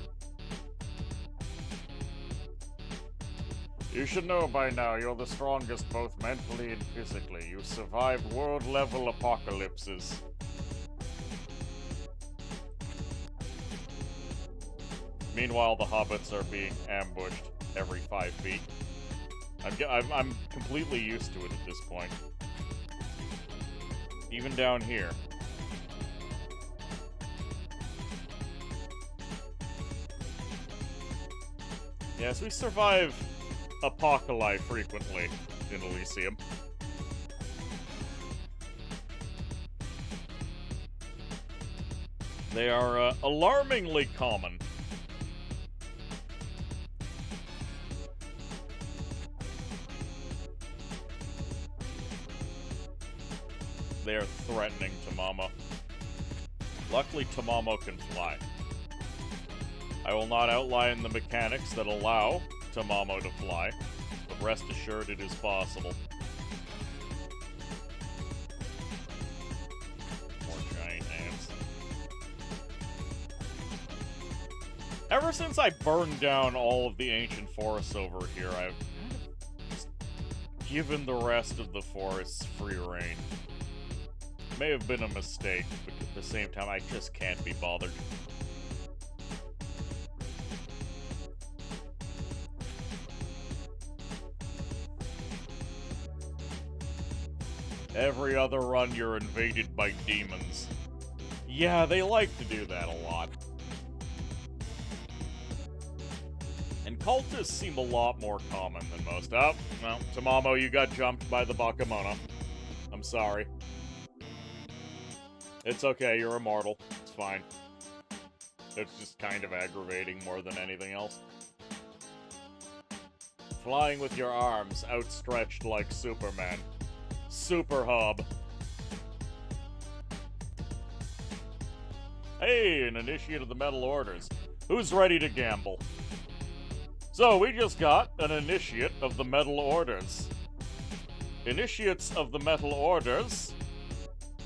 You should know by now you're the strongest both mentally and physically. You survived world-level apocalypses. Meanwhile, the hobbits are being ambushed every 5 feet. I'm completely used to it at this point. Even down here. Yes, we survive apocalypse frequently in Elysium. They are alarmingly common. They are threatening Tamamo. Luckily, Tamamo can fly. I will not outline the mechanics that allow Tamamo to fly, but rest assured it is possible. More giant ants. Ever since I burned down all of the ancient forests over here, I've just given the rest of the forests free rein. May have been a mistake, but at the same time, I just can't be bothered. Every other run, you're invaded by demons. Yeah, they like to do that a lot. cultists seem a lot more common than most. Oh, well, Tamamo, you got jumped by the Bakemono. I'm sorry. It's okay, you're immortal. It's fine. It's just kind of aggravating more than anything else. Flying with your arms outstretched like Superman. Super hub. Hey, an initiate of the Metal Orders. Who's ready to gamble? So, we just got an initiate of the Metal Orders. Initiates of the Metal Orders,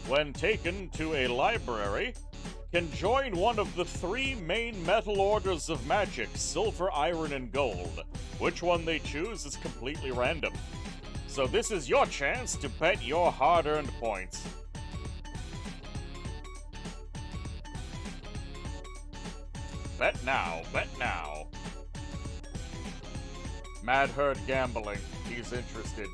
when taken to a library, can join one of the 3 main Metal Orders of magic, silver, iron, and gold. Which one they choose is completely random. So this is your chance to bet your hard-earned points. Bet now, bet now. Mad Herd Gambling, he's interested.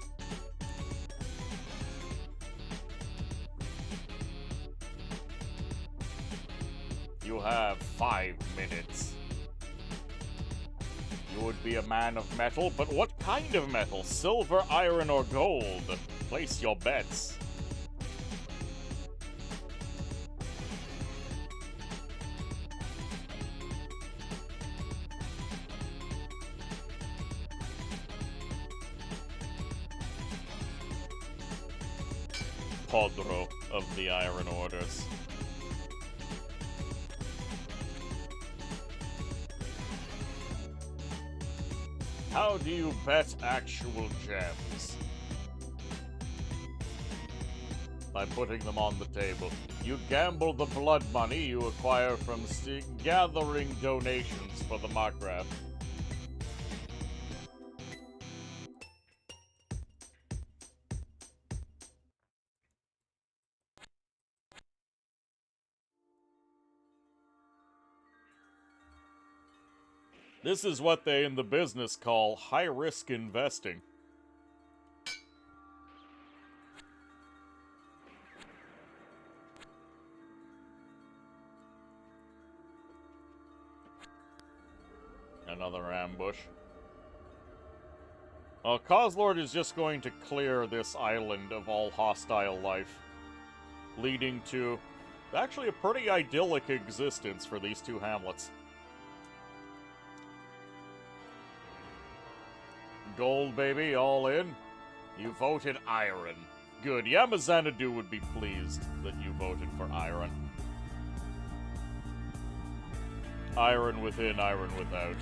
You have 5 minutes. You would be a man of metal, but what kind of metal? Silver, iron, or gold? Place your bets. Podro of the Iron Orders. How do you bet actual gems? By putting them on the table. You gamble the blood money you acquire from gathering donations for the Markgraf. This is what they in the business call high-risk investing. Another ambush. Kozlord is just going to clear this island of all hostile life, leading to actually a pretty idyllic existence for these 2 hamlets. Gold, baby, all in? You voted iron. Good. Yamazanadu would be pleased that you voted for iron. Iron within, iron without.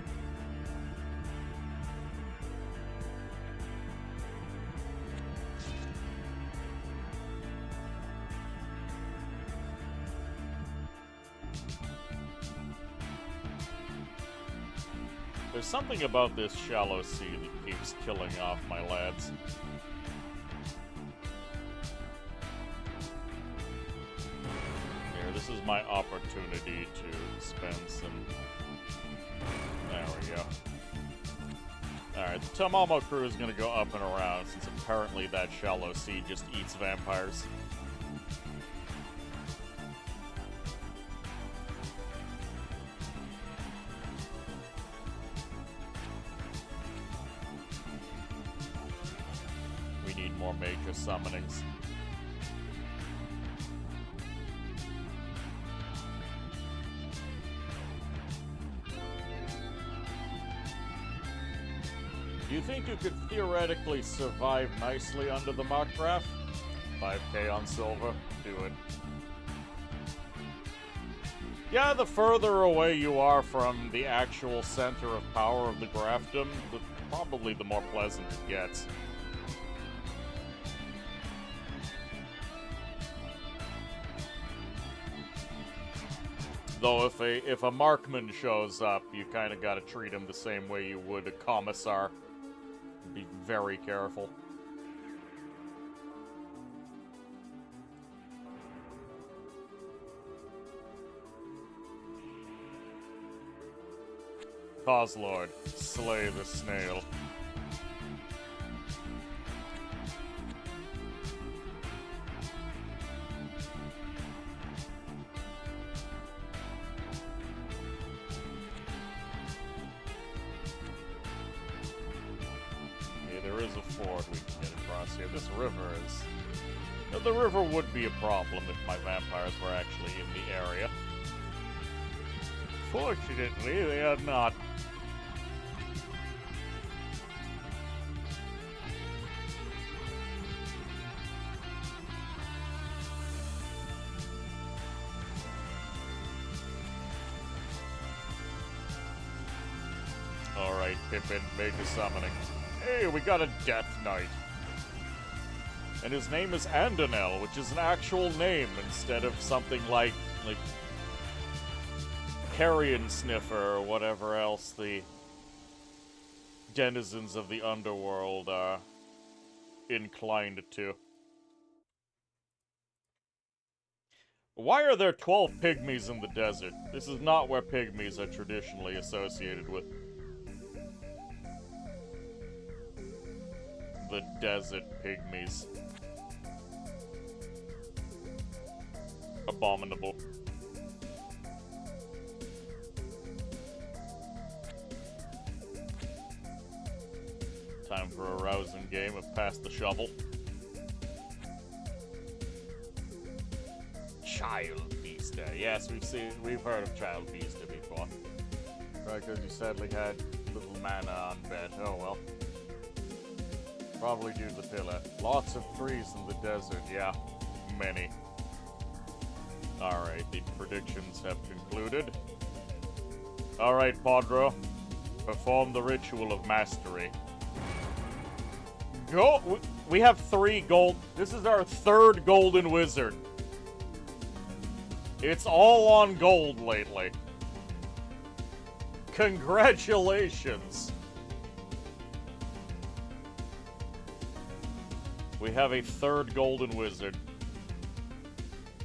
There's something about this shallow sea that keeps killing off my lads. Here, this is my opportunity to spend some... There we go. Alright, the Tamamo crew is gonna go up and around, since apparently that shallow sea just eats vampires. More major summonings. Do you think you could theoretically survive nicely under the Markgraf? 5k on silver, do it. Yeah, the further away you are from the actual center of power of the Grafdom, probably the more pleasant it gets. Though if a markman shows up, you kind of got to treat him the same way you would a commissar. Be very careful. Kozlord, slay the snail. there is a ford we can get across here. This river is... The river would be a problem if my vampires were actually in the area. Fortunately, they are not. Alright, Pippin, make a summoning. Hey, we got a Death Knight. And his name is Andonel, which is an actual name instead of something like Carrion Sniffer or whatever else the denizens of the underworld are inclined to. Why are there 12 pygmies in the desert? This is not where pygmies are traditionally associated with. The desert pygmies. Abominable. Time for a rousing game of Pass the Shovel. Child Beaster. Yes, we've heard of Child Beaster before. Right, because you sadly had little mana on bed. Oh well. Probably due to the pillar. Lots of trees in the desert, yeah. Many. Alright, the predictions have concluded. Alright, Padro. Perform the ritual of mastery. Go! We have 3 gold. This is our 3rd golden wizard. It's all on gold lately. Congratulations! We have a 3rd golden wizard.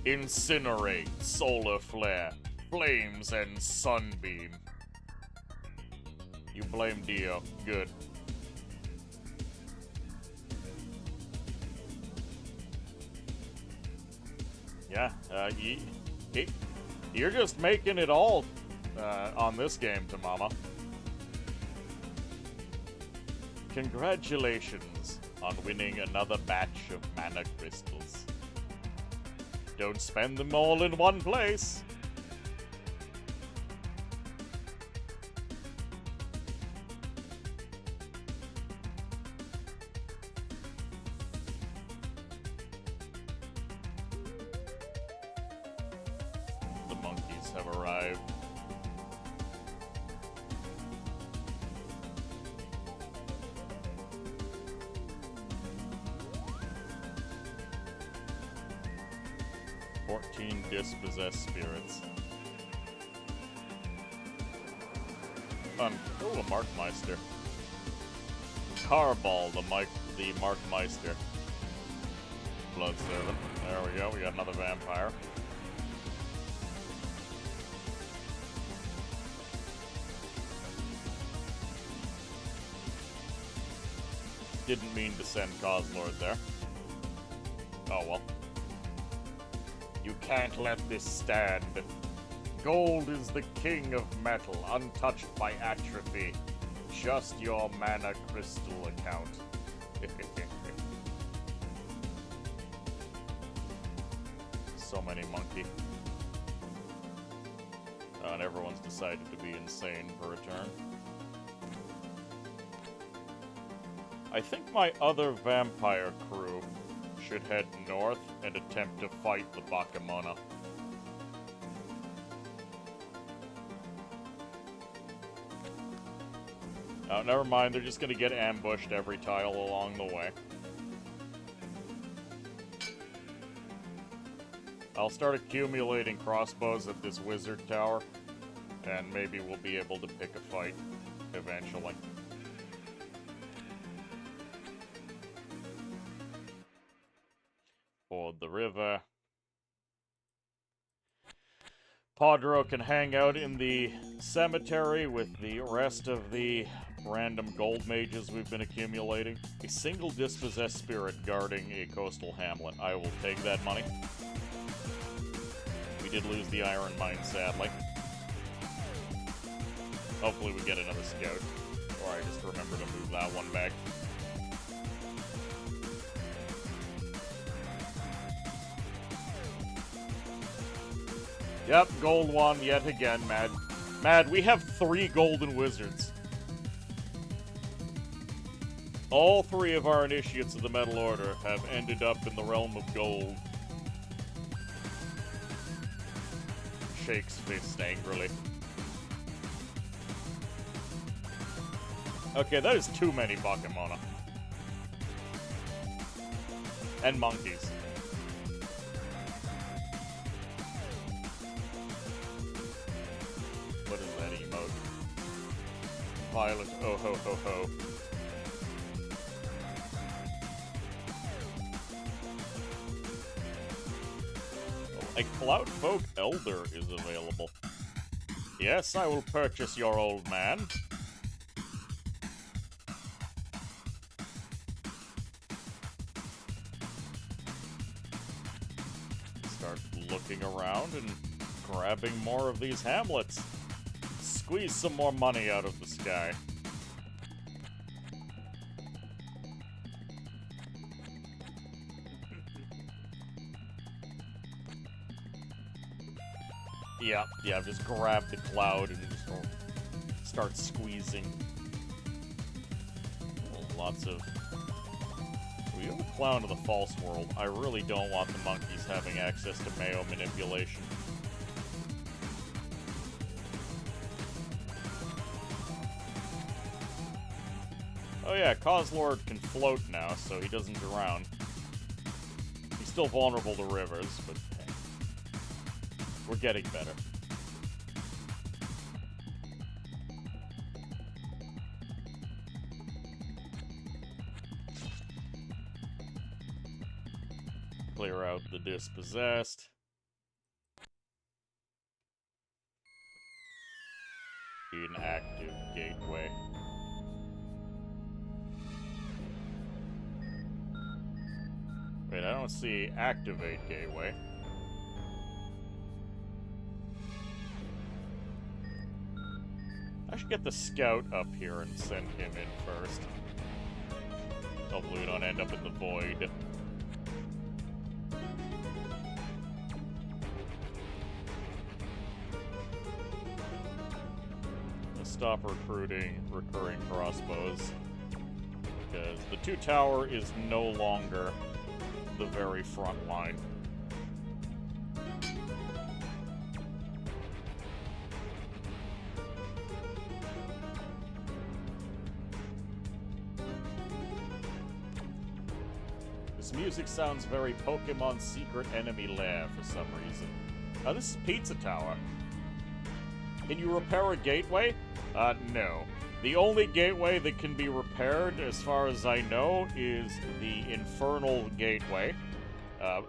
Incinerate, Solar Flare, Flames, and Sunbeam. You blame Dio. Good. Yeah, you're just making it all on this game, Tamama. Congratulations on winning another batch of mana crystals. Don't spend them all in one place. The monkeys have arrived. Dispossessed spirits. Oh, a Markmeister. Carball, the Markmeister. Blood Servant. There we go, we got another vampire. Didn't mean to send Coslord there. Oh well. You can't let this stand. Gold is the king of metal, untouched by atrophy. Just your mana crystal account. So many monkey. And everyone's decided to be insane for a turn. I think my other vampire crew should head north and attempt to fight the Bakamona. Oh, never mind, they're just gonna get ambushed every tile along the way. I'll start accumulating crossbows at this wizard tower, and maybe we'll be able to pick a fight eventually. Ford the river. Padro can hang out in the cemetery with the rest of the random gold mages we've been accumulating. A single dispossessed spirit guarding a coastal hamlet. I will take that money. We did lose the iron mine, sadly. Hopefully we get another scout. Or I just remember to move that one back. Yep, gold one yet again, Mad. Mad, we have 3 golden wizards. All 3 of our initiates of the Metal Order have ended up in the realm of gold. Shakes fist angrily. Okay, that is too many Bakemono. And monkeys. What is that emote? Violent oh ho ho ho. A Cloudfolk Elder is available. Yes, I will purchase your old man. Start looking around and grabbing more of these hamlets. Squeeze some more money out of the sky. Yeah, just grab the cloud and just start squeezing. Lots of... We have a clown of the false world. I really don't want the monkeys having access to Mayo manipulation. Oh yeah, Cosslord can float now, so he doesn't drown. He's still vulnerable to rivers, but hey, we're getting better. Clear out the dispossessed. Inactive gateway. Wait, I don't see activate gateway. I should get the scout up here and send him in first. Hopefully we don't end up in the void. Stop recruiting recurring crossbows, because the 2 tower is no longer the very front line. This music sounds very Pokemon Secret Enemy Lair for some reason. This is Pizza Tower. Can you repair a gateway? No. The only gateway that can be repaired, as far as I know, is the Infernal Gateway,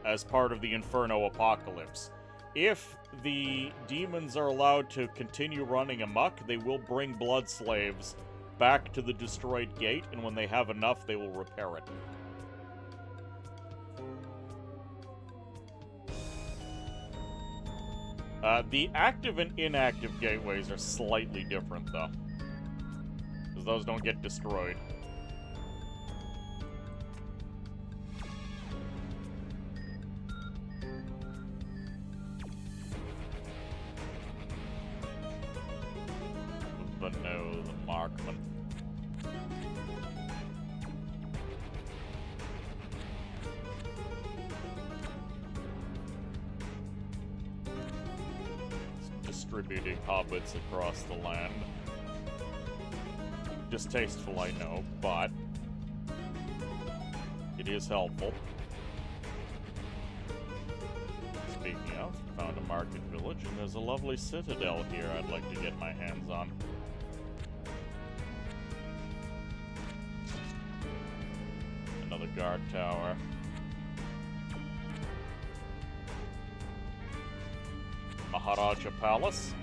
as part of the Inferno Apocalypse. If the demons are allowed to continue running amok, they will bring blood slaves back to the destroyed gate, and when they have enough, they will repair it. The active and inactive gateways are slightly different, though. Because those don't get destroyed. But no, the Markman. Distributing hobbits across the land. Distasteful, I know, but it is helpful. Speaking of, found a market village, and there's a lovely citadel here I'd like to get my hands on. Another guard tower. Maharaja Palace.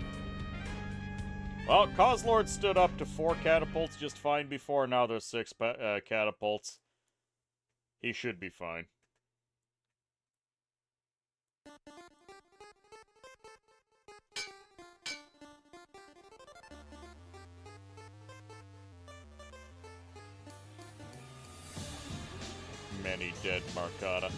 Well, Cosslord stood up to 4 catapults just fine before. Now there's 6 catapults. He should be fine. Many dead Marcata.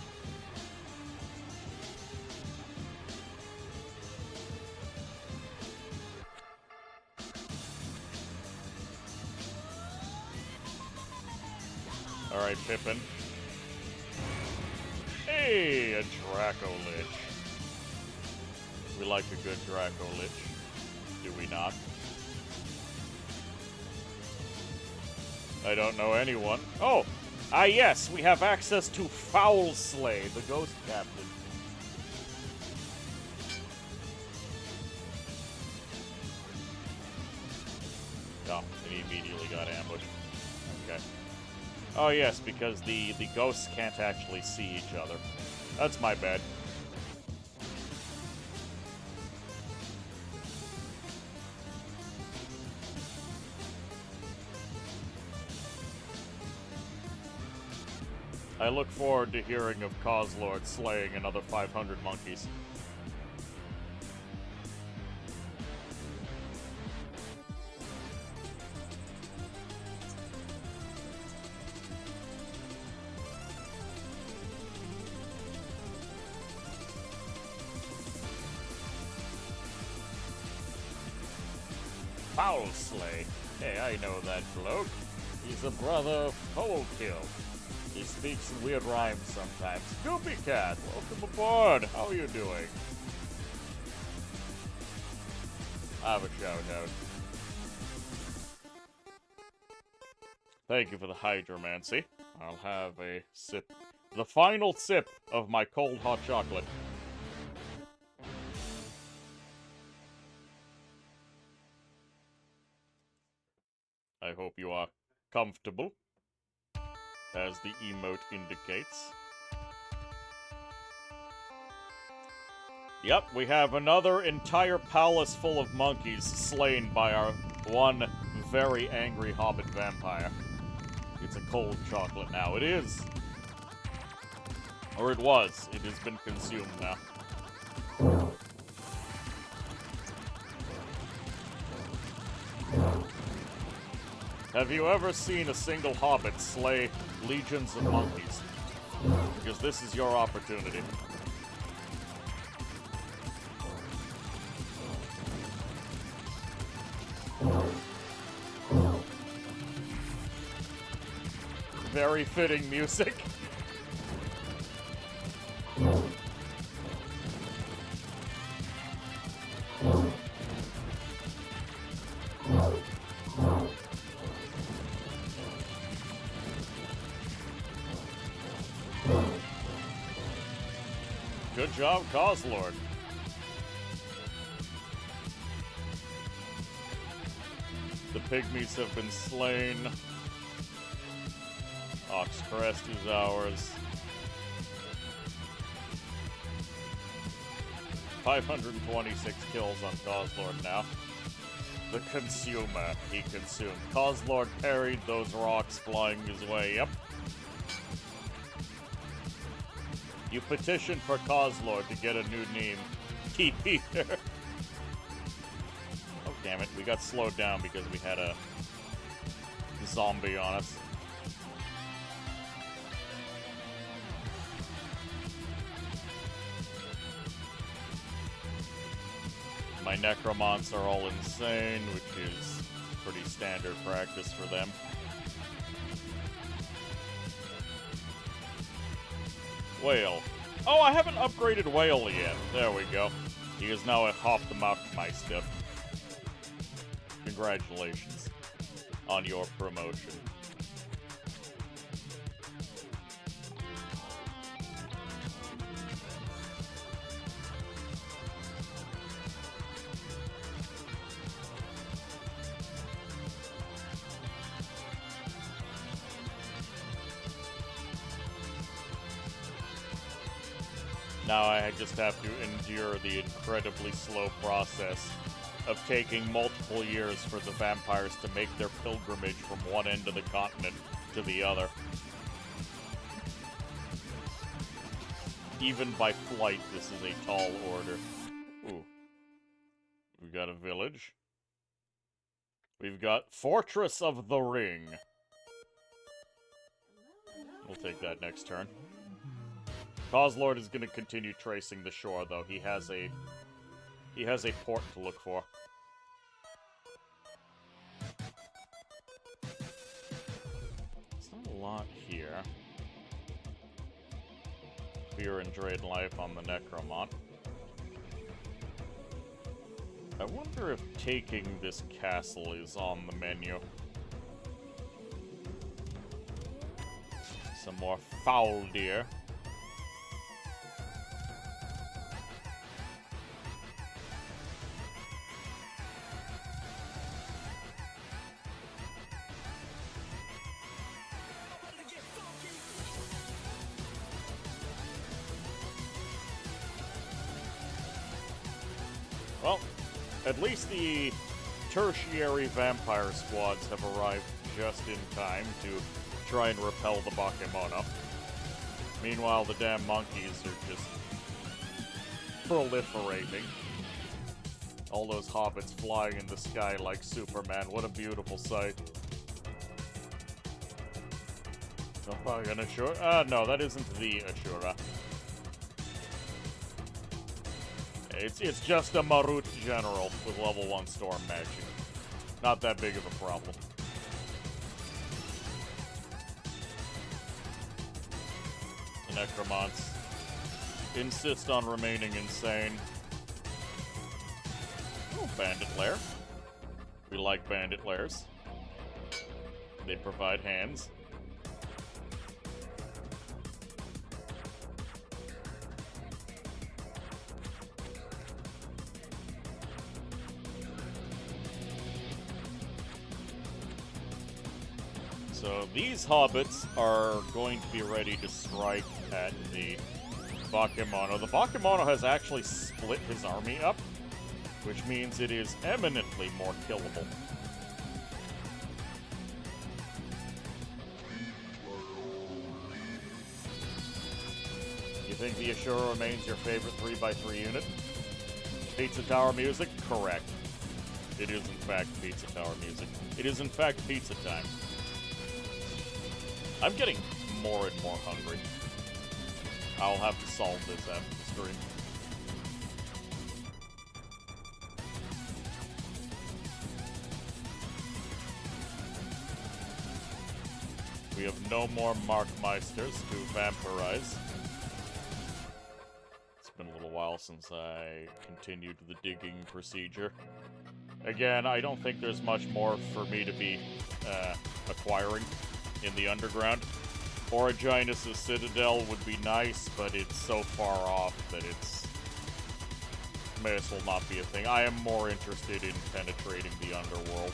right, Pippin. Hey, a Draco Lich. We like a good Draco Lich. Do we not? I don't know anyone. Oh! Ah, yes, we have access to Foulslay, the ghost captain. Oh, and he immediately got ambushed. Okay. Oh, yes, because the ghosts can't actually see each other. That's my bad. I look forward to hearing of Kozlord slaying another 500 monkeys. Foulslay. Hey, I know that bloke. He's a brother of Polekill. He speaks in weird rhymes sometimes. Goopy Cat, welcome aboard. How are you doing? I have a shout out. Thank you for the hydromancy. I'll have a sip. The final sip of my cold hot chocolate. I hope you are comfortable, as the emote indicates. Yep, we have another entire palace full of monkeys slain by our one very angry hobbit vampire. It's a cold chocolate now. It is. Or it was. It has been consumed now. Have you ever seen a single hobbit slay legions of monkeys? Because this is your opportunity. Very fitting music. Good job, Kozlord. The pygmies have been slain. Oxcrest is ours. 526 kills on Kozlord now. The consumer he consumed. Kozlord parried those rocks flying his way. Yep. You petitioned for Kozlord to get a new name. Keep Eater. Oh, damn it. We got slowed down because we had a zombie on us. My necromonts are all insane, which is pretty standard practice for them. Whale. Oh, I haven't upgraded Whale yet. There we go. He is now a Hauptmachtmeister. Congratulations on your promotion. Now I just have to endure the incredibly slow process of taking multiple years for the vampires to make their pilgrimage from one end of the continent to the other. Even by flight, this is a tall order. Ooh. We've got a village. We've got Fortress of the Ring. We'll take that next turn. Kozlord is going to continue tracing the shore, though. He has a port to look for. It's not Not a lot here. Fear and Drain Life on the Necromont. I wonder if taking this castle is on the menu. Some more foul deer. Well, at least the tertiary vampire squads have arrived just in time to try and repel the Bakemono. Meanwhile, the damn monkeys are just proliferating. All those hobbits flying in the sky like Superman. What a beautiful sight. Oh, an Ashura? No, that isn't the Ashura. It's just a Marut general with level 1 storm magic. Not that big of a problem. The Necromonts insist on remaining insane. Oh, bandit lair. We like bandit lairs. They provide hands. So these hobbits are going to be ready to strike at the Bakemono. The Bakemono has actually split his army up, which means it is eminently more killable. You think the Ashura remains your favorite 3x3 unit? Pizza Tower music? Correct. It is in fact Pizza Tower music. It is in fact pizza time. I'm getting more and more hungry. I'll have to solve this after the stream. We have no more Markmeisters to vampirize. It's been a little while since I continued the digging procedure. Again, I don't think there's much more for me to be acquiring in the underground. Origines' Citadel would be nice, but it's so far off that it's may as well not be a thing. I am more interested in penetrating the underworld.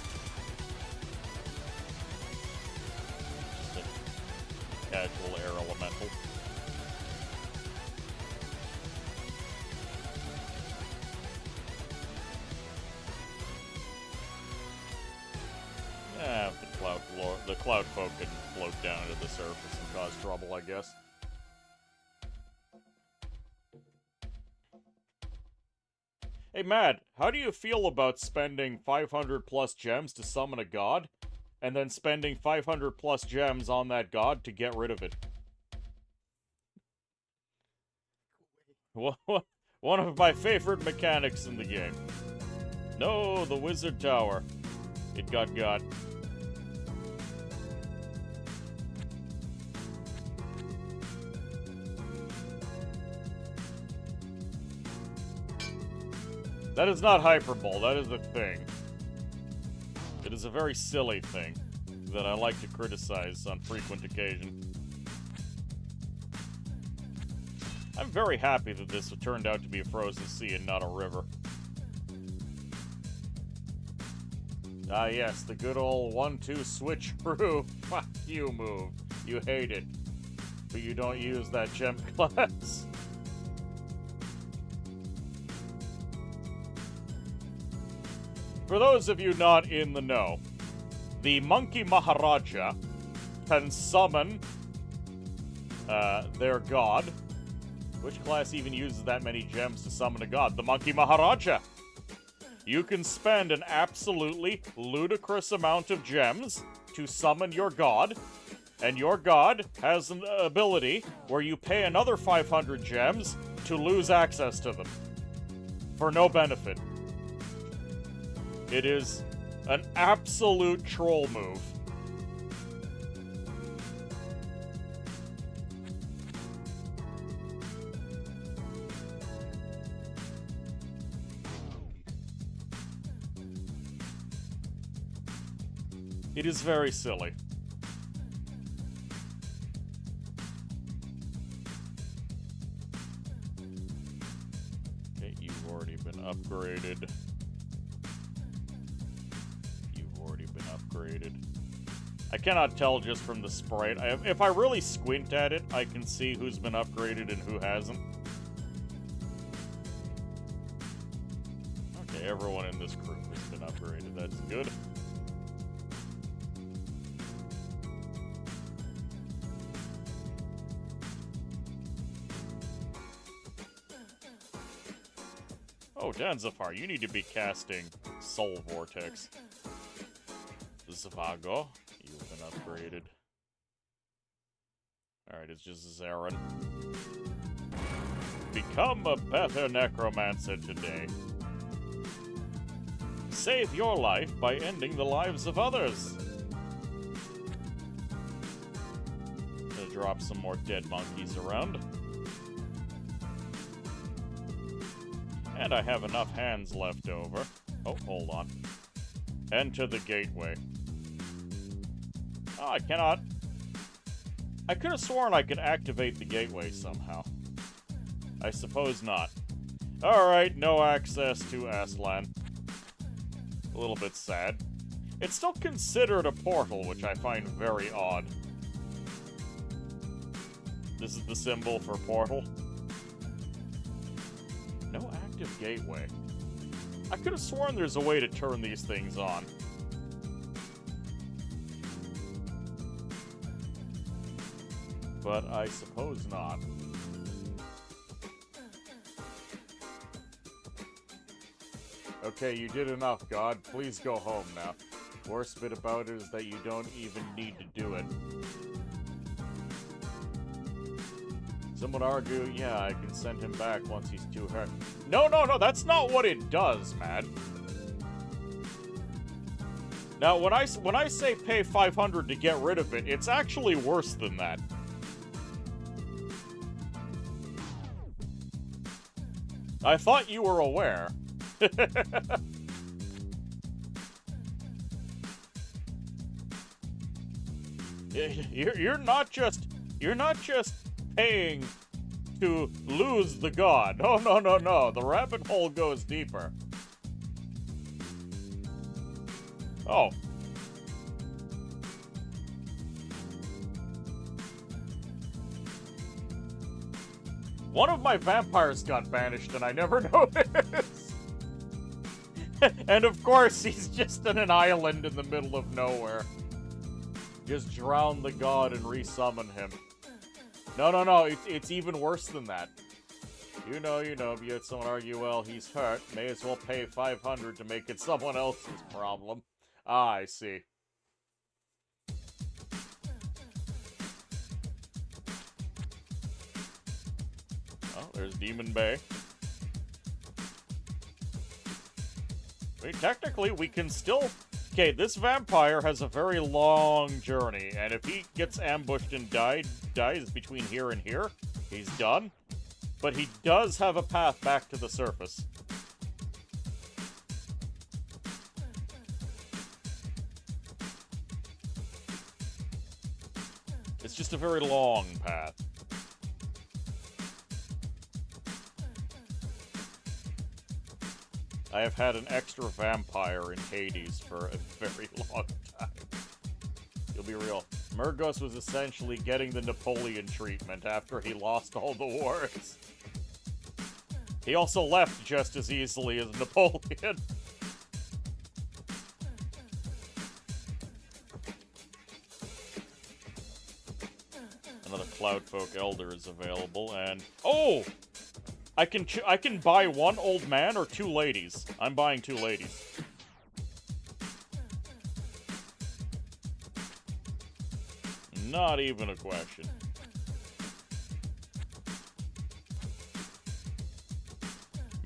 Just a casual air elemental. The cloud folk can float down to the surface and cause trouble, I guess. Hey, Matt, how do you feel about spending 500 plus gems to summon a god, and then spending 500 plus gems on that god to get rid of it? One of my favorite mechanics in the game. No, the Wizard Tower. It got. That is not hyperbole, that is a thing. It is a very silly thing that I like to criticize on frequent occasion. I'm very happy that this turned out to be a frozen sea and not a river. Ah yes, the good old 1-2 switcheroo. Fuck you move. You hate it. But you don't use that gem class. For those of you not in the know, the Monkey Maharaja can summon their god. Which class even uses that many gems to summon a god? The Monkey Maharaja! You can spend an absolutely ludicrous amount of gems to summon your god, and your god has an ability where you pay another 500 gems to lose access to them. For no benefit. It is an absolute troll move. It is very silly. Okay, you've already been upgraded. You've already been upgraded. I cannot tell just from the sprite. If I really squint at it, I can see who's been upgraded and who hasn't. Okay, everyone in this group has been upgraded. That's good. Oh, Danzafar, you need to be casting Soul Vortex. Zavago, you've been upgraded. Alright, it's just Zarin. Become a better necromancer today. Save your life by ending the lives of others. Gonna drop some more dead monkeys around. And I have enough hands left over. Oh, hold on. Enter the gateway. Oh, I cannot. I could have sworn I could activate the gateway somehow. I suppose not. Alright, no access to Aslan. A little bit sad. It's still considered a portal, which I find very odd. This is the symbol for portal. No active gateway. I could have sworn there's a way to turn these things on. But I suppose not. Okay, you did enough, God. Please go home now. Worst bit about it is that you don't even need to do it. Some would argue, yeah, I can send him back once he's too hurt. No, that's not what it does, man. Now, when I say pay 500 to get rid of it, it's actually worse than that. I thought you were aware. You're not just paying to lose the god. No. The rabbit hole goes deeper. Oh. One of my vampires got banished and I never noticed. And of course, he's just on an island in the middle of nowhere. Just drown the god and resummon him. No, it's even worse than that. You know, but yet someone argue, well, he's hurt. May as well pay 500 to make it someone else's problem. Ah, I see. Oh, there's Demon Bay. I mean, technically, we can still... Okay, this vampire has a very long journey, and if he gets ambushed and dies between here and here, he's done. But he does have a path back to the surface. It's just a very long path. I have had an extra vampire in Hades for a very long time. You'll be real. Murgos was essentially getting the Napoleon treatment after he lost all the wars. He also left just as easily as Napoleon. Another Cloudfolk Elder is available, and... Oh! I can buy one old man or two ladies. I'm buying two ladies. Not even a question.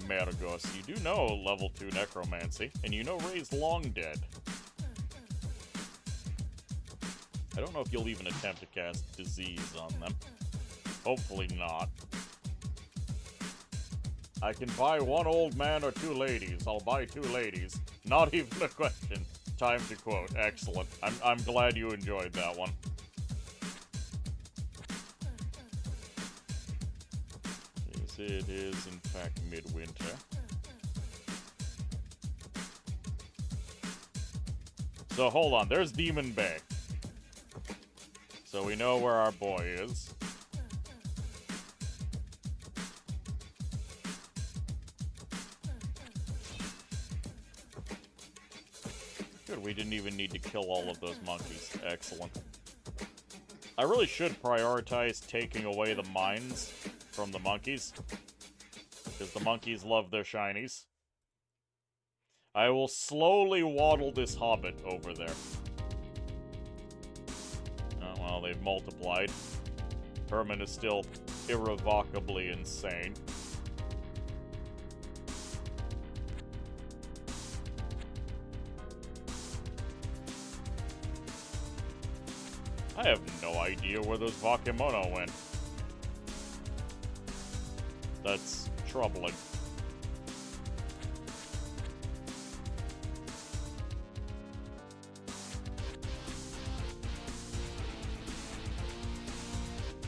Mergos, you do know level 2 necromancy, and you know Ray's long dead. I don't know if you'll even attempt to cast disease on them. Hopefully not. I can buy one old man or two ladies. I'll buy two ladies. Not even a question. time to quote. Excellent. I'm glad you enjoyed that one. Yes, it is in fact midwinter. So hold on, there's Demon Bay. So we know where our boy is. Good, we didn't even need to kill all of those monkeys. Excellent. I really should prioritize taking away the mines from the monkeys, because the monkeys love their shinies. I will slowly waddle this hobbit over there. Oh, well, they've multiplied. Herman is still irrevocably insane. I have no idea where those Bakemono went. That's troubling.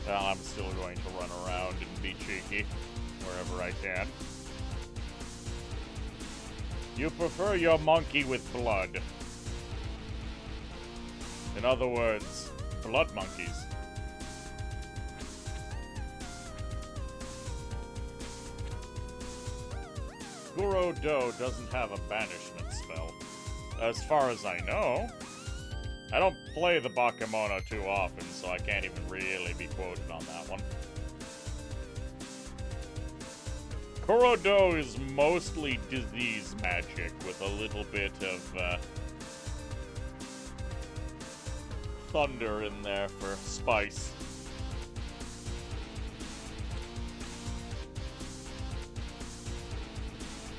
Well, I'm still going to run around and be cheeky wherever I can. You prefer your monkey with blood. In other words, blood monkeys. Kuro-Do doesn't have a banishment spell. As far as I know. I don't play the Bakemono too often, so I can't even really be quoted on that one. Kuro-Do is mostly disease magic with a little bit of thunder in there for spice.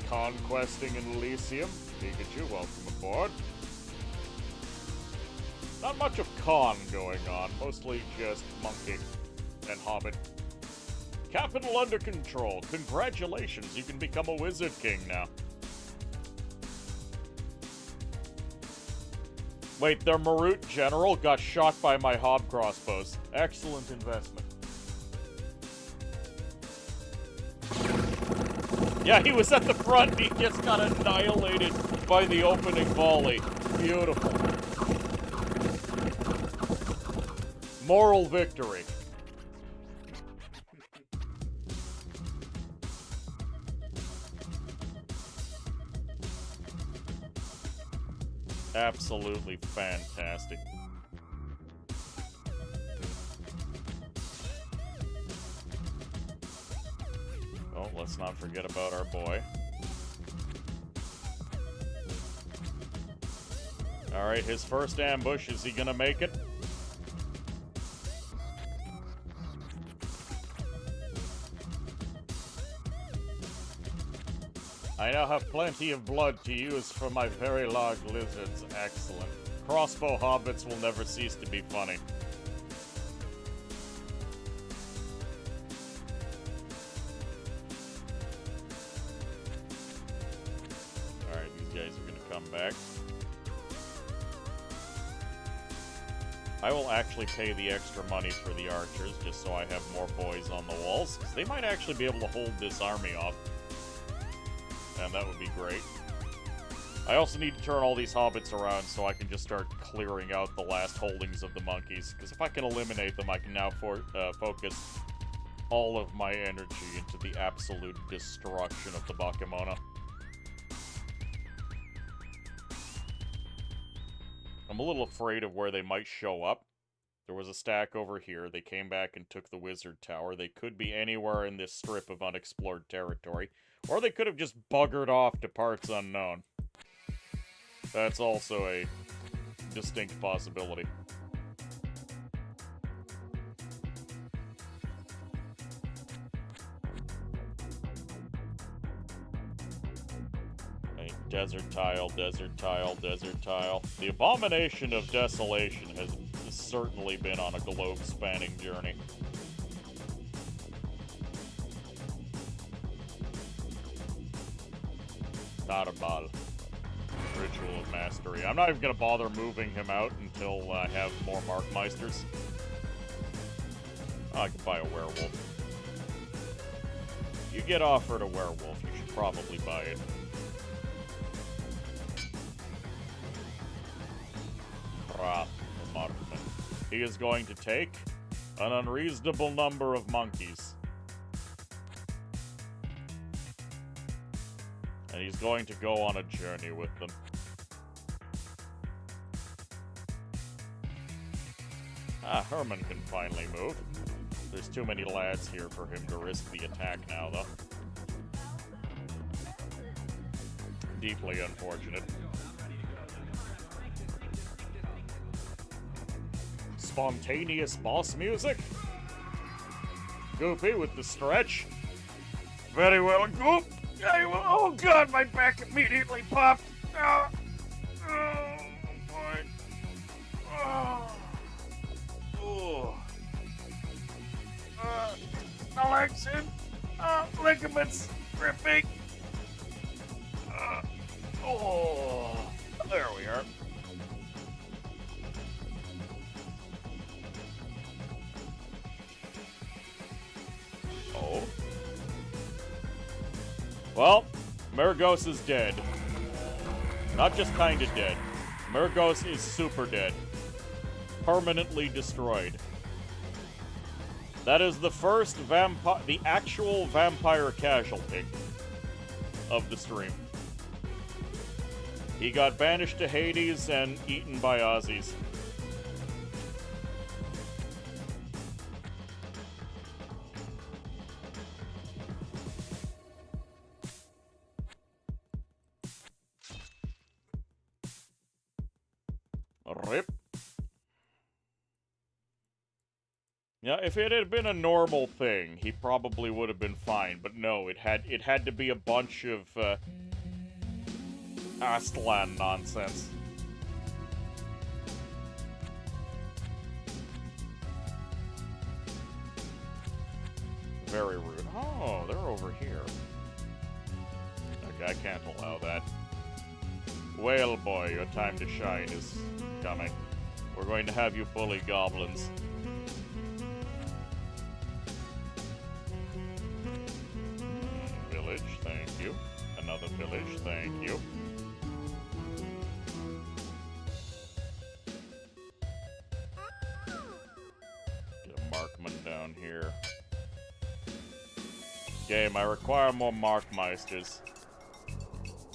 Conquesting in Elysium. Pikachu, welcome aboard. Not much of con going on, mostly just monkey and hobbit. Capital under control. Congratulations, you can become a Wizard King now. Wait, their Marut general got shot by my Hob crossbows. Excellent investment. Yeah, he was at the front. He just got annihilated by the opening volley. Beautiful. Moral victory. Absolutely fantastic. Oh, let's not forget about our boy. Alright, his first ambush. Is he gonna make it? I now have plenty of blood to use for my very large lizards. Excellent. Crossbow hobbits will never cease to be funny. Alright, these guys are gonna come back. I will actually pay the extra money for the archers, just so I have more boys on the walls, because they might actually be able to hold this army off. And that would be great. I also need to turn all these hobbits around so I can just start clearing out the last holdings of the monkeys. Because if I can eliminate them, I can now focus all of my energy into the absolute destruction of the Bakemono. I'm a little afraid of where they might show up. There was a stack over here. They came back and took the Wizard Tower. They could be anywhere in this strip of unexplored territory. Or they could have just buggered off to parts unknown. That's also a distinct possibility. Okay, desert tile, desert tile, desert tile. The Abomination of Desolation has certainly been on a globe-spanning journey. Tarbal. Ritual of Mastery. I'm not even gonna bother moving him out until I have more Markmeisters. Oh, I can buy a werewolf. You get offered a werewolf, you should probably buy it. Markman. He is going to take an unreasonable number of monkeys. And he's going to go on a journey with them. Herman can finally move. There's too many lads here for him to risk the attack now, though. Deeply unfortunate. Spontaneous boss music? Goopy with the stretch. Very well, Goop. Oh god, my back immediately popped. Oh boy. Oh. My legs in. Ligaments ripping. There we are. Oh. Well, Murgos is dead. Not just kinda dead. Murgos is super dead. Permanently destroyed. That is the first the actual vampire casualty of the stream. He got banished to Hades and eaten by Aussies. Rip. Yeah, if it had been a normal thing, he probably would have been fine. But no, it had to be a bunch of Aztlan nonsense. Very rude. Oh, they're over here. Okay, I can't allow that. Whale boy, your time to shine is coming. We're going to have you bully goblins. Village, thank you. Another village, thank you. Get a Markman down here. Game, I require more Markmeisters.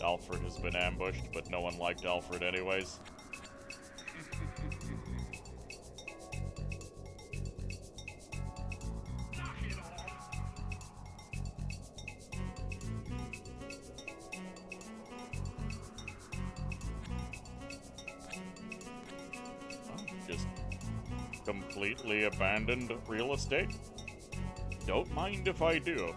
Alfred has been ambushed, but no one liked Alfred anyways. Just completely abandoned real estate? Don't mind if I do.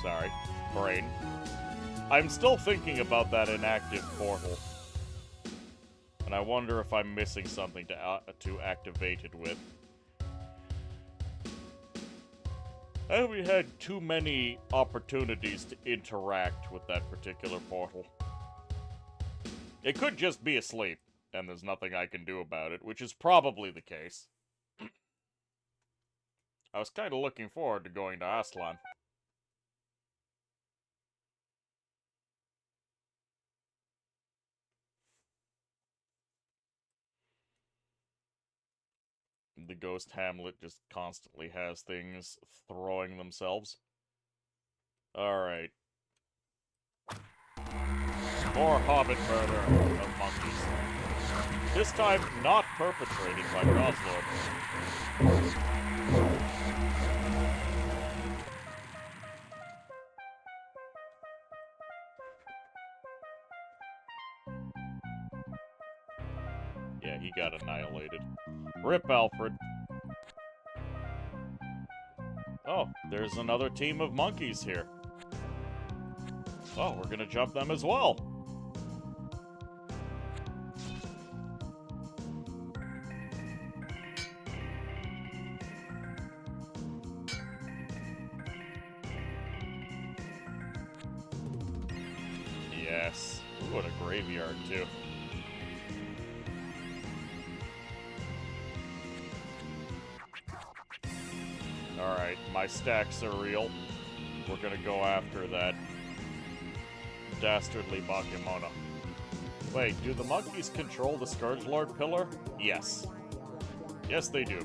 Sorry, brain. I'm still thinking about that inactive portal. And I wonder if I'm missing something to activate it with. Have we had too many opportunities to interact with that particular portal? It could just be asleep, and there's nothing I can do about it, which is probably the case. I was kind of looking forward to going to Aslan. The ghost hamlet just constantly has things throwing themselves. Alright. More hobbit murder of monkeys. This time not perpetrated by Goslord. Yeah, he got annihilated. Rip Alfred. Oh, there's another team of monkeys here. Oh, we're gonna jump them as well. Yes. Ooh, what a graveyard, too. Alright, my stacks are real. We're gonna go after that dastardly Bakemona. Wait, do the monkeys control the Scourge Lord pillar? Yes. Yes, they do.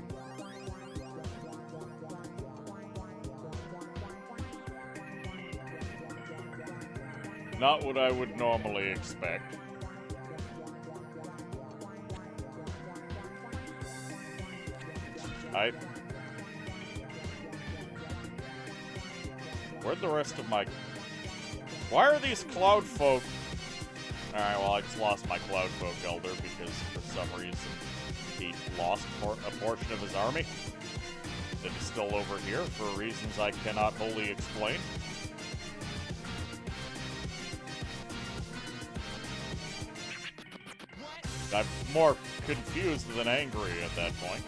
Not what I would normally expect. Where'd the rest of my... Why are these Cloud Folk... Alright, well, I just lost my Cloud Folk Elder because for some reason he lost a portion of his army. That is still over here for reasons I cannot wholly explain. I'm more confused than angry at that point.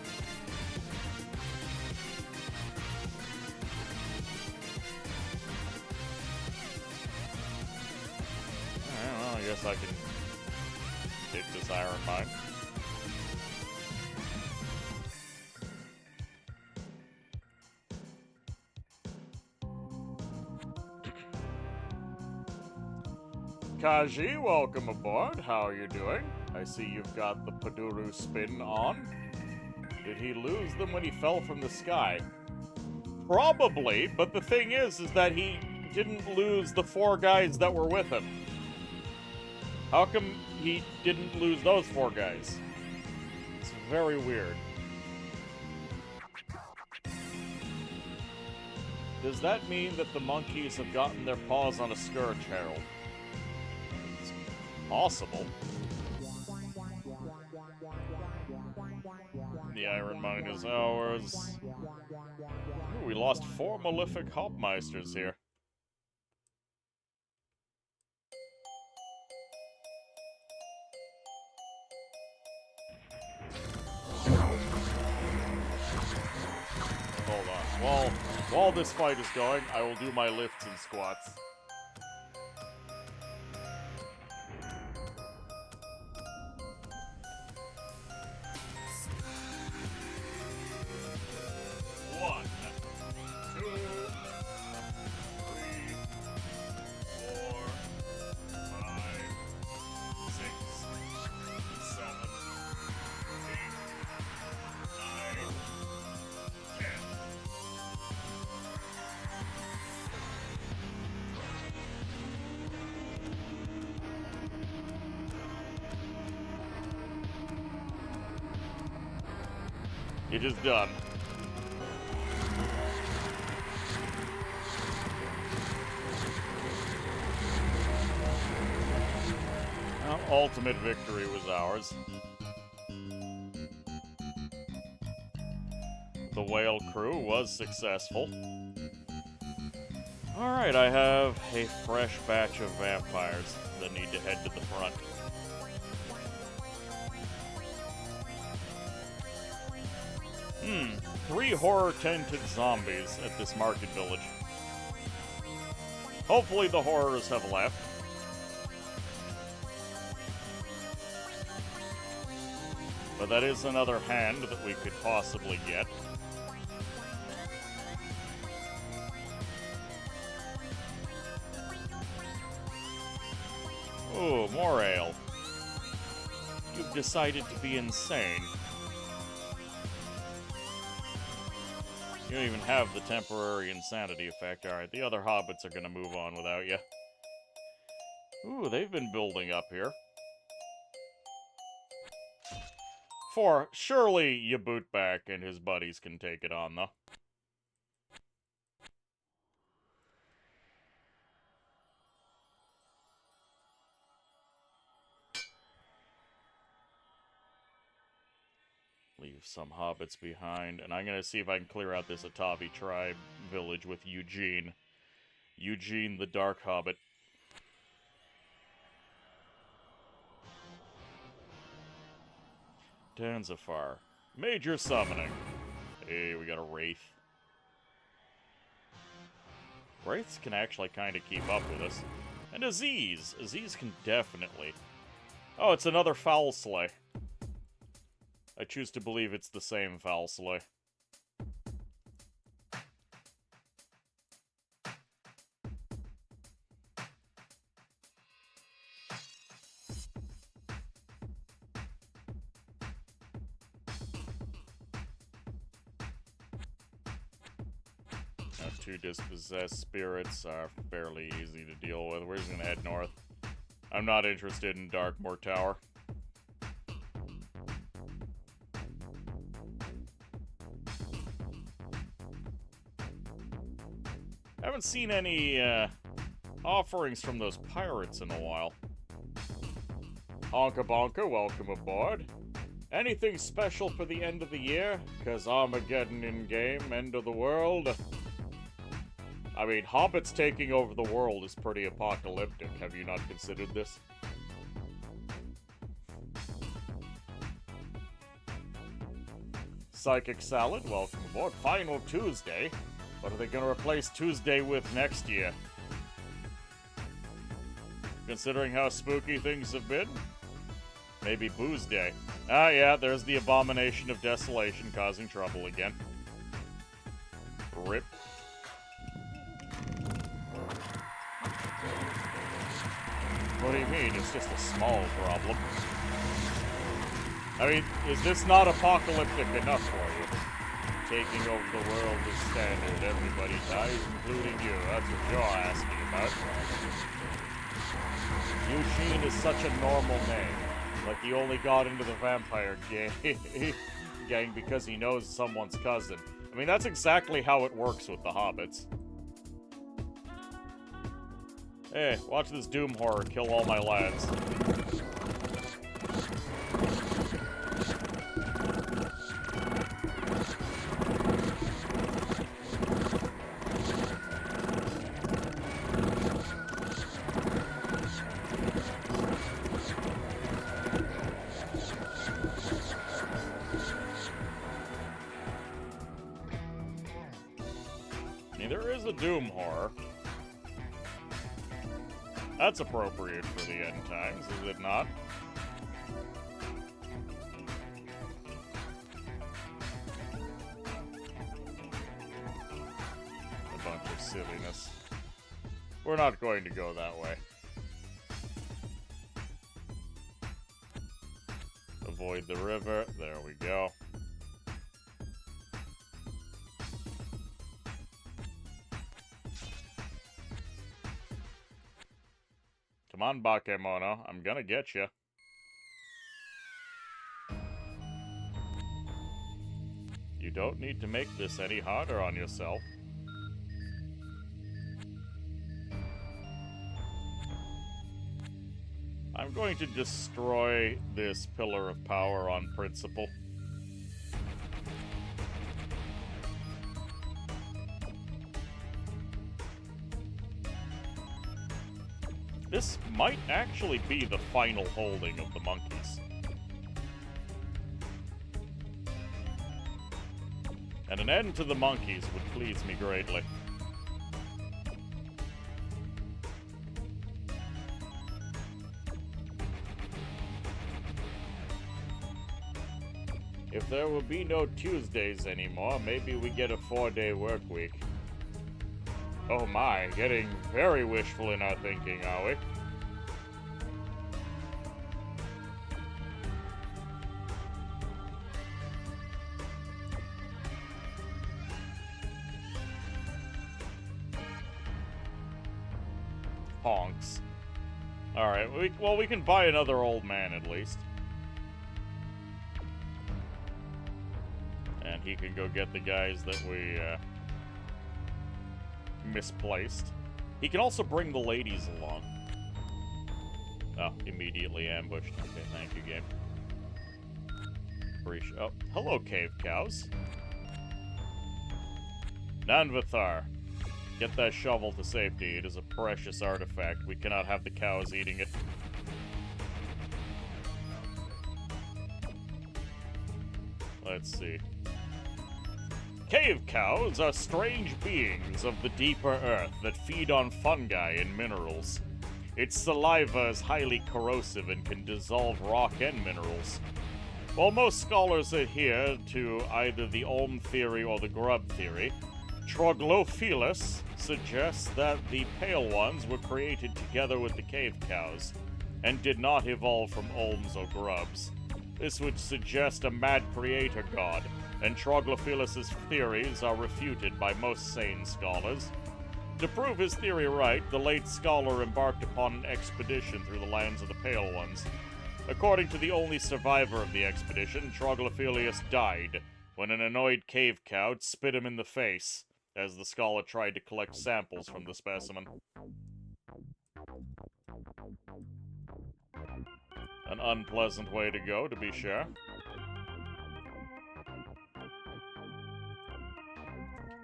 Alright, well, I guess I can take this Iron Mine. Kaji, welcome aboard. How are you doing? I see you've got the Paduru spin on. Did he lose them when he fell from the sky? Probably, but the thing is that he didn't lose the 4 guys that were with him. How come he didn't lose those 4 guys? It's very weird. Does that mean that the monkeys have gotten their paws on a Scourge Herald? It's possible. The Iron Mine is ours. Ooh, we lost 4 Malefic Hopmeisters here. Hold on. While this fight is going, I will do my lifts and squats. It is done. Well, ultimate victory was ours. The whale crew was successful. Alright, I have a fresh batch of vampires that need to head to the front. 3 horror-tinted zombies at this market village. Hopefully the horrors have left. But that is another hand that we could possibly get. Ooh, more ale. You've decided to be insane. You don't even have the temporary insanity effect. Alright, the other hobbits are gonna move on without you. Ooh, they've been building up here. 4, surely Yabootback and his buddies can take it on, though. Leave some hobbits behind, and I'm gonna see if I can clear out this Atavi tribe village with Eugene. Eugene the Dark Hobbit. Tanzafar. Major summoning. Hey, we got a Wraith. Wraiths can actually kind of keep up with us. And Aziz. Aziz can definitely... Oh, it's another Foul Slay. I choose to believe it's the same Foul Slay. Now, 2 dispossessed spirits are fairly easy to deal with. We're just gonna head north. I'm not interested in Darkmoor Tower. I haven't seen any offerings from those pirates in a while. Honka Bonka, welcome aboard. Anything special for the end of the year? 'Cause Armageddon in-game, end of the world. I mean, hobbits taking over the world is pretty apocalyptic. Have you not considered this? Psychic Salad, welcome aboard. Final Tuesday. What are they going to replace Tuesday with next year? Considering how spooky things have been? Maybe Booze Day. Ah, yeah, there's the Abomination of Desolation causing trouble again. Rip. What do you mean? It's just a small problem. I mean, is this not apocalyptic enough for you? Taking over the world is standard. Everybody dies, including you. That's what you're asking about. Eugene is such a normal name. Like he only got into the vampire gang because he knows someone's cousin. I mean, that's exactly how it works with the hobbits. Hey, watch this Doom horror kill all my lads. I mean, there is a Doom horror. That's appropriate for the end times, is it not? A bunch of silliness. We're not going to go that way. Avoid the river. There we go. Come on, Bakemono. I'm gonna get you. You don't need to make this any harder on yourself. I'm going to destroy this pillar of power on principle. This might actually be the final holding of the monkeys. And an end to the monkeys would please me greatly. If there will be no Tuesdays anymore, maybe we get a 4-day work week. Oh my, getting very wishful in our thinking, are we? Honks. Alright, well, we can buy another old man at least. And he can go get the guys that we, misplaced. He can also bring the ladies along. Oh, immediately ambushed. Okay, thank you, game. Oh, hello, cave cows. Nanvathar, get that shovel to safety. It is a precious artifact. We cannot have the cows eating it. Let's see. Cave cows are strange beings of the deeper earth that feed on fungi and minerals. Its saliva is highly corrosive and can dissolve rock and minerals. While most scholars adhere to either the Olm theory or the grub theory, Troglophilus suggests that the pale ones were created together with the cave cows and did not evolve from Olms or grubs. This would suggest a mad creator god, and Troglophilus' theories are refuted by most sane scholars. To prove his theory right, the late scholar embarked upon an expedition through the lands of the Pale Ones. According to the only survivor of the expedition, Troglophilus died when an annoyed cave cow spit him in the face, as the scholar tried to collect samples from the specimen. An unpleasant way to go, to be sure.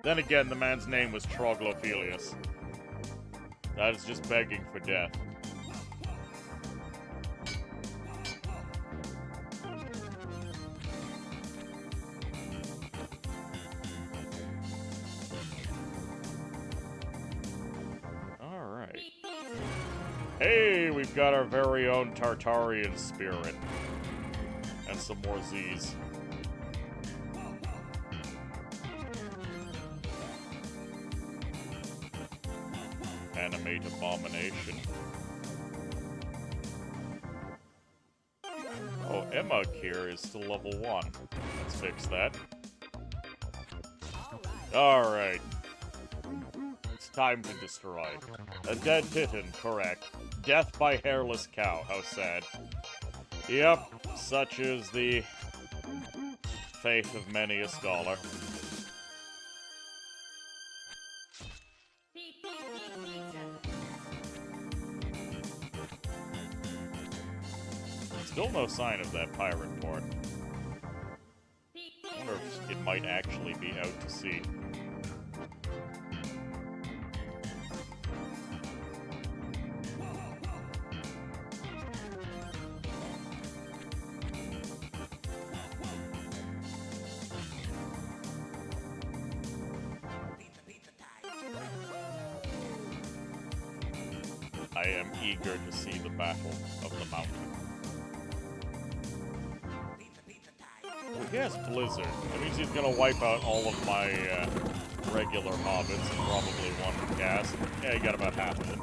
Then again, the man's name was Troglophilus. That is just begging for death. Alright. Hey, we've got our very own Tartarian spirit. And some more Z's. Animate Abomination. Oh, Emma here is still level 1. Let's fix that. Alright. It's time to destroy. A dead Titan, correct. Death by hairless cow, how sad. Yep, such is the fate of many a scholar. Still no sign of that pirate port. I wonder if it might actually be out to sea. I am eager to see the Battle of the Mountain. Well, he has Blizzard. That means he's gonna wipe out all of my regular hobbits and probably one cast. Yeah, he got about half of it.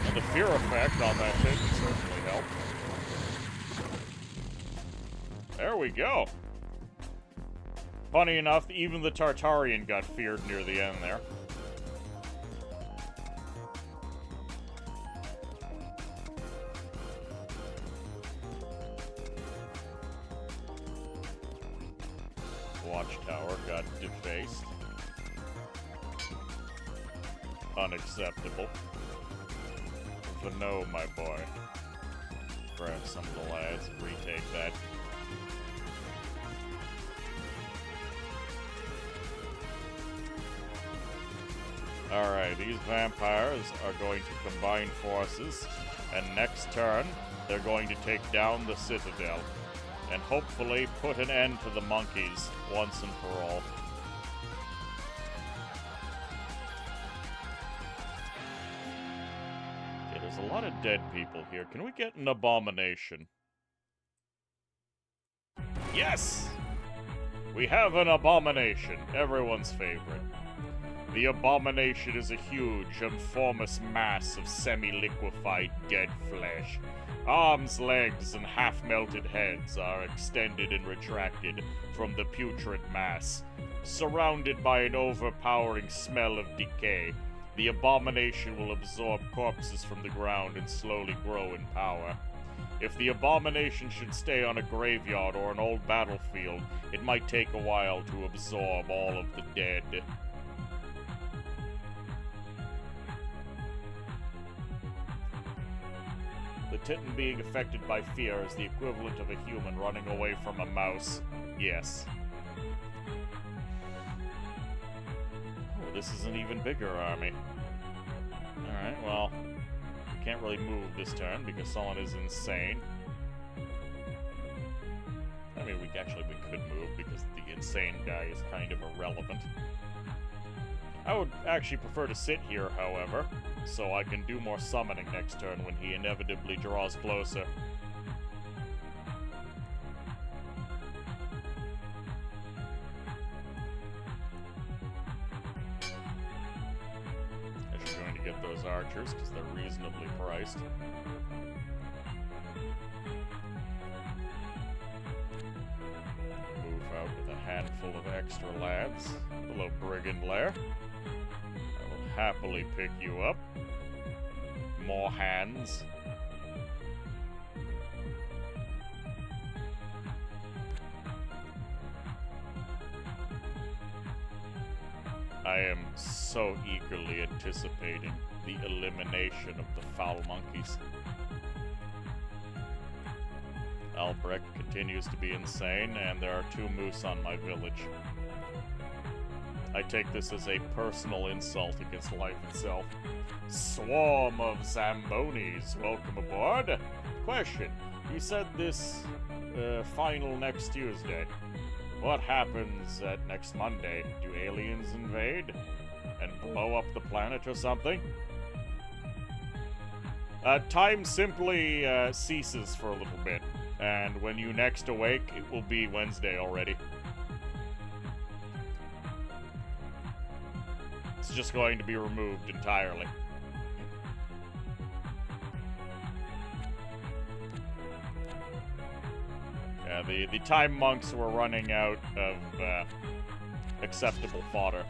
And the fear effect on that thing certainly helped. There we go. Funny enough, even the Tartarian got feared near the end there. Watchtower got defaced. Unacceptable. Vano, my boy. Grab some of the lads and retake that. Alright, these vampires are going to combine forces, and next turn, they're going to take down the Citadel, and hopefully put an end to the monkeys once and for all. Okay, there's a lot of dead people here. Can we get an abomination? Yes! We have an abomination, everyone's favorite. The abomination is a huge, informous mass of semi-liquefied dead flesh. Arms, legs, and half-melted heads are extended and retracted from the putrid mass. Surrounded by an overpowering smell of decay, the abomination will absorb corpses from the ground and slowly grow in power. If the abomination should stay on a graveyard or an old battlefield, it might take a while to absorb all of the dead. The Titan being affected by fear is the equivalent of a human running away from a mouse. Yes. Oh, this is an even bigger army. Alright, well, we can't really move this turn because someone is insane. I mean, we could move because the insane guy is kind of irrelevant. I would actually prefer to sit here, however, so I can do more summoning next turn when he inevitably draws closer. Actually going to get those archers, because they're reasonably priced. Move out with a handful of extra lads. Hello, Brigand Lair. I will happily pick you up. More hands. I am so eagerly anticipating the elimination of the foul monkeys. Albrecht continues to be insane, and there are 2 moose on my village. I take this as a personal insult against life itself. Swarm of Zambonis, welcome aboard. Question, you said this final next Tuesday. What happens at next Monday? Do aliens invade and blow up the planet or something? Time simply ceases for a little bit, and when you next awake, it will be Wednesday already. It's just going to be removed entirely. Yeah, the time monks were running out of acceptable fodder.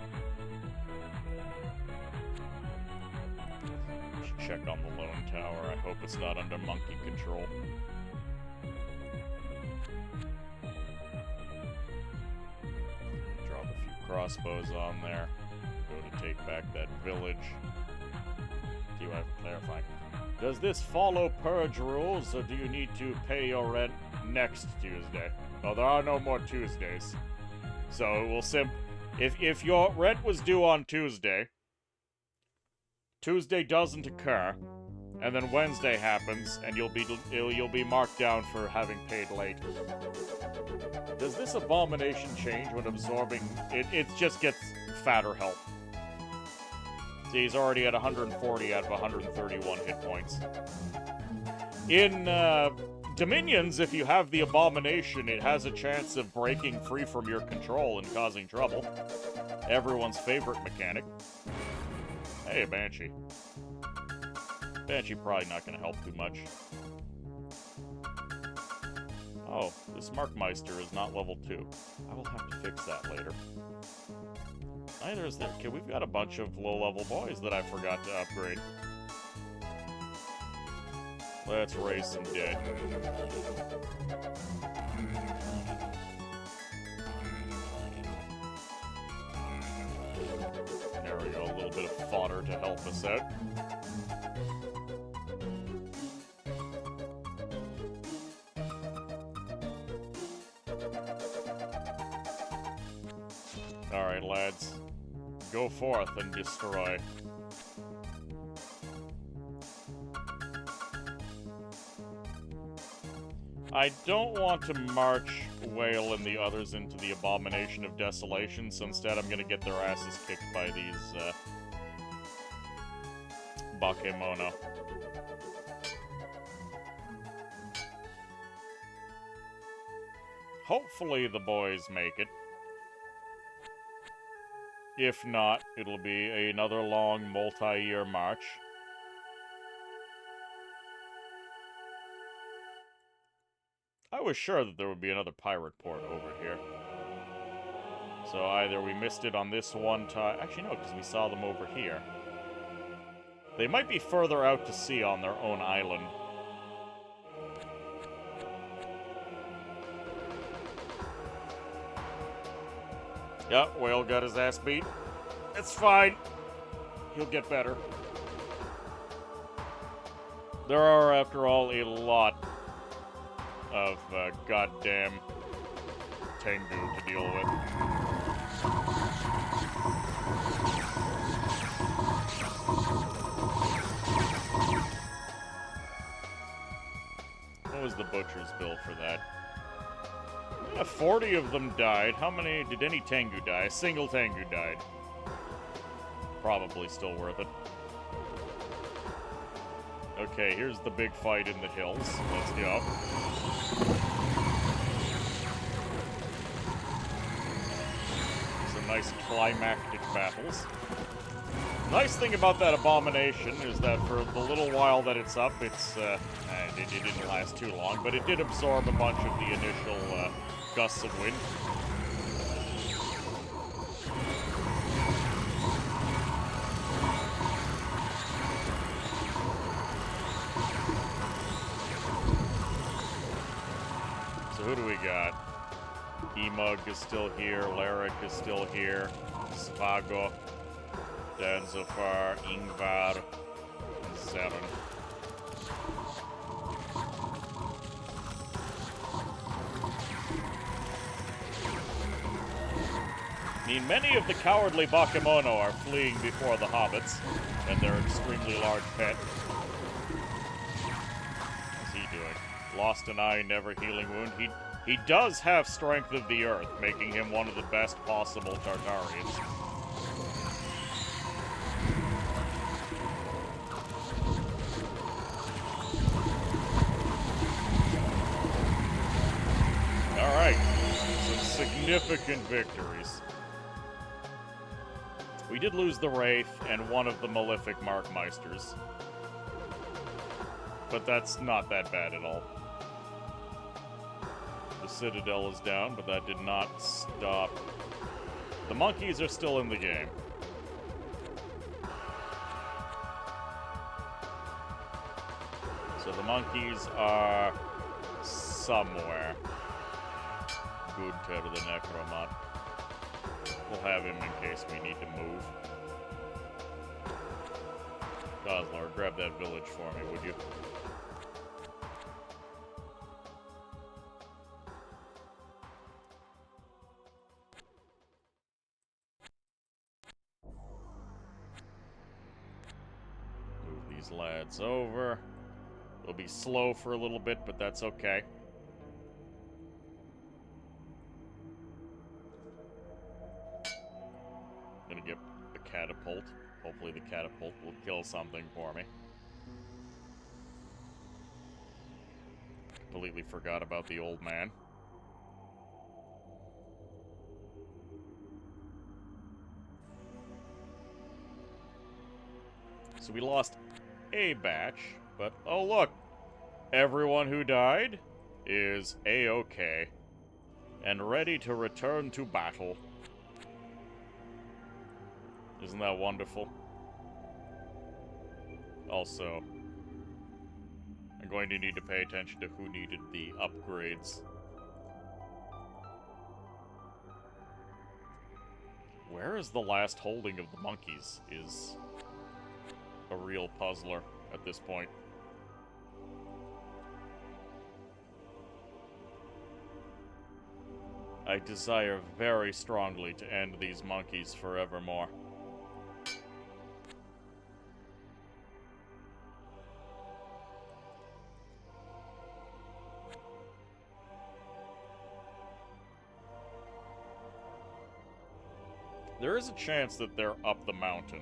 Should check on the lone tower. I hope it's not under monkey control. Drop a few crossbows on there. Go to take back that village. Do I have to clarify? Does this follow purge rules, or do you need to pay your rent next Tuesday? Oh, there are no more Tuesdays. So we'll if your rent was due on Tuesday, Tuesday doesn't occur, and then Wednesday happens, and you'll be marked down for having paid late. Does this abomination change when absorbing? It just gets fatter health. See, he's already at 140 out of 131 hit points. In Dominions, if you have the abomination, it has a chance of breaking free from your control and causing trouble. Everyone's favorite mechanic. Hey, Banshee. Banshee probably not going to help too much. Oh, this Markmeister is not level 2. I will have to fix that later. Neither is there. Okay, we've got a bunch of low-level boys that I forgot to upgrade. Let's raise some dead. There we go, a little bit of fodder to help us out. Alright, lads. Go forth and destroy. I don't want to march Whale and the others into the Abomination of Desolation, so instead I'm gonna get their asses kicked by these, Bakemono. Hopefully the boys make it. If not, it'll be another long, multi-year march. I was sure that there would be another pirate port over here. So either we missed it on this one time... Actually, no, because we saw them over here. They might be further out to sea on their own island. Yep, Whale got his ass beat. It's fine. He'll get better. There are, after all, a lot of goddamn Tengu to deal with. What was the butcher's bill for that? 40 of them died. How many... Did any Tengu die? A single Tengu died. Probably still worth it. Okay, here's the big fight in the hills. Let's go. Some nice climactic battles. Nice thing about that abomination is that for the little while that it's up, it's, it didn't last too long, but it did absorb a bunch of the initial, gusts of wind. So who do we got? Emug is still here, Larrick is still here, Svago, Danzafar, Ingvar, and Zeren. I mean, many of the cowardly Bakemono are fleeing before the hobbits and their extremely large pet. What's he doing? Lost an eye, never healing wound. He does have strength of the earth, making him one of the best possible Tartarians. Alright, some significant victories. We did lose the Wraith and one of the Malefic Markmeisters. But that's not that bad at all. The Citadel is down, but that did not stop. The monkeys are still in the game. So the monkeys are somewhere. Gudter the Necromant. We'll have him in case we need to move. Goslar, grab that village for me, would you? Move these lads over. They'll be slow for a little bit, but that's okay. Gonna get the catapult. Hopefully the catapult will kill something for me. Completely forgot about the old man. So we lost a batch, but oh look! Everyone who died is A-OK and ready to return to battle. Isn't that wonderful? Also, I'm going to need to pay attention to who needed the upgrades. Where is the last holding of the monkeys is a real puzzler at this point. I desire very strongly to end these monkeys forevermore. There is a chance that they're up the mountain.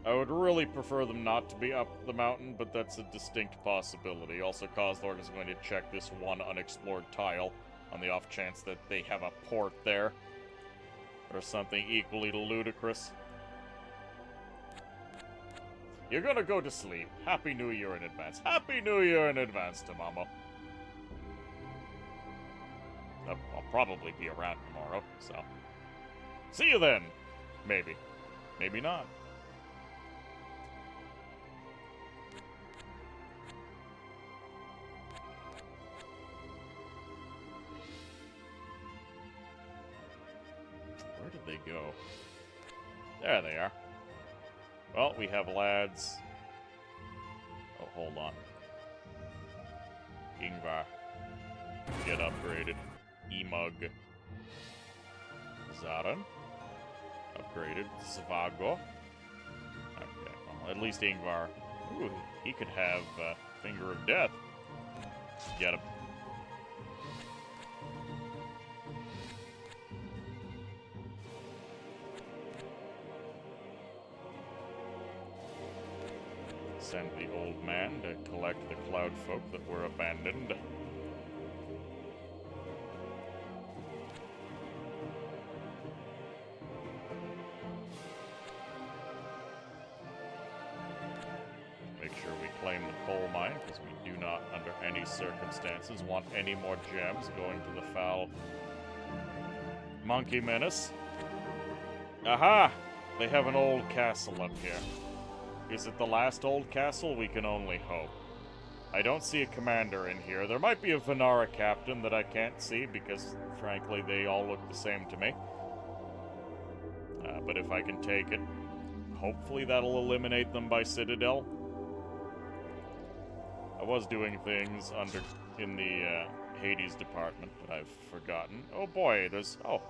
I would really prefer them not to be up the mountain, but that's a distinct possibility. Also, Kozlord is going to check this one unexplored tile on the off chance that they have a port there. Or something equally ludicrous. You're gonna go to sleep. Happy New Year in advance. Happy New Year in advance, Tamamo. I'll probably be around tomorrow, so... See you then! Maybe. Maybe not. Where did they go? There they are. Well, we have lads. Oh, hold on. Ingvar. Get upgraded. Emug. Zaren. Upgraded. Svago. Okay, well, at least Ingvar. Ooh, he could have Finger of Death. Get him. send the old man to collect the cloud folk that were abandoned. Make sure we claim the coal mine, because we do not, under any circumstances, want any more gems going to the foul monkey menace. Aha! They have an old castle up here. Is it the last old castle? We can only hope. I don't see a commander in here. There might be a Venara captain that I can't see because, frankly, they all look the same to me. But if I can take it, hopefully that'll eliminate them by Citadel. I was doing things in the Hades department, but I've forgotten. Oh boy, there's... Oh.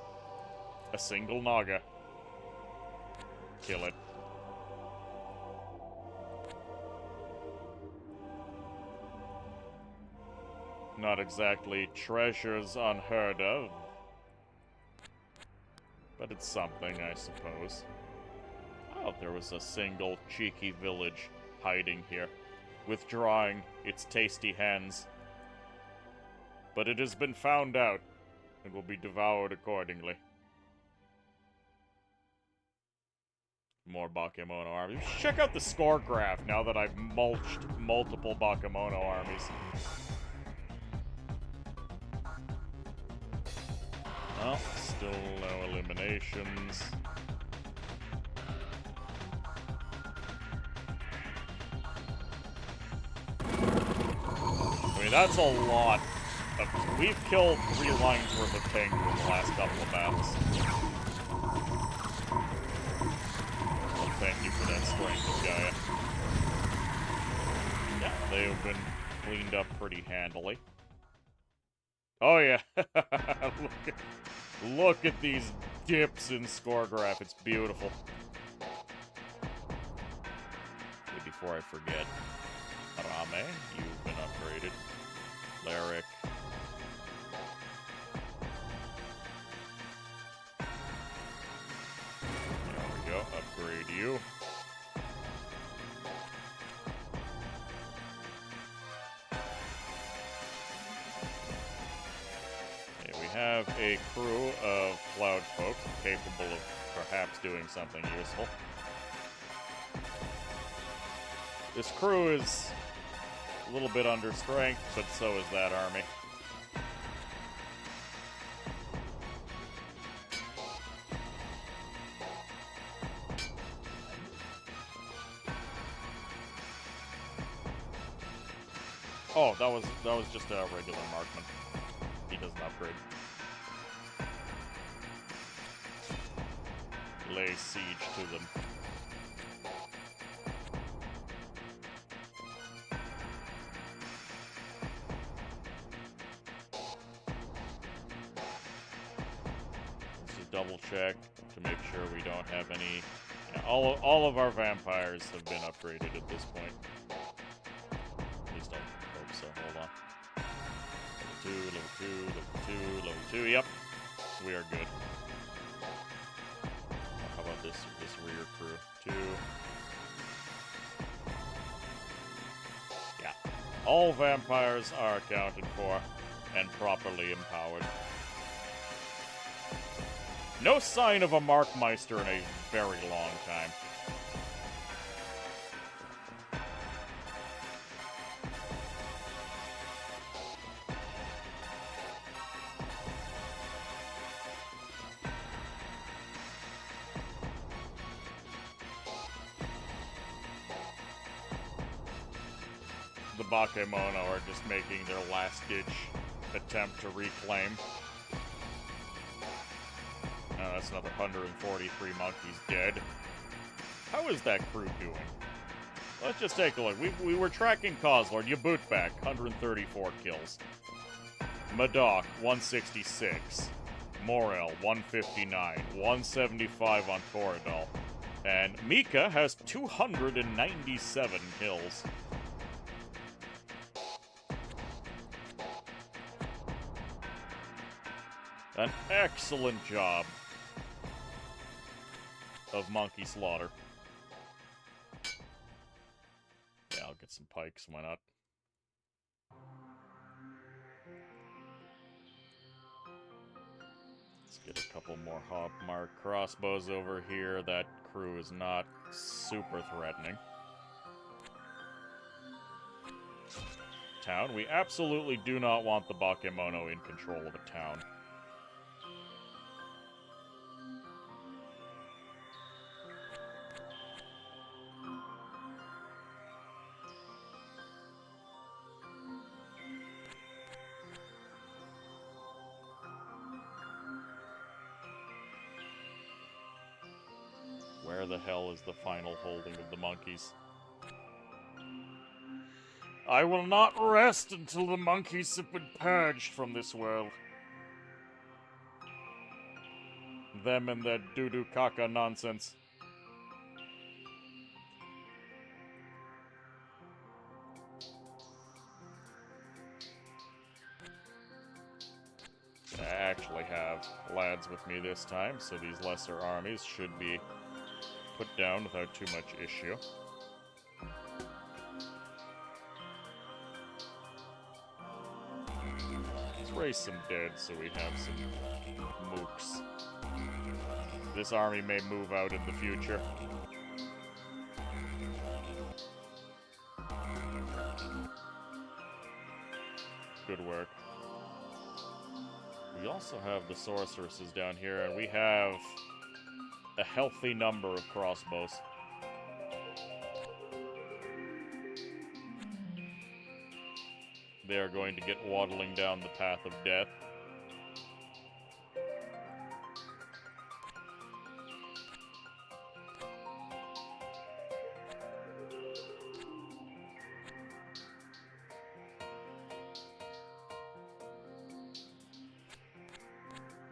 A single Naga. Kill it. Not exactly treasures unheard of. But it's something, I suppose. Oh, there was a single cheeky village hiding here, withdrawing its tasty hands. But it has been found out, and will be devoured accordingly. More Bakemono armies. Check out the score graph now that I've mulched multiple Bakemono armies. Well, still no eliminations. I mean, that's a lot. We've killed 3 lines worth of tank in the last couple of battles. Well, thank you for that strength, Gaia. Yeah, they've been cleaned up pretty handily. Oh yeah, look at these dips in score graph. It's beautiful. Okay, before I forget, Rame, you've been upgraded. Lyric. There we go. Upgrade you. Have a crew of cloud folk capable of perhaps doing something useful. This crew is a little bit under strength, but so is that army. Oh, that was just a regular marksman. He doesn't upgrade. Lay siege to them. Let's just double check to make sure we don't have any. Yeah, all of our vampires have been upgraded at this point. At least I hope so. Hold on. Level 2. Yep, we are good. How about this rear crew? 2. Yeah. All vampires are accounted for and properly empowered. No sign of a Markmeister in a very long time. The Bakemono are just making their last-ditch attempt to reclaim. Oh, that's another 143 monkeys dead. How is that crew doing? Let's just take a look. We were tracking Coslord. You boot back, 134 kills. Madoc, 166. Morel, 159. 175 on Corridal. And Mika has 297 kills. An excellent job of monkey slaughter. some pikes, why not? Let's get a couple more Hawkmark crossbows over here. That crew is not super threatening. Town. We absolutely do not want the Bakemono in control of a town. Where the hell is the final holding of the monkeys? I will not rest until the monkeys have been purged from this world. Them and their doo-doo caca nonsense. I actually have lads with me this time, so these lesser armies should be put down without too much issue. Let's raise some dead so we have some mooks. This army may move out in the future. Good work. We also have the sorceresses down here, and we have a healthy number of crossbows. They are going to get waddling down the path of death.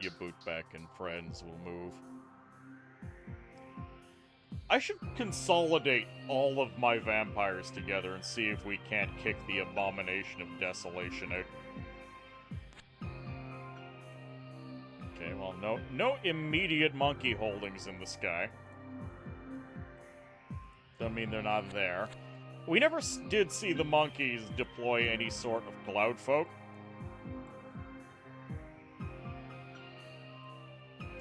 Your bootback and friends will move. I should consolidate all of my vampires together and see if we can't kick the Abomination of Desolation out. Okay, well, no immediate monkey holdings in the sky. Doesn't mean they're not there. We never did see the monkeys deploy any sort of cloud folk.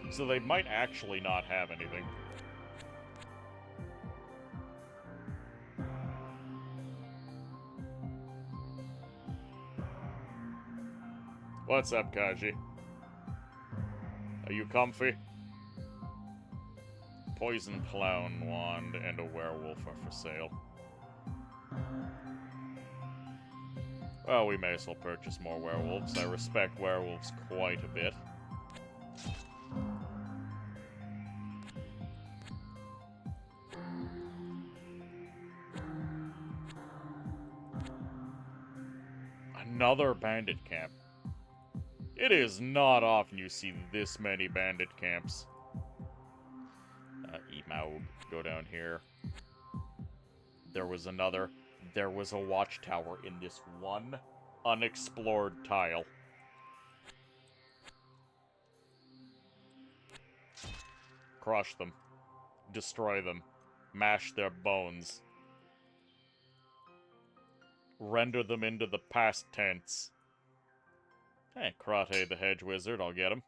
So they might actually not have anything. What's up, Kaji? Are you comfy? Poison Clown Wand and a werewolf are for sale. Well, we may as well purchase more werewolves. I respect werewolves quite a bit. Another bandit camp. It is not often you see this many bandit camps. Email, go down here. There was a watchtower in this one unexplored tile. Crush them. Destroy them. Mash their bones. Render them into the past tense. Hey, Karate the Hedge Wizard, I'll get him.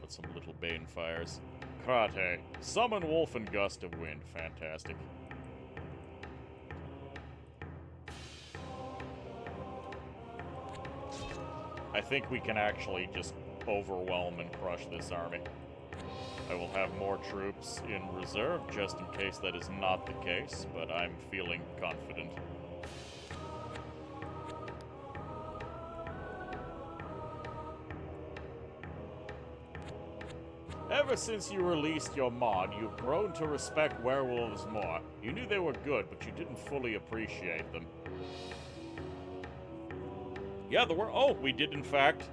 With some little Bane fires. Karate, summon Wolf and Gust of Wind. Fantastic. I think we can actually just overwhelm and crush this army. I will have more troops in reserve just in case that is not the case, but I'm feeling confident. Ever since you released your mod, you've grown to respect werewolves more. You knew they were good, but you didn't fully appreciate them. Yeah, we did in fact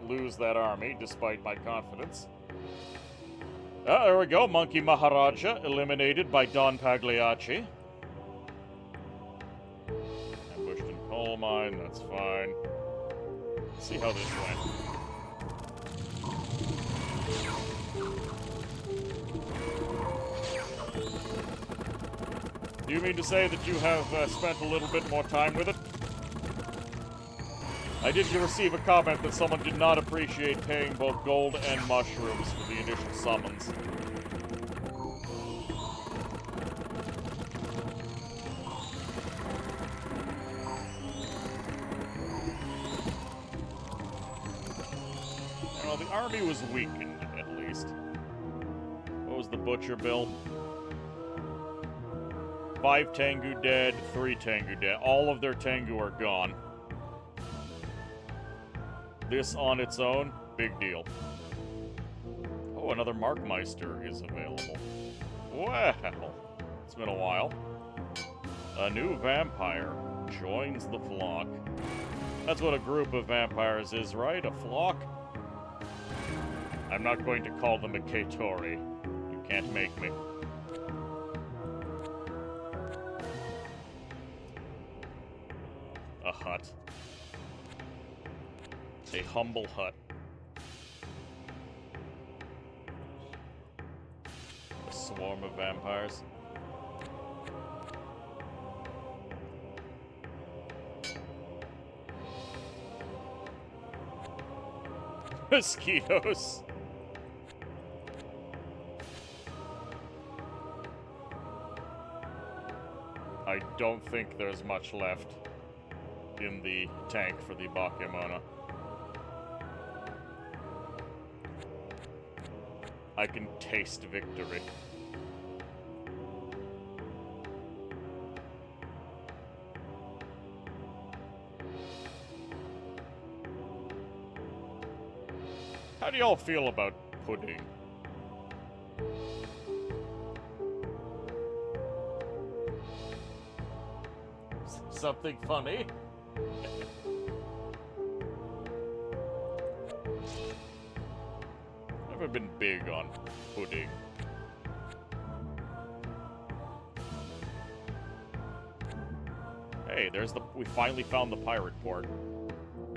lose that army, despite my confidence. There we go, Monkey Maharaja eliminated by Don Pagliacci. Ambushed in coal mine, that's fine. Let's see how this went. Do you mean to say that you have spent a little bit more time with it? I did receive a comment that someone did not appreciate paying both gold and mushrooms for the initial summons. Well, the army was weakened, at least. What was the butcher bill? 5 Tengu dead, 3 Tengu dead. All of their Tengu are gone. This on its own, big deal. Oh, another Markmeister is available. Well, it's been a while. A new vampire joins the flock. That's what a group of vampires is, right? A flock? I'm not going to call them a Keitori. You can't make me. A hut. A humble hut. A swarm of vampires. Mosquitoes. I don't think there's much left in the tank for the Bakemono. I can taste victory. How do y'all feel about pudding? Something funny? Never been big on pudding. Hey, we finally found the pirate port.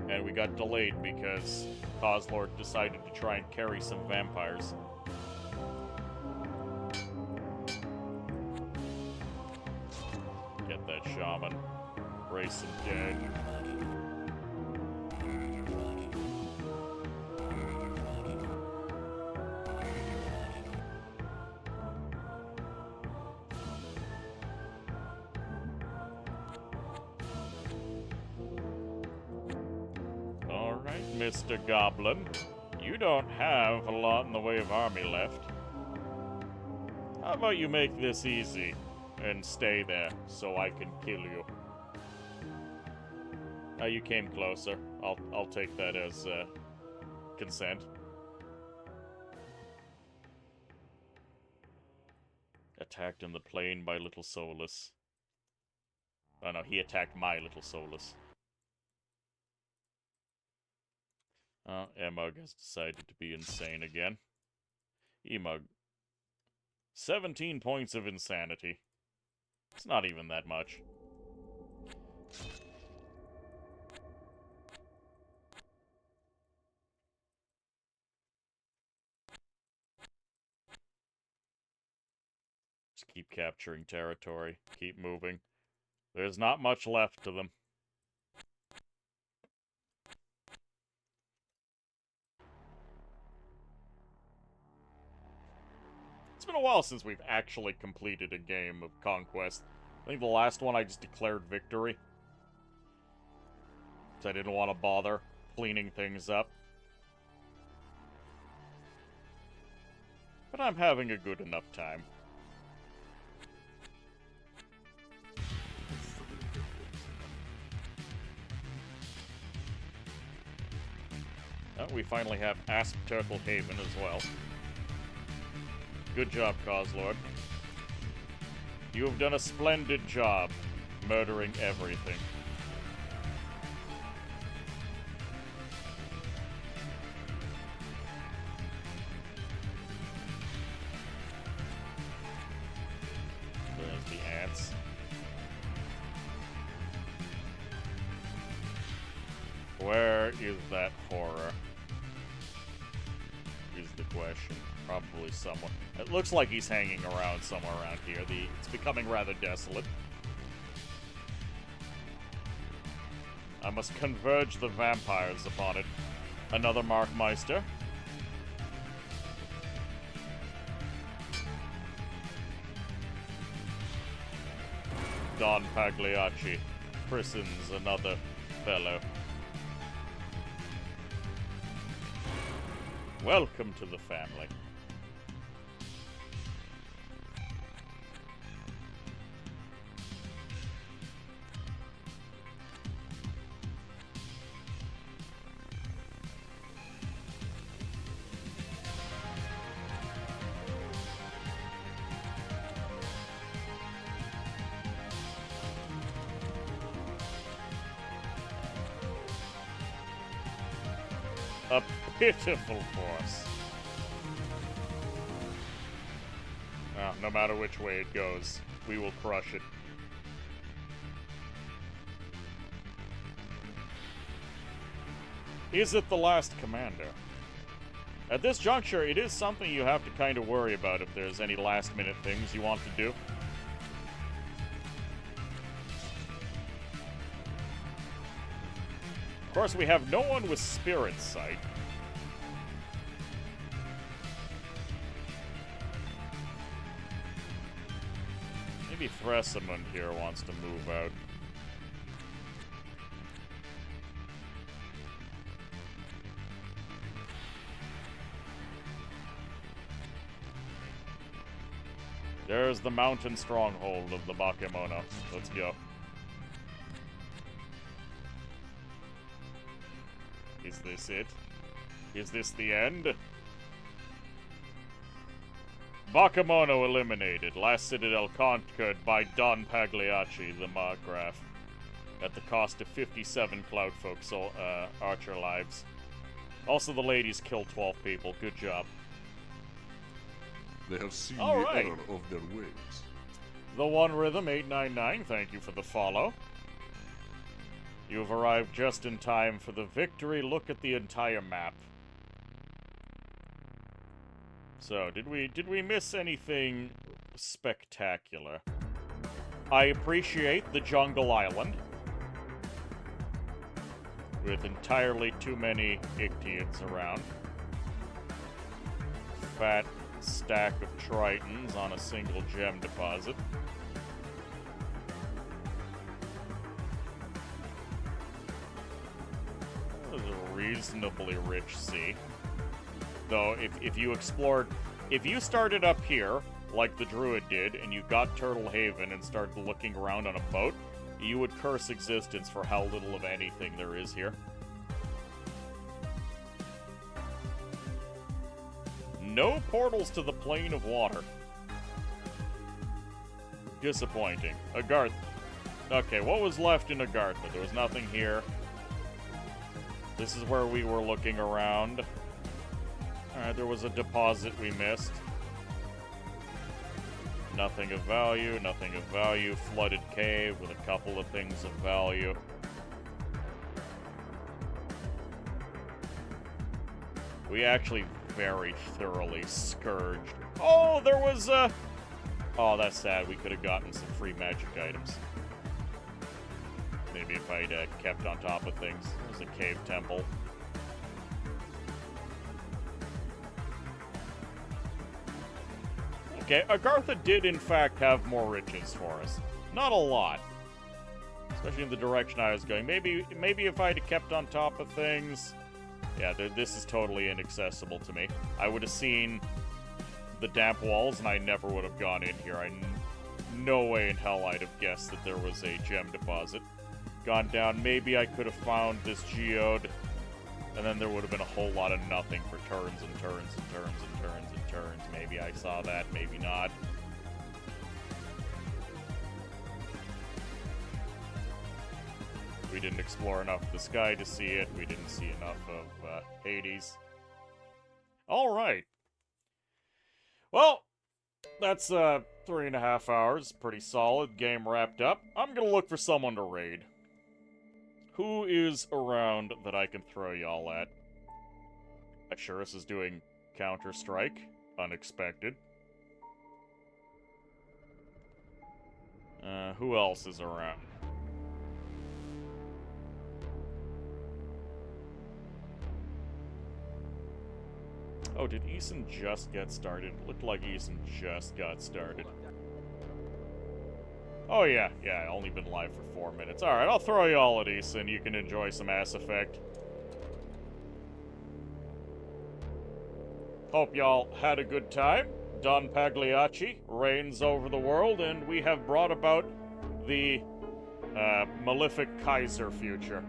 And we got delayed because Coslord decided to try and carry some vampires. Get that shaman. Race him dead. Alright, Mr. Goblin. You don't have a lot in the way of army left. How about you make this easy and stay there so I can kill you? Oh, you came closer. I'll take that as consent. Attacked in the plain by Little Solus. Oh no, he attacked my Little Solus. Emug has decided to be insane again. Emug. 17 points of insanity. It's not even that much. Just keep capturing territory. Keep moving. There's not much left to them. It's been a while since we've actually completed a game of Conquest. I think the last one I just declared victory. Because I didn't want to bother cleaning things up. But I'm having a good enough time. Oh, we finally have Asp Turtle Haven as well. Good job, Coslord. You have done a splendid job murdering everything. There's the ants. Where is that horror? Is the question. Probably someone. It looks like he's hanging around somewhere around here. It's becoming rather desolate. I must converge the vampires upon it. Another Markmeister. Don Pagliacci prisons another fellow. Welcome to the family. A pitiful force. Ah, no matter which way it goes, we will crush it. Is it the last commander? At this juncture, it is something you have to kind of worry about if there's any last-minute things you want to do. Of course, we have no one with Spirit Sight. Maybe Thresimund here wants to move out. There's the mountain stronghold of the Bakemono. Let's go. Is this it? Is this the end? Bakemono eliminated. Last citadel conquered by Don Pagliacci, the Markgraf, at the cost of 57 Cloudfolk archer lives. Also, the ladies killed 12 people. Good job. They have seen All the right. error of their ways. The One Rhythm 899, thank you for the follow. You've arrived just in time for the victory. Look at the entire map. So, did we miss anything spectacular? I appreciate the jungle island, with entirely too many Ictians around. Fat stack of Tritons on a single gem deposit. That was a reasonably rich sea. Though, if you explored... If you started up here, like the Druid did, and you got Turtle Haven and started looking around on a boat, you would curse existence for how little of anything there is here. No portals to the Plane of Water. Disappointing. Agartha. Okay, what was left in Agartha? There was nothing here. This is where we were looking around. Alright, there was a deposit we missed. Nothing of value, nothing of value. Flooded cave with a couple of things of value. We actually very thoroughly scourged. Oh, there was a... Oh, that's sad. We could have gotten some free magic items. Maybe if I'd kept on top of things. There's a cave temple. Okay, Agartha did in fact have more riches for us. Not a lot. Especially in the direction I was going. Maybe if I'd kept on top of things... Yeah, this is totally inaccessible to me. I would have seen the damp walls, and I never would have gone in here. No way in hell I'd have guessed that there was a gem deposit. Gone down, maybe I could have found this geode, and then there would have been a whole lot of nothing for turns and turns and turns and turns and turns. Maybe I saw that, maybe not. We didn't explore enough of the sky to see it. We didn't see enough of Hades. Alright. Well, that's 3.5 hours. Pretty solid. Game wrapped up. I'm gonna look for someone to raid. Who is around that I can throw y'all at? Ashurus is doing Counter-Strike. Unexpected. Who else is around? Oh, did Eason just get started? Looked like Eason just got started. Oh yeah, only been live for 4 minutes. Alright, I'll throw you all at Eason. You can enjoy some Mass Effect. Hope y'all had a good time. Don Pagliacci reigns over the world, and we have brought about the Malefic Kaiser future,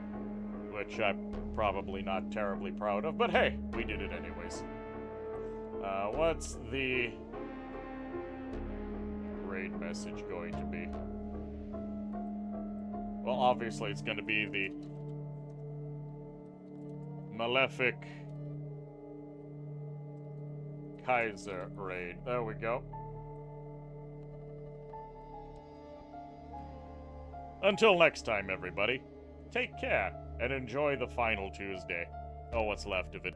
which I'm probably not terribly proud of, but hey, we did it anyways. What's the raid message going to be? Well, obviously it's going to be the Malefic Kaiser raid. There we go. Until next time, everybody, take care and enjoy the final Tuesday. Oh, what's left of it.